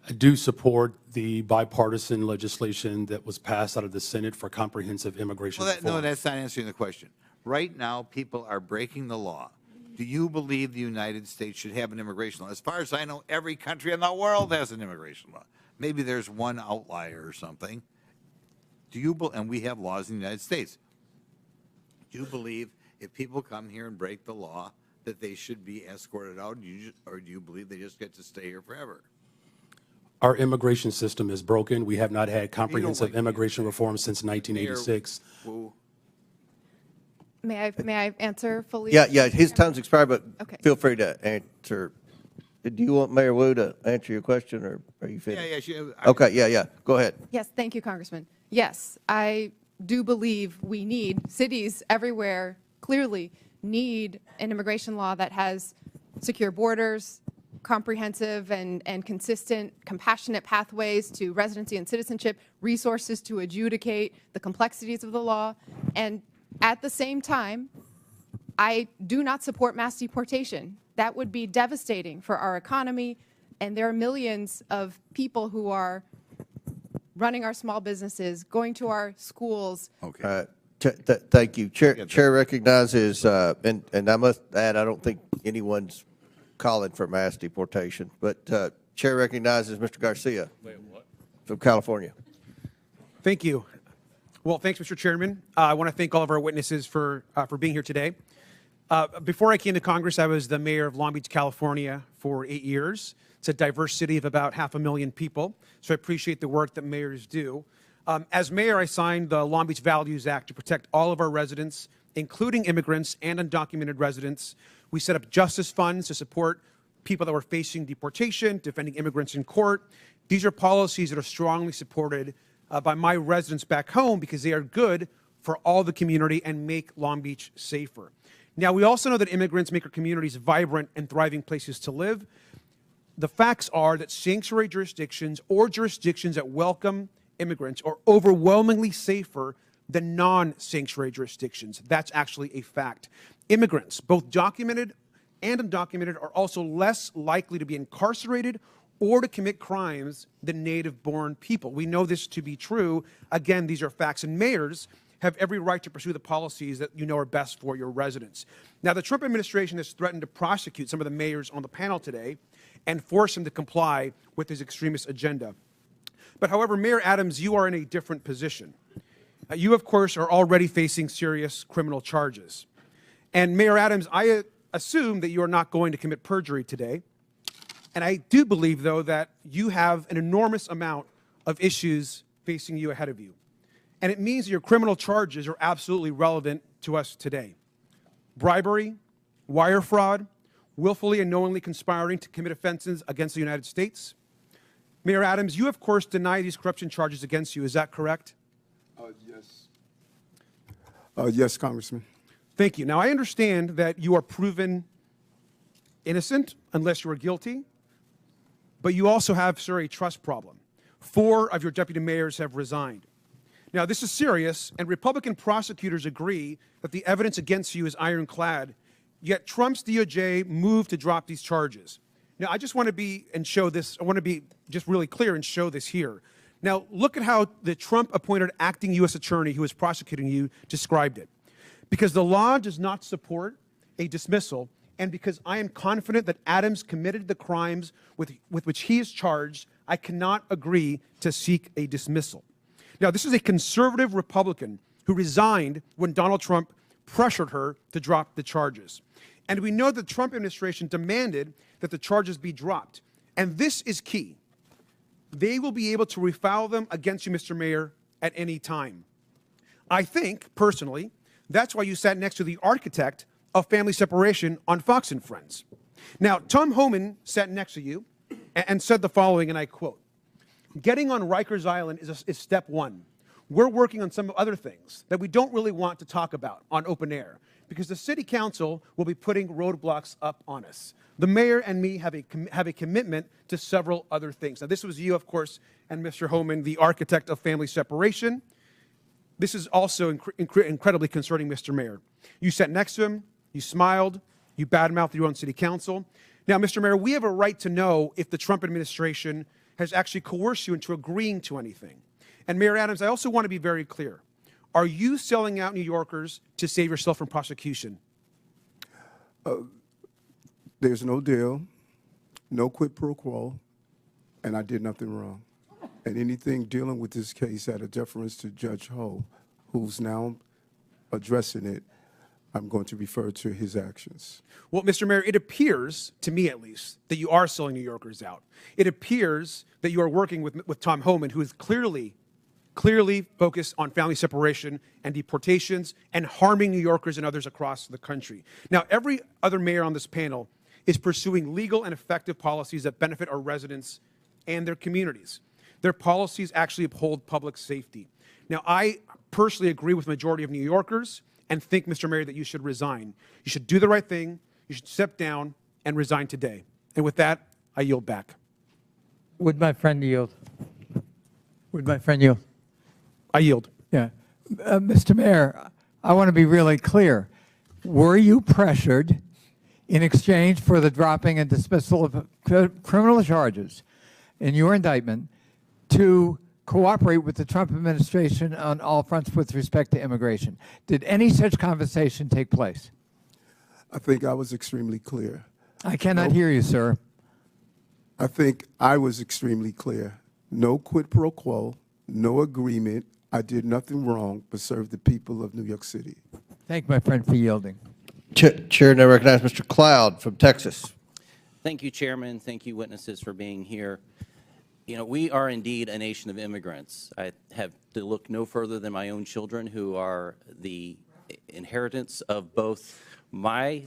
I do support the bipartisan legislation that was passed out of the Senate for comprehensive immigration reform. No, that's not answering the question. Right now, people are breaking the law. Do you believe the United States should have an immigration law? As far as I know, every country in the world has an immigration law. Maybe there's one outlier or something. And we have laws in the United States. Do you believe if people come here and break the law that they should be escorted out, or do you believe they just get to stay here forever? Our immigration system is broken. We have not had comprehensive immigration reform since 1986. May I answer fully? Yeah, his time's expired, but Okay. feel free to answer. Do you want Mayor Wu to answer your question, or are you finished? Okay, yeah. Go ahead. Yes, thank you, Congressman. Yes, I do believe we need, cities everywhere clearly need an immigration law that has secure borders, comprehensive and consistent, compassionate pathways to residency and citizenship, resources to adjudicate the complexities of the law. And at the same time, I do not support mass deportation. That would be devastating for our economy, and there are millions of people who are running our small businesses, going to our schools. Okay. Thank you. Chair recognizes, and I must add, I don't think anyone's calling for mass deportation, but Chair recognizes Mr. Garcia from California. Thank you. Well, thanks, Mr. Chairman. I want to thank all of our witnesses for being here today. Before I came to Congress, I was the mayor of Long Beach, California for 8 years. It's a diverse city of about 500,000 people, so I appreciate the work that mayors do. As mayor, I signed the Long Beach Values Act to protect all of our residents, including immigrants and undocumented residents. We set up justice funds to support people that were facing deportation, defending immigrants in court. These are policies that are strongly supported by my residents back home because they are good for all the community and make Long Beach safer. Now, we also know that immigrants make our communities vibrant and thriving places to live. The facts are that sanctuary jurisdictions or jurisdictions that welcome immigrants are overwhelmingly safer than non-sanctuary jurisdictions. That's actually a fact. Immigrants, both documented and undocumented, are also less likely to be incarcerated or to commit crimes than native-born people. We know this to be true. Again, these are facts, and mayors have every right to pursue the policies that you know are best for your residents. Now, the Trump administration has threatened to prosecute some of the mayors on the panel today and force them to comply with his extremist agenda. But however, Mayor Adams, you are in a different position. You, of course, are already facing serious criminal charges. And Mayor Adams, I assume that you are not going to commit perjury today. And I do believe, though, that you have an enormous amount of issues facing you ahead of you. And it means that your criminal charges are absolutely relevant to us today. Bribery, wire fraud, willfully and knowingly conspiring to commit offenses against the United States. Mayor Adams, you, of course, deny these corruption charges against you. Is that correct? Yes. Yes, Congressman. Thank you. Now, I understand that you are proven innocent unless you are guilty, but you also have, sir, a trust problem. 4 of your deputy mayors have resigned. Now, this is serious, and Republican prosecutors agree that the evidence against you is ironclad, yet Trump's DOJ moved to drop these charges. Now, I just want to be just really clear and show this here. Now, look at how the Trump-appointed acting U.S. attorney who is prosecuting you described it. Because the law does not support a dismissal, and because I am confident that Adams committed the crimes with which he is charged, I cannot agree to seek a dismissal. Now, this is a conservative Republican who resigned when Donald Trump pressured her to drop the charges. And we know the Trump administration demanded that the charges be dropped. And this is key. They will be able to refile them against you, Mr. Mayor, at any time. I think, personally, that's why you sat next to the architect of family separation on Fox and Friends. Now, Tom Homan sat next to you and said the following, and I quote, "Getting on Rikers Island is step one. We're working on some other things that we don't really want to talk about on open air because the city council will be putting roadblocks up on us. The mayor and me have a commitment to several other things." Now, this was you, of course, and Mr. Homan, the architect of family separation. This is also incredibly concerning, Mr. Mayor. You sat next to him, you smiled, you badmouthed your own city council. Now, Mr. Mayor, we have a right to know if the Trump administration has actually coerced you into agreeing to anything. And Mayor Adams, I also want to be very clear. Are you selling out New Yorkers to save yourself from prosecution? There's no deal, no quid pro quo, and I did nothing wrong. And anything dealing with this case out of deference to Judge Ho, who's now addressing it, I'm going to refer to his actions. Well, Mr. Mayor, it appears, to me at least, that you are selling New Yorkers out. It appears that you are working with Tom Homan, who is clearly focused on family separation and deportations and harming New Yorkers and others across the country. Now, every other mayor on this panel is pursuing legal and effective policies that benefit our residents and their communities. Their policies actually uphold public safety. Now, I personally agree with the majority of New Yorkers and think, Mr. Mayor, that you should resign. You should do the right thing. You should step down and resign today. And with that, I yield back. Would my friend yield? Would my friend yield? I yield. Yeah. Mr. Mayor, I want to be really clear. Were you pressured in exchange for the dropping and dismissal of criminal charges in your indictment to cooperate with the Trump administration on all fronts with respect to immigration? Did any such conversation take place? I think I was extremely clear. I cannot hear you, sir. I think I was extremely clear. No quid pro quo, no agreement. I did nothing wrong but serve the people of New York City. Thank my friend for yielding. Chair, now recognize Mr. Cloud from Texas. Thank you, Chairman. Thank you, witnesses, for being here. You know, we are indeed a nation of immigrants. I have to look no further than my own children, who are the inheritance of both my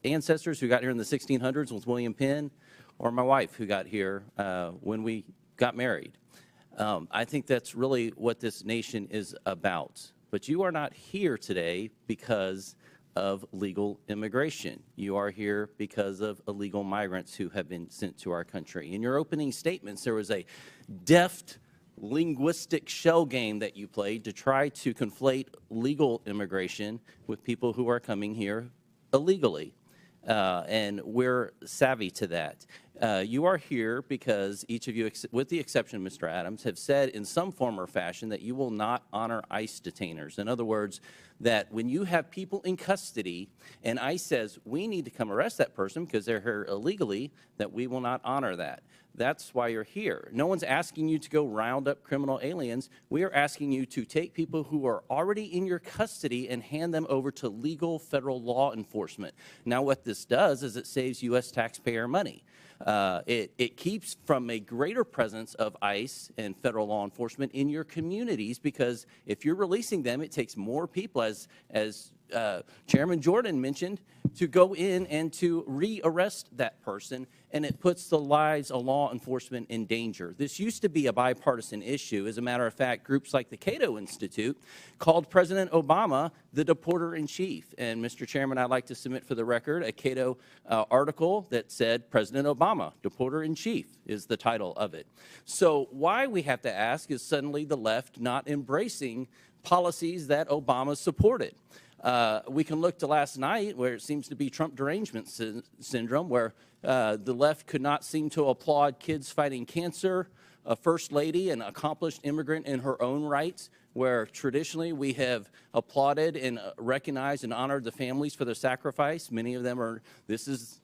ancestors who got here in the 1600s with William Penn, or my wife who got here when we got married. I think that's really what this nation is about. But you are not here today because of legal immigration. You are here because of illegal migrants who have been sent to our country. In your opening statements, there was a deft linguistic shell game that you played to try to conflate legal immigration with people who are coming here illegally. And we're savvy to that. You are here because each of you, with the exception of Mr. Adams, have said in some form or fashion that you will not honor ICE detainers. In other words, that when you have people in custody and ICE says, we need to come arrest that person because they're here illegally, that we will not honor that. That's why you're here. No one's asking you to go round up criminal aliens. We are asking you to take people who are already in your custody and hand them over to legal federal law enforcement. Now, what this does is it saves U.S. taxpayer money. It keeps from a greater presence of ICE and federal law enforcement in your communities, because if you're releasing them, it takes more people, as Chairman Jordan mentioned, to go in and to re-arrest that person, and it puts the lives of law enforcement in danger. This used to be a bipartisan issue. As a matter of fact, groups like the Cato Institute called President Obama the deporter-in-chief. And, Mr. Chairman, I'd like to submit for the record a Cato article that said President Obama, deporter-in-chief, is the title of it. So why we have to ask is suddenly the left not embracing policies that Obama supported. We can look to last night, where it seems to be Trump derangement syndrome, where the left could not seem to applaud kids fighting cancer, a first lady, an accomplished immigrant in her own rights, where traditionally we have applauded and recognized and honored the families for their sacrifice. Many of them are, this is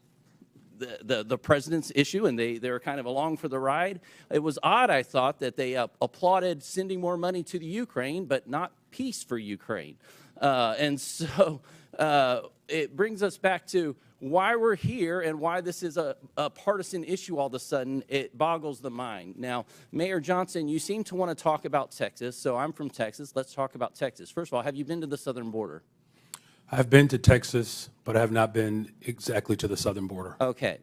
the president's issue, and they're kind of along for the ride. It was odd, I thought, that they applauded sending more money to the Ukraine, but not peace for Ukraine. And so it brings us back to why we're here and why this is a partisan issue all of a sudden. It boggles the mind. Now, Mayor Johnston, you seem to want to talk about Texas, so I'm from Texas. Let's talk about Texas. First of all, have you been to the southern border? I've been to Texas, but I have not been exactly to the southern border. Okay.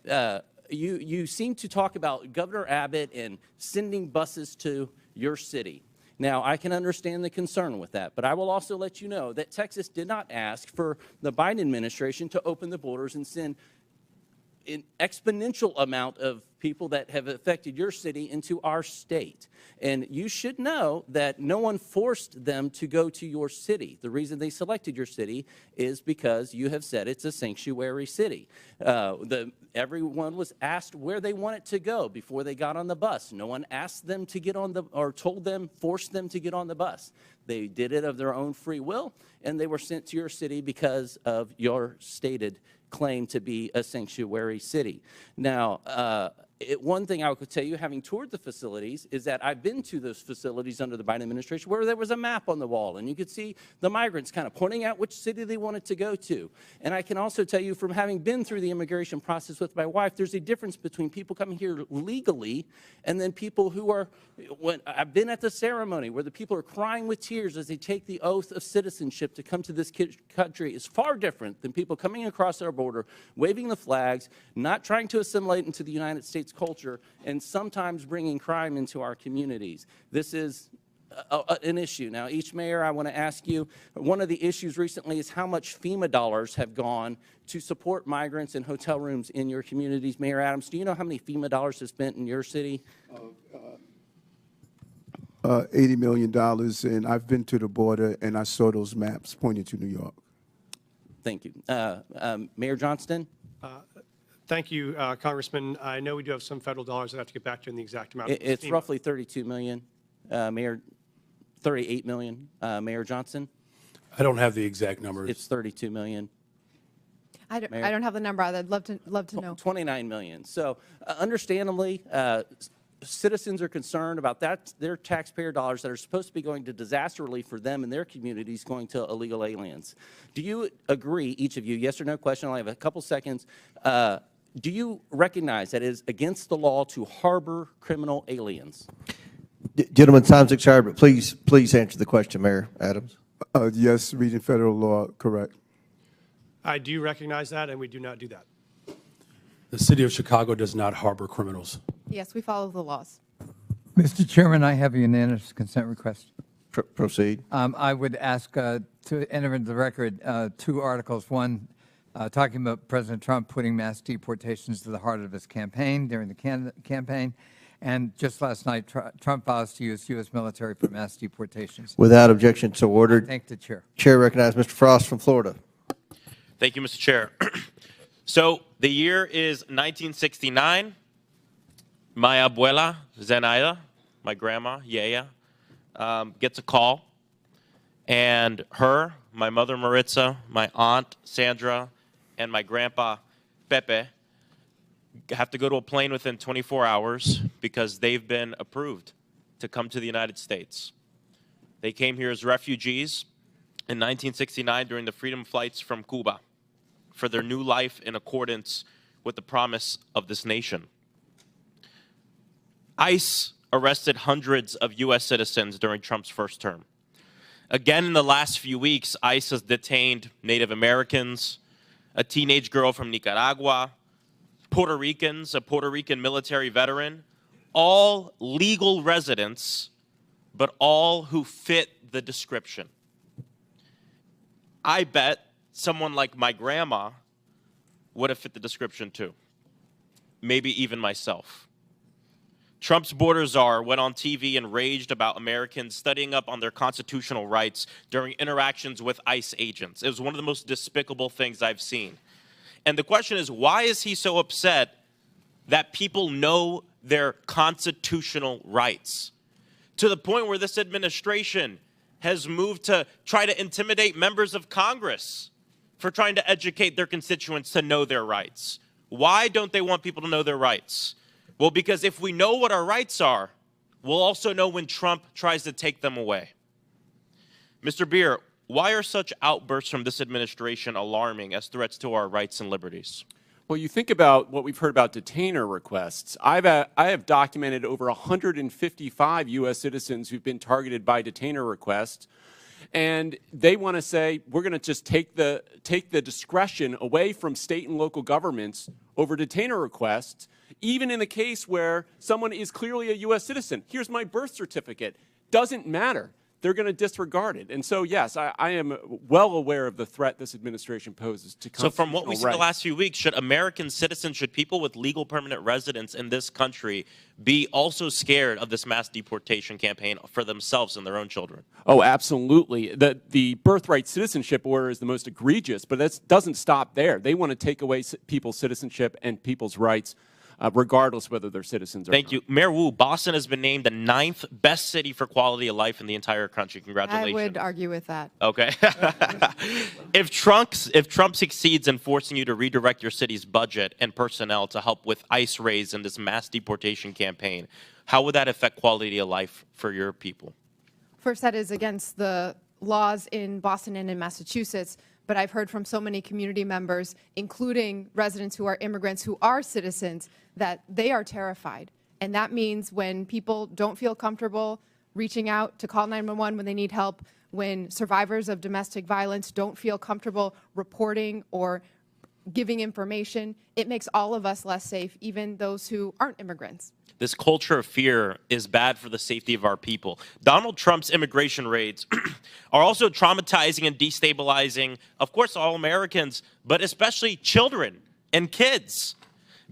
You seem to talk about Governor Abbott and sending buses to your city. Now, I can understand the concern with that, but I will also let you know that Texas did not ask for the Biden administration to open the borders and send an exponential amount of people that have affected your city into our state. And you should know that no one forced them to go to your city. The reason they selected your city is because you have said it's a sanctuary city. Everyone was asked where they wanted to go before they got on the bus. No one asked them to get on or told them, forced them to get on the bus. They did it of their own free will, and they were sent to your city because of your stated claim to be a sanctuary city. Now, one thing I could tell you, having toured the facilities, is that I've been to those facilities under the Biden administration where there was a map on the wall, and you could see the migrants kind of pointing out which city they wanted to go to. And I can also tell you, from having been through the immigration process with my wife, there's a difference between people coming here legally and then people who are, when I've been at the ceremony where the people are crying with tears as they take the oath of citizenship to come to this country, is far different than people coming across our border, waving the flags, not trying to assimilate into the United States culture, and sometimes bringing crime into our communities. This is an issue. Now, each mayor, I want to ask you, one of the issues recently is how much FEMA dollars have gone to support migrants and hotel rooms in your communities. Mayor Adams, do you know how many FEMA dollars have spent in your city? $80 million, and I've been to the border, and I saw those maps pointing to New York. Thank you. Mayor Johnston? Thank you, Congressman. I know we do have some federal dollars. I'd have to get back to you on the exact amount. It's roughly 32 million, Mayor, 38 million. Mayor Johnson? I don't have the exact numbers. It's 32 million. I don't have the number either. I'd love to know. 29 million. So understandably, citizens are concerned about that, their taxpayer dollars that are supposed to be going to disaster relief for them and their communities going to illegal aliens. Do you agree, each of you, yes or no question, I only have a couple seconds, do you recognize that it is against the law to harbor criminal aliens? Gentlemen, time's expired, but please answer the question, Mayor Adams. Yes, reading federal law, correct. I do recognize that, and we do not do that. The city of Chicago does not harbor criminals. Yes, we follow the laws. Mr. Chairman, I have a unanimous consent request. Proceed. I would ask to enter into the record two articles. One, talking about President Trump putting mass deportations to the heart of his campaign during the campaign. And just last night, Trump vows to use U.S. military for mass deportations. Without objection, so ordered. Thank the chair. Chair recognizes Mr. Frost from Florida. Thank you, Mr. Chair. So the year is 1969. my abuela, Zenaida, my grandma, Yaya, gets a call, and her, my mother, Maritza, my aunt, Sandra, and my grandpa, Pepe, have to go to a plane within 24 hours because they've been approved to come to the United States. They came here as refugees in 1969 during the freedom flights from Cuba for their new life in accordance with the promise of this nation. ICE arrested hundreds of U.S. citizens during Trump's first term. Again, in the last few weeks, ICE has detained Native Americans, a teenage girl from Nicaragua, Puerto Ricans, a Puerto Rican military veteran, all legal residents, but all who fit the description. I bet someone like my grandma would have fit the description too. Maybe even myself. Trump's border czar went on TV and raged about Americans studying up on their constitutional rights during interactions with ICE agents. It was one of the most despicable things I've seen. And the question is, why is he so upset that people know their constitutional rights? To the point where this administration has moved to try to intimidate members of Congress for trying to educate their constituents to know their rights. Why don't they want people to know their rights? Well, because if we know what our rights are, we'll also know when Trump tries to take them away. Mr. Beer, why are such outbursts from this administration alarming as threats to our rights and liberties? Well, you think about what we've heard about detainer requests. I have documented over 155 U.S. citizens who've been targeted by detainer requests, and they want to say, we're going to just take the discretion away from state and local governments over detainer requests, even in the case where someone is clearly a U.S. citizen. Here's my birth certificate. Doesn't matter. They're going to disregard it. And so, yes, I am well aware of the threat this administration poses to constitutional rights. So from what we've seen the last few weeks, should American citizens, should people with legal permanent residence in this country be also scared of this mass deportation campaign for themselves and their own children? Oh, absolutely. The birthright citizenship order is the most egregious, but that doesn't stop there. They want to take away people's citizenship and people's rights, regardless whether they're citizens or not. Thank you. Mayor Wu, Boston has been named the 9th best city for quality of life in the entire country. Congratulations. I would argue with that. Okay. If Trump succeeds in forcing you to redirect your city's budget and personnel to help with ICE raids in this mass deportation campaign, how would that affect quality of life for your people? First, that is against the laws in Boston and in Massachusetts. But I've heard from so many community members, including residents who are immigrants who are citizens, that they are terrified. And that means when people don't feel comfortable reaching out to call 911 when they need help, when survivors of domestic violence don't feel comfortable reporting or giving information, it makes all of us less safe, even those who aren't immigrants. This culture of fear is bad for the safety of our people. Donald Trump's immigration raids are also traumatizing and destabilizing, of course, all Americans, but especially children and kids.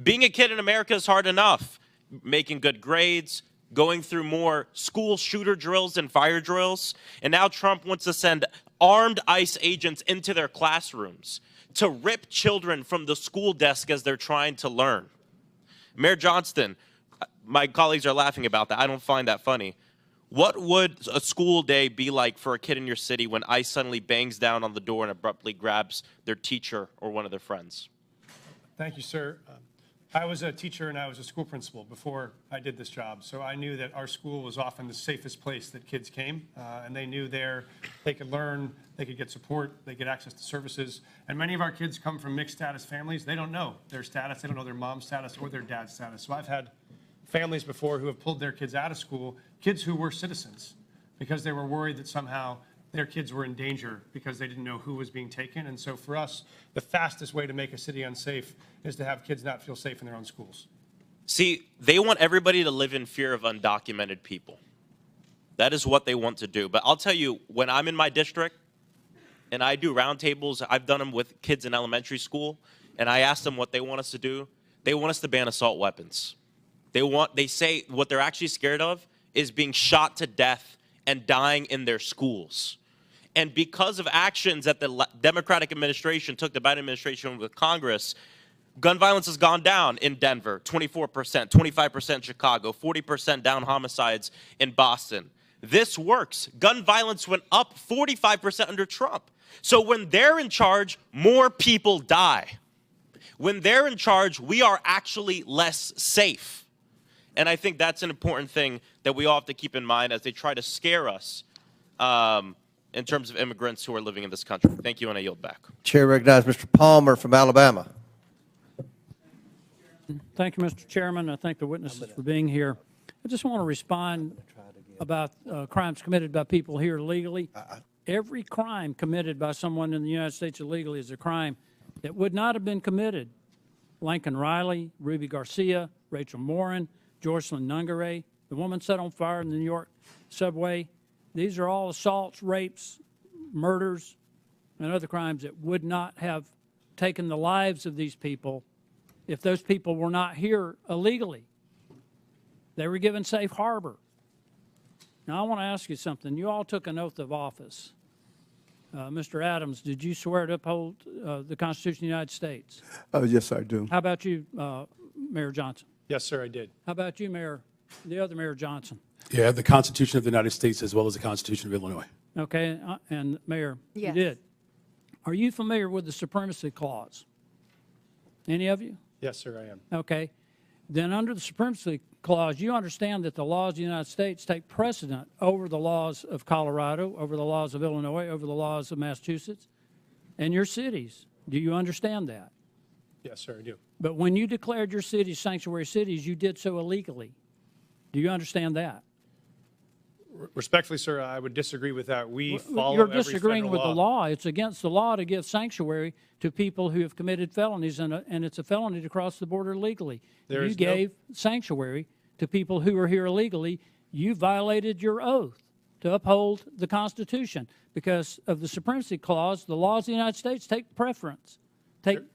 Being a kid in America is hard enough. Making good grades, going through more school shooter drills and fire drills. And now Trump wants to send armed ICE agents into their classrooms to rip children from the school desk as they're trying to learn. Mayor Johnston, my colleagues are laughing about that. I don't find that funny. What would a school day be like for a kid in your city when ICE suddenly bangs down on the door and abruptly grabs their teacher or one of their friends? Thank you, sir. I was a teacher and I was a school principal before I did this job, so I knew that our school was often the safest place that kids came, and they knew there they could learn, they could get support, they get access to services. And many of our kids come from mixed status families. They don't know their status, they don't know their mom's status or their dad's status. So I've had families before who have pulled their kids out of school, kids who were citizens, because they were worried that somehow their kids were in danger because they didn't know who was being taken. And so for us, the fastest way to make a city unsafe is to have kids not feel safe in their own schools. See, they want everybody to live in fear of undocumented people. That is what they want to do. But I'll tell you, when I'm in my district and I do roundtables, I've done them with kids in elementary school, and I ask them what they want us to do. They want us to ban assault weapons. They say what they're actually scared of is being shot to death and dying in their schools. And because of actions that the Democratic administration took, the Biden administration with Congress, Gun violence has gone down in Denver, 24%, 25% Chicago, 40% down homicides in Boston. This works. Gun violence went up 45% under Trump. So when they're in charge, more people die. When they're in charge, we are actually less safe. And I think that's an important thing that we all have to keep in mind as they try to scare us in terms of immigrants who are living in this country. Thank you, and I yield back. Chair recognizes Mr. Palmer from Alabama. Thank you, Mr. Chairman. I thank the witnesses for being here. I just want to respond about crimes committed by people here illegally. Every crime committed by someone in the United States illegally is a crime that would not have been committed. Lincoln Riley, Ruby Garcia, Rachel Morin, Joycelyn Nungaray, the woman set on fire in the New York subway. These are all assaults, rapes, murders, and other crimes that would not have taken the lives of these people if those people were not here illegally. They were given safe harbor. Now, I want to ask you something. You all took an oath of office. Mr. Adams, did you swear to uphold the Constitution of the United States? Yes, I do. How about you, Mayor Johnson? Yes, sir, I did. How about you, the other Mayor Johnson? Yeah, the Constitution of the United States as well as the Constitution of Illinois. Okay, and Mayor, Yes. you did. Are you familiar with the Supremacy Clause? Any of you? Yes, sir, I am. Okay. Then under the Supremacy Clause, you understand that the laws of the United States take precedent over the laws of Colorado, over the laws of Illinois, over the laws of Massachusetts, and your cities. Do you understand that? Yes, sir, I do. But when you declared your cities sanctuary cities, you did so illegally. Do you understand that? Respectfully, sir, I would disagree with that. We follow You're every disagreeing federal with law. the law. It's against the law to give sanctuary to people who have committed felonies, and it's a felony to cross the border illegally. There You is no- gave sanctuary to people who are here illegally. You violated your oath to uphold the Constitution because of the Supremacy Clause. The laws of the United States take preference. But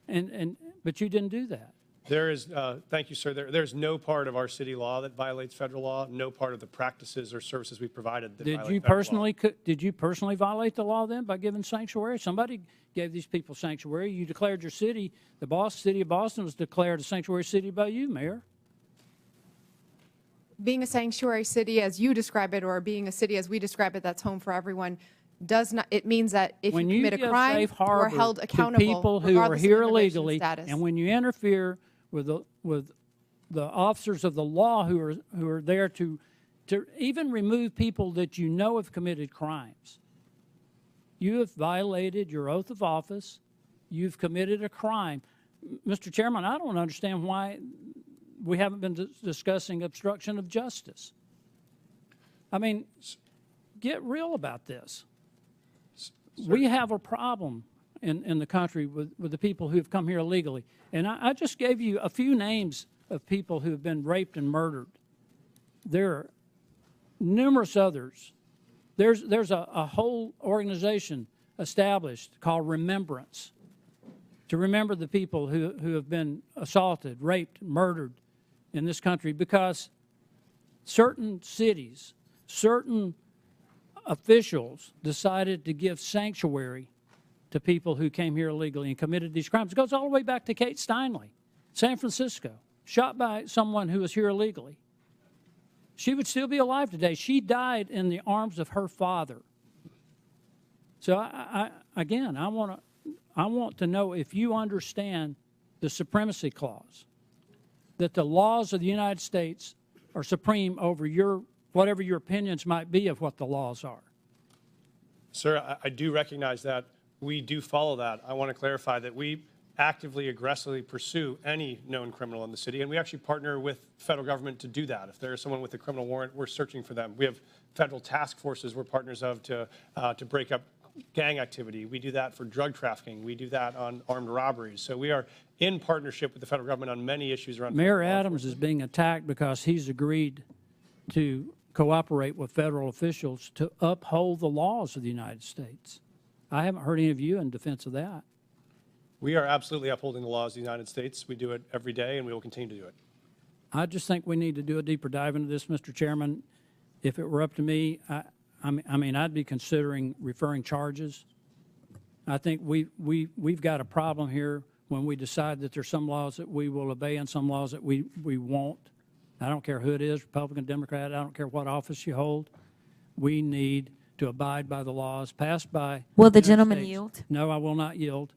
you didn't do that. There is, thank you, sir. There's no part of our city law that violates federal law, no part of the practices or services we provided that violate federal law. Did you personally violate the law then by giving sanctuary? Somebody gave these people sanctuary. You declared your city, city of Boston was declared a sanctuary city by you, Mayor. Being a sanctuary city as you describe it, or being a city as we describe it, that's home for everyone, it means that if When you commit a give crime, safe you are harbor held to accountable people who are regardless of here immigration illegally, status. and when you interfere with the officers of the law who are there to even remove people that you know have committed crimes, you have violated your oath of office. You've committed a crime. Mr. Chairman, I don't understand why we haven't been discussing obstruction of justice. I mean, get real about this. We have a problem in the country with the people who have come here illegally. And I just gave you a few names of people who have been raped and murdered. There are numerous others. There's a whole organization established called Remembrance to remember the people who have been assaulted, raped, murdered in this country because certain cities, certain officials decided to give sanctuary to people who came here illegally and committed these crimes. It goes all the way back to Kate Steinle, San Francisco, shot by someone who was here illegally. She would still be alive today. She died in the arms of her father. So I want to know if you understand the Supremacy Clause, that the laws of the United States are supreme over whatever your opinions might be of what the laws are. Sir, I do recognize that. We do follow that. I want to clarify that we actively, aggressively pursue any known criminal in the city, and we actually partner with federal government to do that. If there is someone with a criminal warrant, we're searching for them. We have federal task forces we're partners of to break up gang activity. We do that for drug trafficking. We do that on armed robberies. So we are in partnership with the federal government on many issues around. Mayor Adams is being attacked because he's agreed to cooperate with federal officials to uphold the laws of the United States. I haven't heard any of you in defense of that. We are absolutely upholding the laws of the United States. We do it every day, and we will continue to do it. I just think we need to do a deeper dive into this, Mr. Chairman. If it were up to me, I mean, I'd be considering referring charges I think we've got a problem here when we decide that there's some laws that we will obey and some laws that we won't. I don't care who it is, Republican, Democrat, I don't care what office you hold. We need to abide by the laws passed by. Will the United gentleman States. yield? No, I will not yield.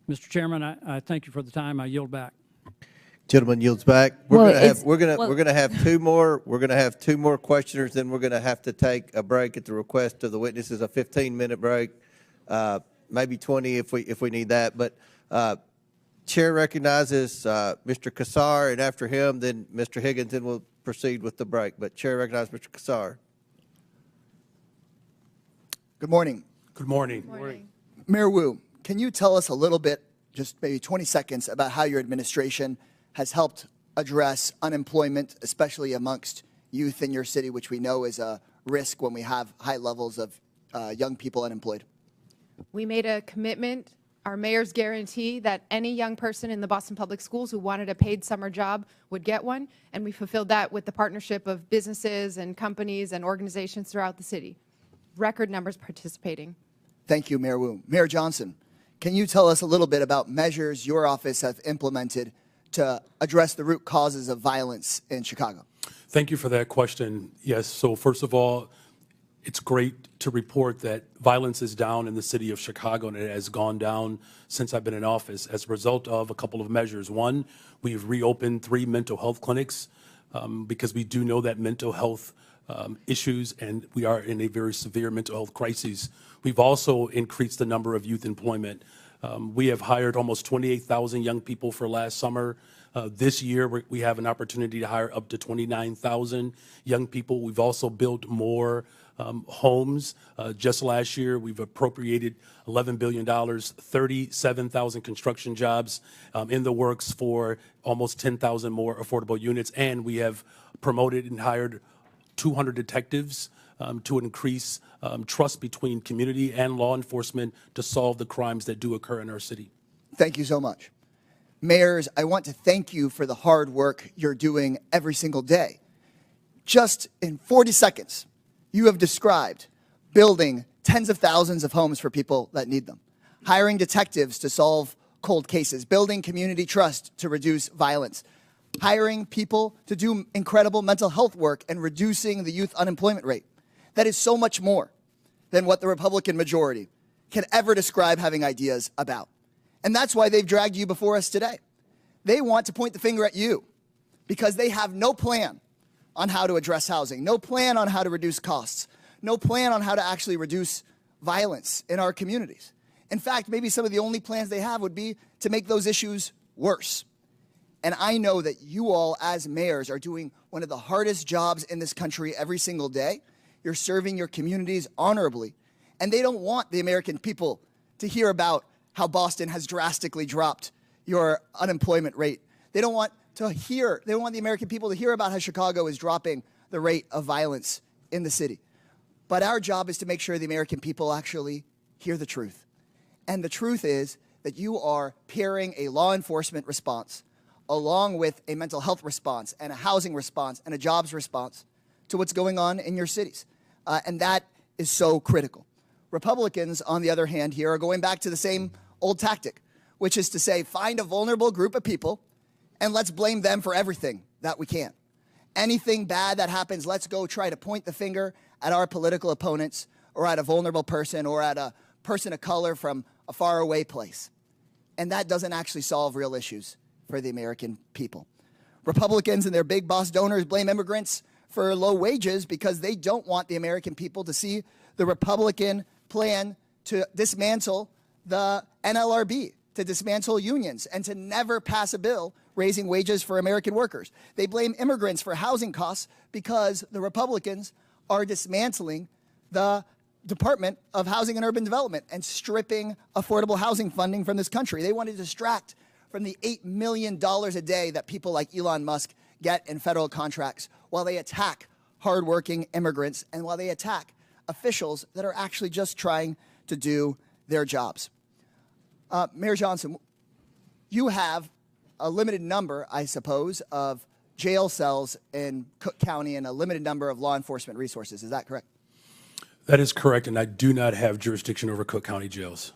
Mr. Chairman, I thank you for the time. I yield back. Gentleman yields back. Well, We're gonna have two more. We're gonna have two more questioners. Then we're gonna have to take a break at the request of the witnesses, a 15-minute break, maybe 20 if we need that. But Chair recognizes Mr. Kassar, and after him, then Mr. Higgins, and we'll proceed with the break. But Chair recognizes Mr. Kassar. Good morning. Good morning. Good morning. Mayor Wu, can you tell us a little bit, just maybe 20 seconds, about how your administration has helped address unemployment, especially amongst youth in your city, which we know is a risk when we have high levels of young people unemployed? We made a commitment, our mayor's guarantee, that any young person in the Boston Public Schools who wanted a paid summer job would get one, and we fulfilled that with the partnership of businesses and companies and organizations throughout the city. Record numbers participating. Thank you, Mayor Wu. Mayor Johnston, can you tell us a little bit about measures your office has implemented to address the root causes of violence in Chicago? Thank you for that question. Yes, so first of all, it's great to report that violence is down in the city of Chicago, and it has gone down since I've been in office as a result of a couple of measures. One, we've reopened 3 mental health clinics because we do know that mental health issues, and we are in a very severe mental health crisis. We've also increased the number of youth employment. We have hired almost 28,000 young people for last summer. This year, we have an opportunity to hire up to 29,000 young people. We've also built more homes. Just last year, we've appropriated $11 billion, 37,000 construction jobs in the works for almost 10,000 more affordable units. And we have promoted and hired 200 detectives to increase trust between community and law enforcement to solve the crimes that do occur in our city. Thank you so much. Mayors, I want to thank you for the hard work you're doing every single day. Just in 40 seconds, you have described building tens of thousands of homes for people that need them, hiring detectives to solve cold cases, building community trust to reduce violence, hiring people to do incredible mental health work, and reducing the youth unemployment rate. That is so much more than what the Republican majority can ever describe having ideas about. And that's why they've dragged you before us today. They want to point the finger at you because they have no plan on how to address housing, no plan on how to reduce costs, no plan on how to actually reduce violence in our communities. In fact, maybe some of the only plans they have would be to make those issues worse. And I know that you all, as mayors, are doing one of the hardest jobs in this country every single day. You're serving your communities honorably. And they don't want the American people to hear about how Boston has drastically dropped your unemployment rate. They don't want the American people to hear about how Chicago is dropping the rate of violence in the city. But our job is to make sure the American people actually hear the truth. And the truth is that you are pairing a law enforcement response along with a mental health response and a housing response and a jobs response to what's going on in your cities. And that is so critical. Republicans, on the other hand, here are going back to the same old tactic, which is to say, find a vulnerable group of people and let's blame them for everything that we can. Anything bad that happens, let's go try to point the finger at our political opponents or at a vulnerable person or at a person of color from a faraway place. And that doesn't actually solve real issues for the American people. Republicans and their big boss donors blame immigrants for low wages because they don't want the American people to see the Republican plan to dismantle the NLRB, to dismantle unions, and to never pass a bill raising wages for American workers. They blame immigrants for housing costs because the Republicans are dismantling the Department of Housing and Urban Development and stripping affordable housing funding from this country. They want to distract from the $8 million a day that people like Elon Musk get in federal contracts while they attack hardworking immigrants and while they attack officials that are actually just trying to do their jobs. Mayor Johnston, you have a limited number, I suppose, of jail cells in Cook County and a limited number of law enforcement resources. Is that correct? That is correct, and I do not have jurisdiction over Cook County jails.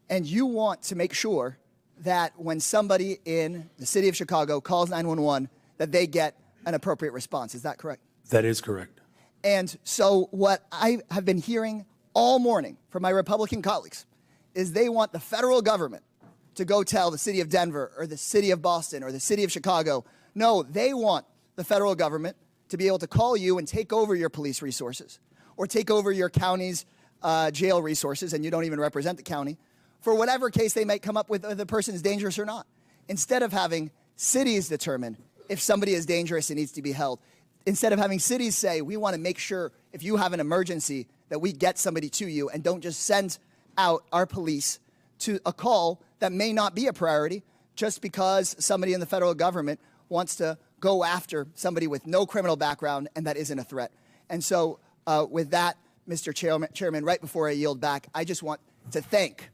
And you want to make sure that when somebody in the city of Chicago calls 911, that they get an appropriate response. Is that correct? That is correct. And so what I have been hearing all morning from my Republican colleagues is they want the federal government to go tell the city of Denver or the city of Boston or the city of Chicago. No, they want the federal government to be able to call you and take over your police resources or take over your county's jail resources, and you don't even represent the county, for whatever case they might come up with, the person is dangerous or not. Instead of having cities determine if somebody is dangerous and needs to be held, instead of having cities say, we want to make sure if you have an emergency that we get somebody to you and don't just send out our police to a call that may not be a priority just because somebody in the federal government wants to go after somebody with no criminal background and that isn't a threat. And so with that, Mr. Chairman, right before I yield back, I just want to thank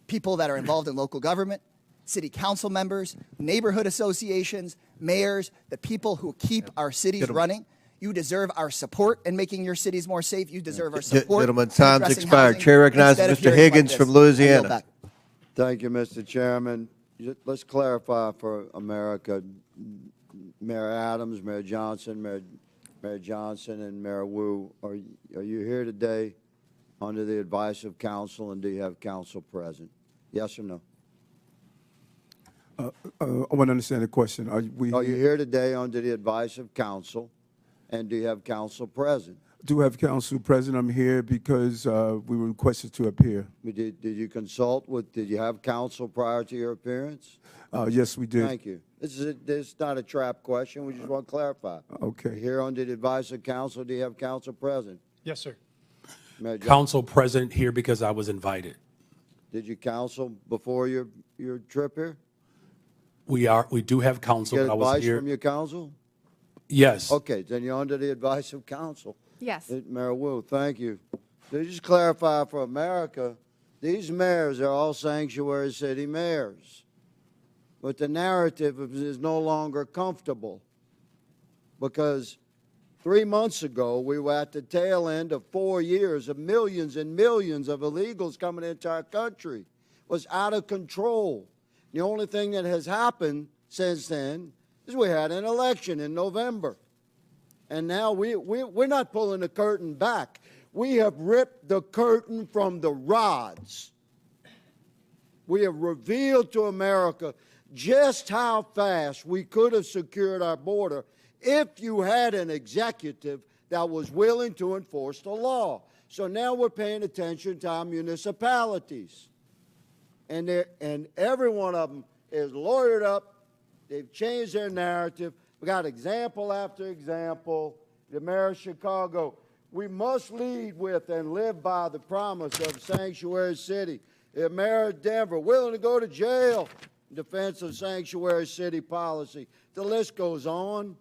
people that are involved in local government, city council members, neighborhood associations, mayors, the people who keep our cities running. You deserve our support in making your cities more safe. You deserve our support. Gentlemen, in time's addressing expired. housing Chair recognizes instead of Mr. hearings like Higgins this. from I yield Louisiana. back. Thank you, Mr. Chairman. Let's clarify for America. Mayor Adams, Mayor Johnston, Mayor Johnson, and Mayor Wu, are you here today under the advice of counsel, and do you have counsel present? Yes or no? I want to understand the question. Are you here today under the advice of counsel, and do you have counsel present? Do have counsel present. I'm here because we were requested to appear. Did you consult with, did you have counsel prior to your appearance? Yes, we did. Thank you. This is not a trap question. We just want to clarify. Okay. Here under the advice of counsel, do you have counsel present? Yes, sir. Mayor Johnson, Counsel present here because I was invited. did you counsel before your trip here? We do have counsel, Get but I was advice here. from your counsel? Yes. Okay, then you're under the advice of counsel. Yes. Mayor Wu, thank you. To just clarify for America, these mayors are all sanctuary city mayors. But the narrative is no longer comfortable because 3 months ago, we were at the tail end of 4 years of millions and millions of illegals coming into our country. It was out of control. The only thing that has happened since then is we had an election in November. And now we're not pulling the curtain back. We have ripped the curtain from the rods. We have revealed to America just how fast we could have secured our border if you had an executive that was willing to enforce the law. So now we're paying attention to our municipalities. And every one of them is lawyered up. They've changed their narrative. We got example after example. The mayor of Chicago, we must lead with and live by the promise of Sanctuary City. The mayor of Denver, willing to go to jail in defense of Sanctuary City policy. The list goes on.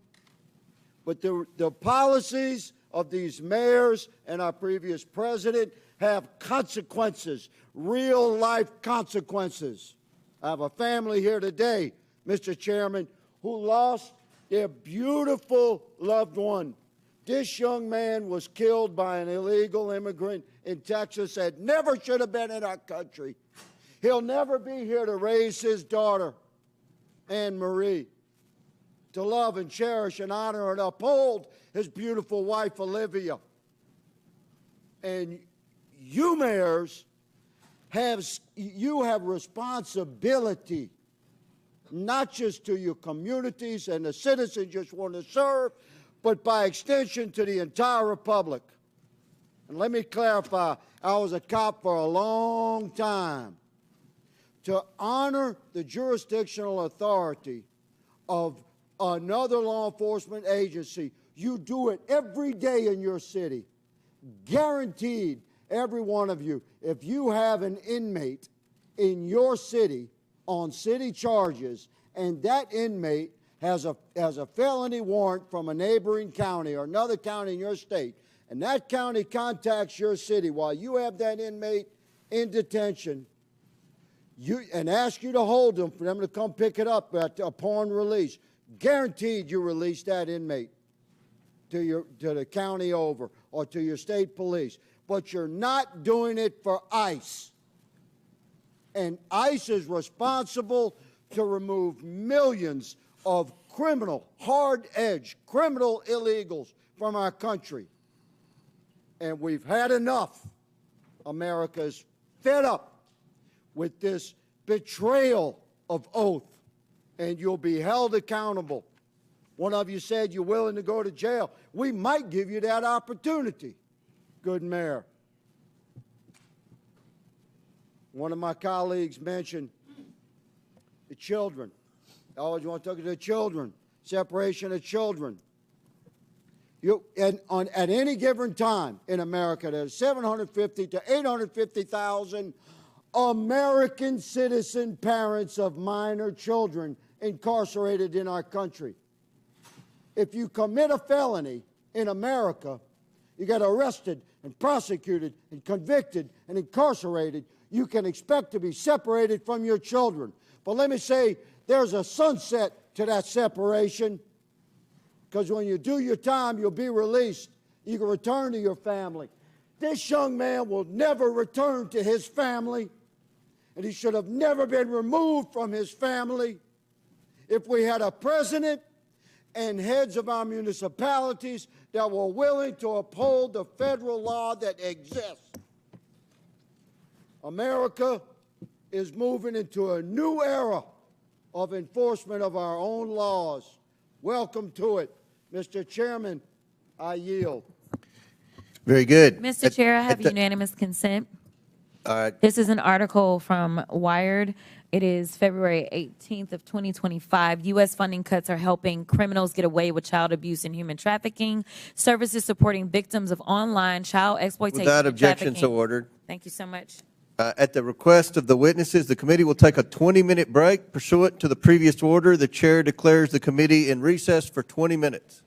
But the policies of these mayors and our previous president have consequences, real life consequences. I have a family here today, Mr. Chairman, who lost their beautiful loved one. This young man was killed by an illegal immigrant in Texas that never should have been in our country. He'll never be here to raise his daughter, Anne Marie, to love and cherish and honor and uphold his beautiful wife, Olivia. And you mayors have responsibility, not just to your communities and the citizens you just want to serve, but by extension to the entire republic. And let me clarify, I was a cop for a long time. To honor the jurisdictional authority of another law enforcement agency, you do it every day in your city. Guaranteed, every one of you, if you have an inmate in your city on city charges and that inmate has a felony warrant from a neighboring county or another county in your state, and that county contacts your city while you have that inmate in detention and ask you to hold them for them to come pick it up upon release, guaranteed you release that inmate to the county over or to your state police, but you're not doing it for ICE. And ICE is responsible to remove millions of criminal, hard-edged, criminal illegals from our country. And we've had enough. America's fed up with this betrayal of oath, and you'll be held accountable. One of you said you're willing to go to jail. We might give you that opportunity, good mayor. One of my colleagues mentioned the children. I always want to talk to the children, separation of children. At any given time in America, there's 750 to 850,000 American citizen parents of minor children incarcerated in our country. If you commit a felony in America, you get arrested and prosecuted and convicted and incarcerated, you can expect to be separated from your children. But let me say, there's a sunset to that separation, because when you do your time, you'll be released. You can return to your family. This young man will never return to his family, and he should have never been removed from his family. If we had a president and heads of our municipalities that were willing to uphold the federal law that exists. America is moving into a new era of enforcement of our own laws. Welcome to it. Mr. Chairman, I yield. Very good. Mr. Chair, I have unanimous consent. This is an article from Wired. It is February 18th of 2025. U.S. funding cuts are helping criminals get away with child abuse and human trafficking. Services supporting victims of online child exploitation Without and objection, trafficking. so ordered. Thank you so much. At the request of the witnesses, the committee will take a 20-minute break. Pursuant to the previous order, the chair declares the committee in recess for 20 minutes.